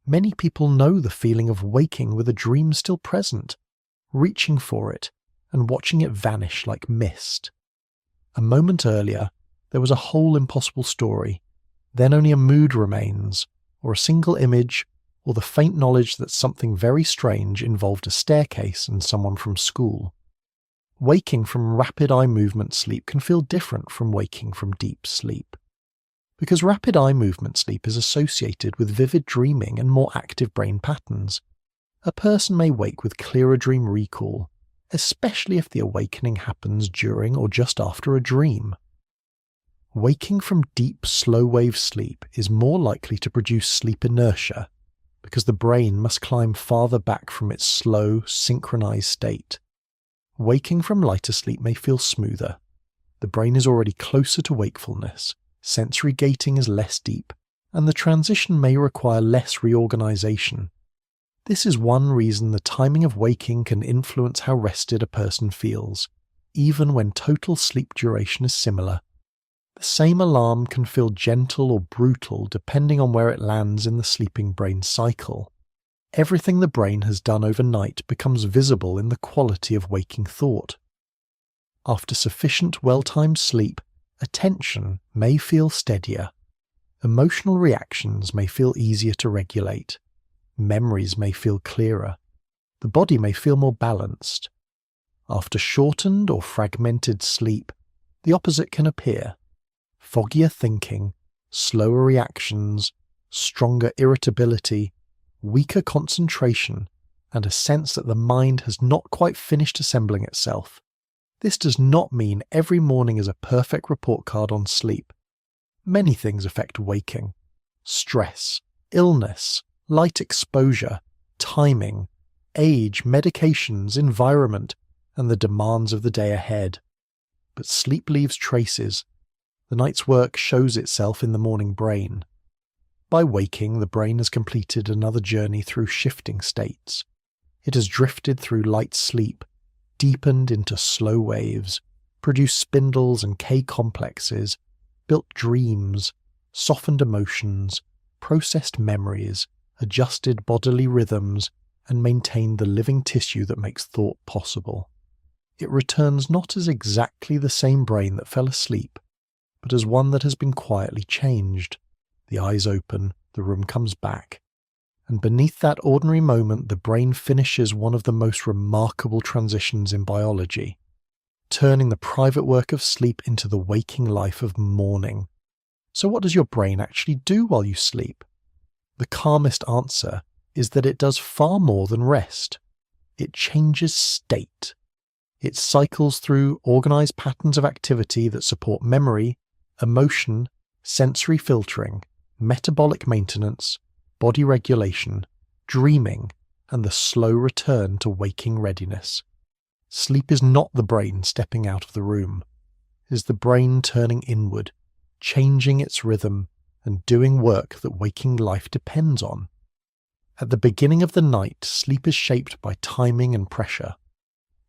S1: Many people know the feeling of waking with a dream still present, reaching for it and watching it vanish like mist. A moment earlier, there was a whole impossible story, then only a mood remains, or a single image, or the faint knowledge that something very strange involved a staircase and someone from school. Waking from rapid eye movement sleep can feel different from waking from deep sleep. Because rapid eye movement sleep is associated with vivid dreaming and more active brain patterns, a person may wake with clearer dream recall, especially if the awakening happens during or just after a dream. Waking from deep, slow-wave sleep is more likely to produce sleep inertia, because the brain must climb farther back from its slow, synchronized state. Waking from lighter sleep may feel smoother. The brain is already closer to wakefulness, sensory gating is less deep, and the transition may require less reorganization. This is one reason the timing of waking can influence how rested a person feels, even when total sleep duration is similar. The same alarm can feel gentle or brutal depending on where it lands in the sleeping brain cycle. Everything the brain has done overnight becomes visible in the quality of waking thought. After sufficient well-timed sleep, attention may feel steadier. Emotional reactions may feel easier to regulate. Memories may feel clearer. The body may feel more balanced. After shortened or fragmented sleep, the opposite can appear. Foggier thinking, slower reactions, stronger irritability, weaker concentration, and a sense that the mind has not quite finished assembling itself. This does not mean every morning is a perfect report card on sleep. Many things affect waking: stress, illness, light exposure, timing, age, medications, environment, and the demands of the day ahead. But sleep leaves traces. The night's work shows itself in the morning brain. By waking, the brain has completed another journey through shifting states. It has drifted through light sleep, deepened into slow waves, produced spindles and K-complexes, built dreams, softened emotions, processed memories, adjusted bodily rhythms, and maintained the living tissue that makes thought possible. It returns not as exactly the same brain that fell asleep, but as one that has been quietly changed. The eyes open, the room comes back, and beneath that ordinary moment the brain finishes one of the most remarkable transitions in biology, turning the private work of sleep into the waking life of morning. So what does your brain actually do while you sleep? The calmest answer is that it does far more than rest. It changes state. It cycles through organized patterns of activity that support memory, emotion, sensory filtering, metabolic maintenance, body regulation, dreaming, and the slow return to waking readiness. Sleep is not the brain stepping out of the room. It is the brain turning inward, changing its rhythm, and doing work that waking life depends on. At the beginning of the night, sleep is shaped by timing and pressure.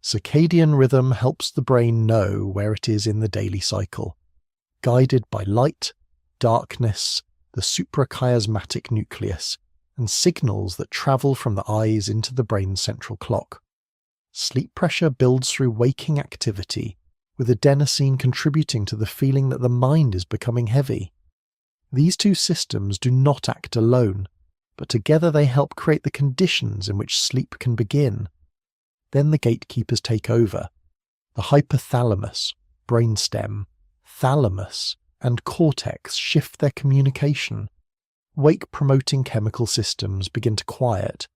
S1: Circadian rhythm helps the brain know where it is in the daily cycle, guided by light, darkness, the suprachiasmatic nucleus, and signals that travel from the eyes into the brain's central clock. Sleep pressure builds through waking activity, with adenosine contributing to the feeling that the mind is becoming heavy. These two systems do not act alone, but together they help create the conditions in which sleep can begin. Then the gatekeepers take over. The hypothalamus, brainstem, thalamus, and cortex shift their communication. Wake-promoting chemical systems begin to quiet.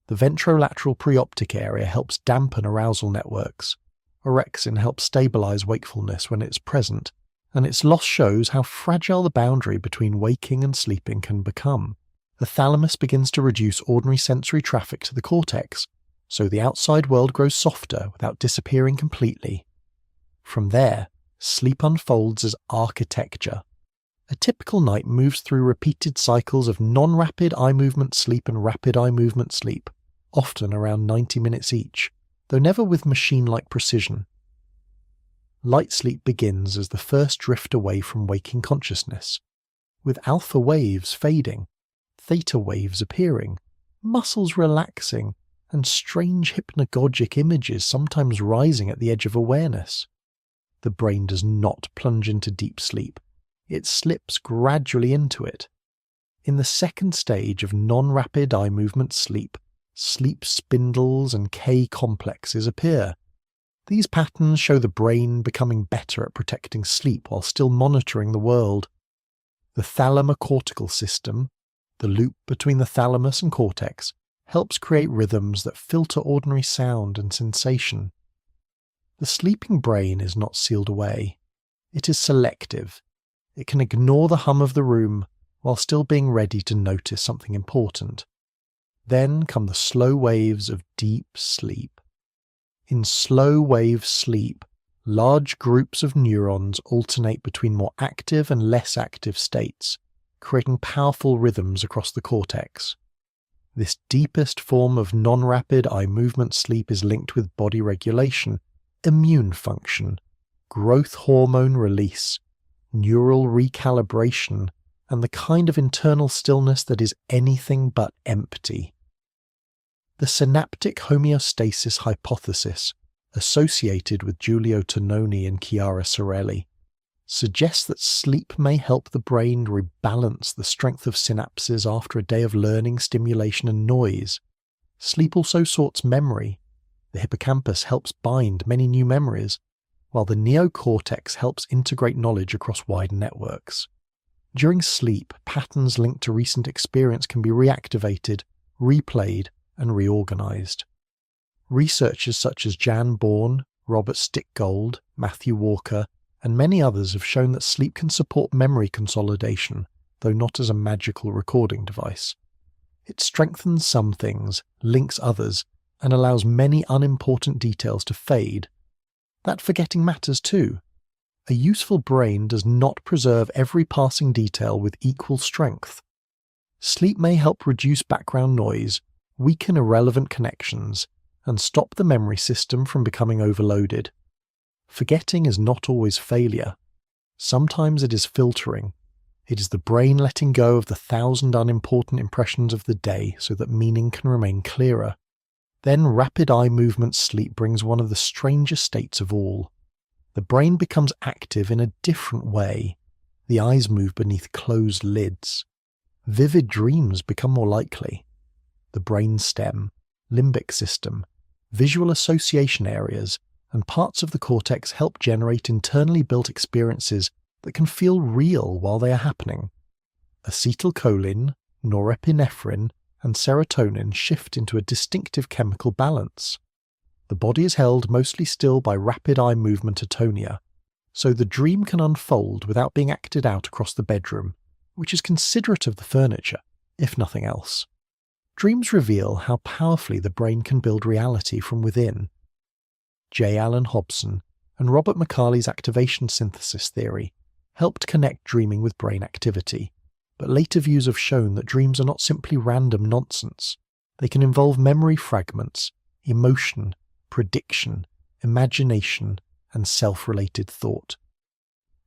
S1: The ventrolateral preoptic area helps dampen arousal networks. Orexin helps stabilize wakefulness when it's present, and its loss shows how fragile the boundary between waking and sleeping can become. The thalamus begins to reduce ordinary sensory traffic to the cortex, so the outside world grows softer without disappearing completely. From there, sleep unfolds as architecture. A typical night moves through repeated cycles of non-rapid eye movement sleep and rapid eye movement sleep, often around 90 minutes each, though never with machine-like precision. Light sleep begins as the first drift away from waking consciousness. with alpha waves fading, theta waves appearing, muscles relaxing, and strange hypnagogic images sometimes rising at the edge of awareness. The brain does not plunge into deep sleep. It slips gradually into it. In the second stage of non-rapid eye movement sleep, sleep spindles and K-complexes appear. These patterns show the brain becoming better at protecting sleep while still monitoring the world. The thalamocortical system, the loop between the thalamus and cortex, helps create rhythms that filter ordinary sound and sensation. The sleeping brain is not sealed away. It is selective. It can ignore the hum of the room while still being ready to notice something important. Then come the slow waves of deep sleep. In slow wave sleep, large groups of neurons alternate between more active and less active states, creating powerful rhythms across the cortex. This deepest form of non-rapid eye movement sleep is linked with body regulation, immune function, growth hormone release, neural recalibration, and the kind of internal stillness that is anything but empty. The synaptic homeostasis hypothesis, associated with Giulio Tononi and Chiara Sorelli, suggests that sleep may help the brain rebalance the strength of synapses after a day of learning, stimulation, and noise. Sleep also sorts memory. The hippocampus helps bind many new memories, while the neocortex helps integrate knowledge across wide networks. During sleep, patterns linked to recent experience can be reactivated, replayed, and reorganized. Researchers such as Jan Bourne, Robert Stickgold, Matthew Walker, and many others have shown that sleep can support memory consolidation, though not as a magical recording device. It strengthens some things, links others, and allows many unimportant details to fade. That forgetting matters too. A useful brain does not preserve every passing detail with equal strength. Sleep may help reduce background noise, weaken irrelevant connections, and stop the memory system from becoming overloaded. Forgetting is not always failure. Sometimes it is filtering. It is the brain letting go of the 1,000 unimportant impressions of the day so that meaning can remain clearer. Then rapid eye movement sleep brings one of the strangest states of all. The brain becomes active in a different way. The eyes move beneath closed lids. Vivid dreams become more likely. The brainstem, limbic system, visual association areas, and parts of the cortex help generate internally built experiences that can feel real while they are happening. Acetylcholine, norepinephrine, and serotonin shift into a distinctive chemical balance. The body is held mostly still by rapid eye movement atonia, so the dream can unfold without being acted out across the bedroom, which is considerate of the furniture, if nothing else. Dreams reveal how powerfully the brain can build reality from within. J. Allen Hobson and Robert McCarley's activation synthesis theory helped connect dreaming with brain activity, but later views have shown that dreams are not simply random nonsense. They can involve memory fragments, emotion, prediction, imagination, and self-related thought.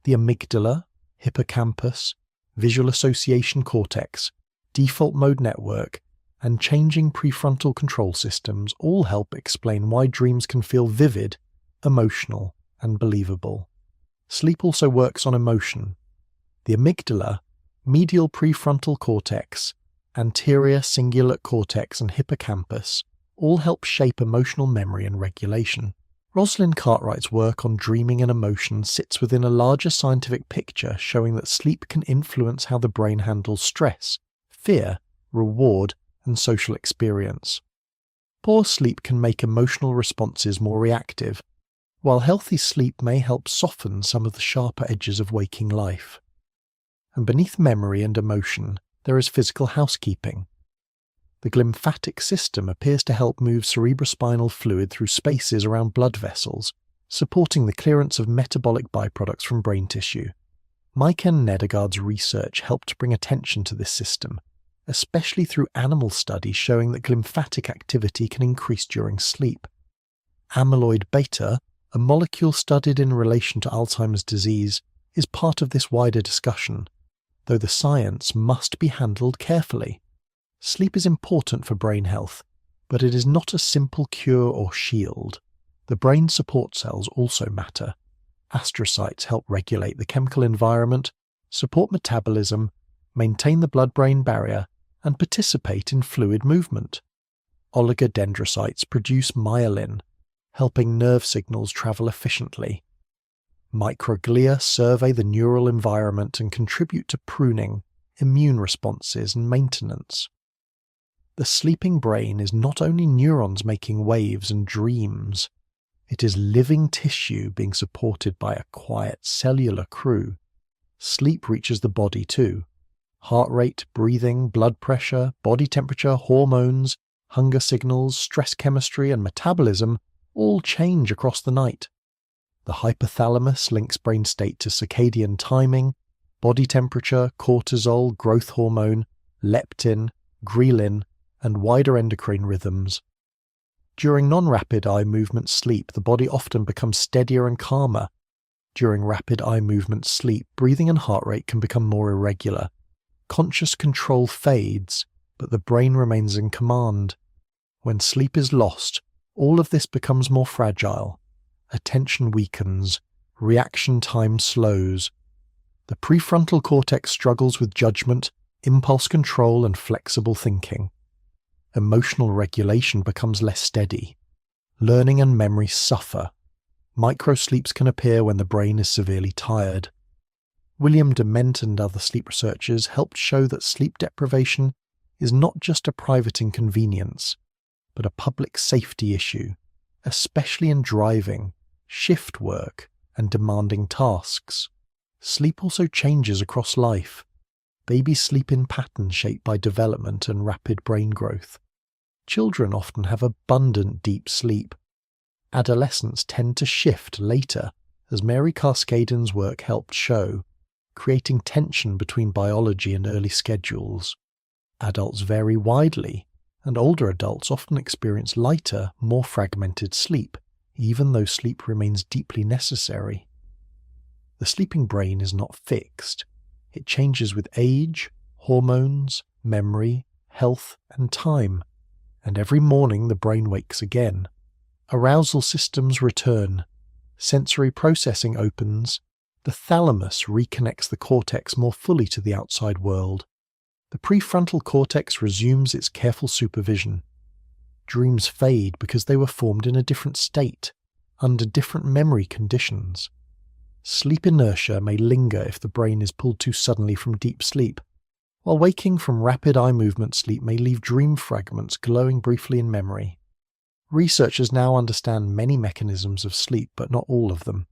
S1: The amygdala, hippocampus, visual association cortex, default mode network, and changing prefrontal control systems all help explain why dreams can feel vivid, emotional, and believable. Sleep also works on emotion. The amygdala, medial prefrontal cortex, anterior cingulate cortex, and hippocampus all help shape emotional memory and regulation. Rosalind Cartwright's work on dreaming and emotion sits within a larger scientific picture showing that sleep can influence how the brain handles stress, fear, reward, and social experience. Poor sleep can make emotional responses more reactive, while healthy sleep may help soften some of the sharper edges of waking life. And beneath memory and emotion, there is physical housekeeping. The glymphatic system appears to help move cerebrospinal fluid through spaces around blood vessels, supporting the clearance of metabolic byproducts from brain tissue. Maiken Nedergaard's research helped bring attention to this system, especially through animal studies showing that glymphatic activity can increase during sleep. Amyloid beta, a molecule studied in relation to Alzheimer's disease, is part of this wider discussion. The though the science must be handled carefully. Sleep is important for brain health, but it is not a simple cure or shield. The brain support cells also matter. Astrocytes help regulate the chemical environment, support metabolism, maintain the blood-brain barrier, and participate in fluid movement. Oligodendrocytes produce myelin, helping nerve signals travel efficiently. Microglia survey the neural environment and contribute to pruning, immune responses, and maintenance. The sleeping brain is not only neurons making waves and dreams, it is living tissue being supported by a quiet cellular crew. Sleep reaches the body too. Heart rate, breathing, blood pressure, body temperature, hormones, hunger signals, stress chemistry, and metabolism all change across the night. The hypothalamus links brain state to circadian timing, body temperature, cortisol, growth hormone, leptin, ghrelin, and wider endocrine rhythms. During non-rapid eye movement sleep, the body often becomes steadier and calmer. During rapid eye movement sleep, breathing and heart rate can become more irregular. Conscious control fades, but the brain remains in command. When sleep is lost, all of this becomes more fragile. Attention weakens, reaction time slows. The prefrontal cortex struggles with judgment, impulse control, and flexible thinking. Emotional regulation becomes less steady. Learning and memory suffer. Microsleeps can appear when the brain is severely tired. William Dement and other sleep researchers helped show that sleep deprivation is not just a private inconvenience, but a public safety issue, especially in driving, shift work, and demanding tasks. Sleep also changes across life. Babies sleep in patterns shaped by development and rapid brain growth. Children often have abundant deep sleep. Adolescents tend to shift later, as Mary Cascaden's work helped show, creating tension between biology and early schedules. Adults vary widely, and older adults often experience lighter, more fragmented sleep, even though sleep remains deeply necessary. The sleeping brain is not fixed. It changes with age, hormones, memory, health, and time. And every morning the brain wakes again. Arousal systems return. Sensory processing opens. The thalamus reconnects the cortex more fully to the outside world. The prefrontal cortex resumes its careful supervision. Dreams fade because they were formed in a different state, under different memory conditions. Sleep inertia may linger if the brain is pulled too suddenly from deep sleep, while waking from rapid eye movement sleep may leave dream fragments glowing briefly in memory. Researchers now understand many mechanisms of sleep, but not all of them.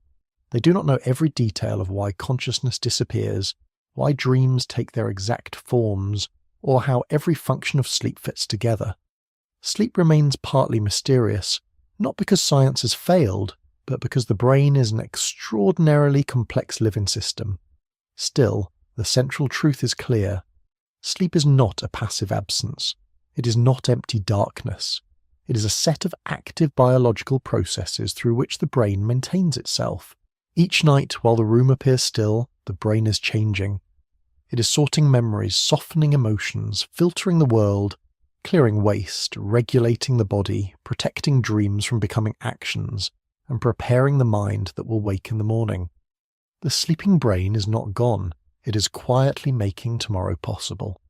S1: They do not know every detail of why consciousness disappears, why dreams take their exact forms, or how every function of sleep fits together. Sleep remains partly mysterious, not because science has failed, but because the brain is an extraordinarily complex living system. Still, the central truth is clear. Sleep is not a passive absence. It is not empty darkness. It is a set of active biological processes through which the brain maintains itself. Each night, while the room appears still, the brain is changing. It is sorting memories, softening emotions, filtering the world, clearing waste, regulating the body, protecting dreams from becoming actions, and preparing the mind that will wake in the morning. The sleeping brain is not gone. It is quietly making tomorrow possible.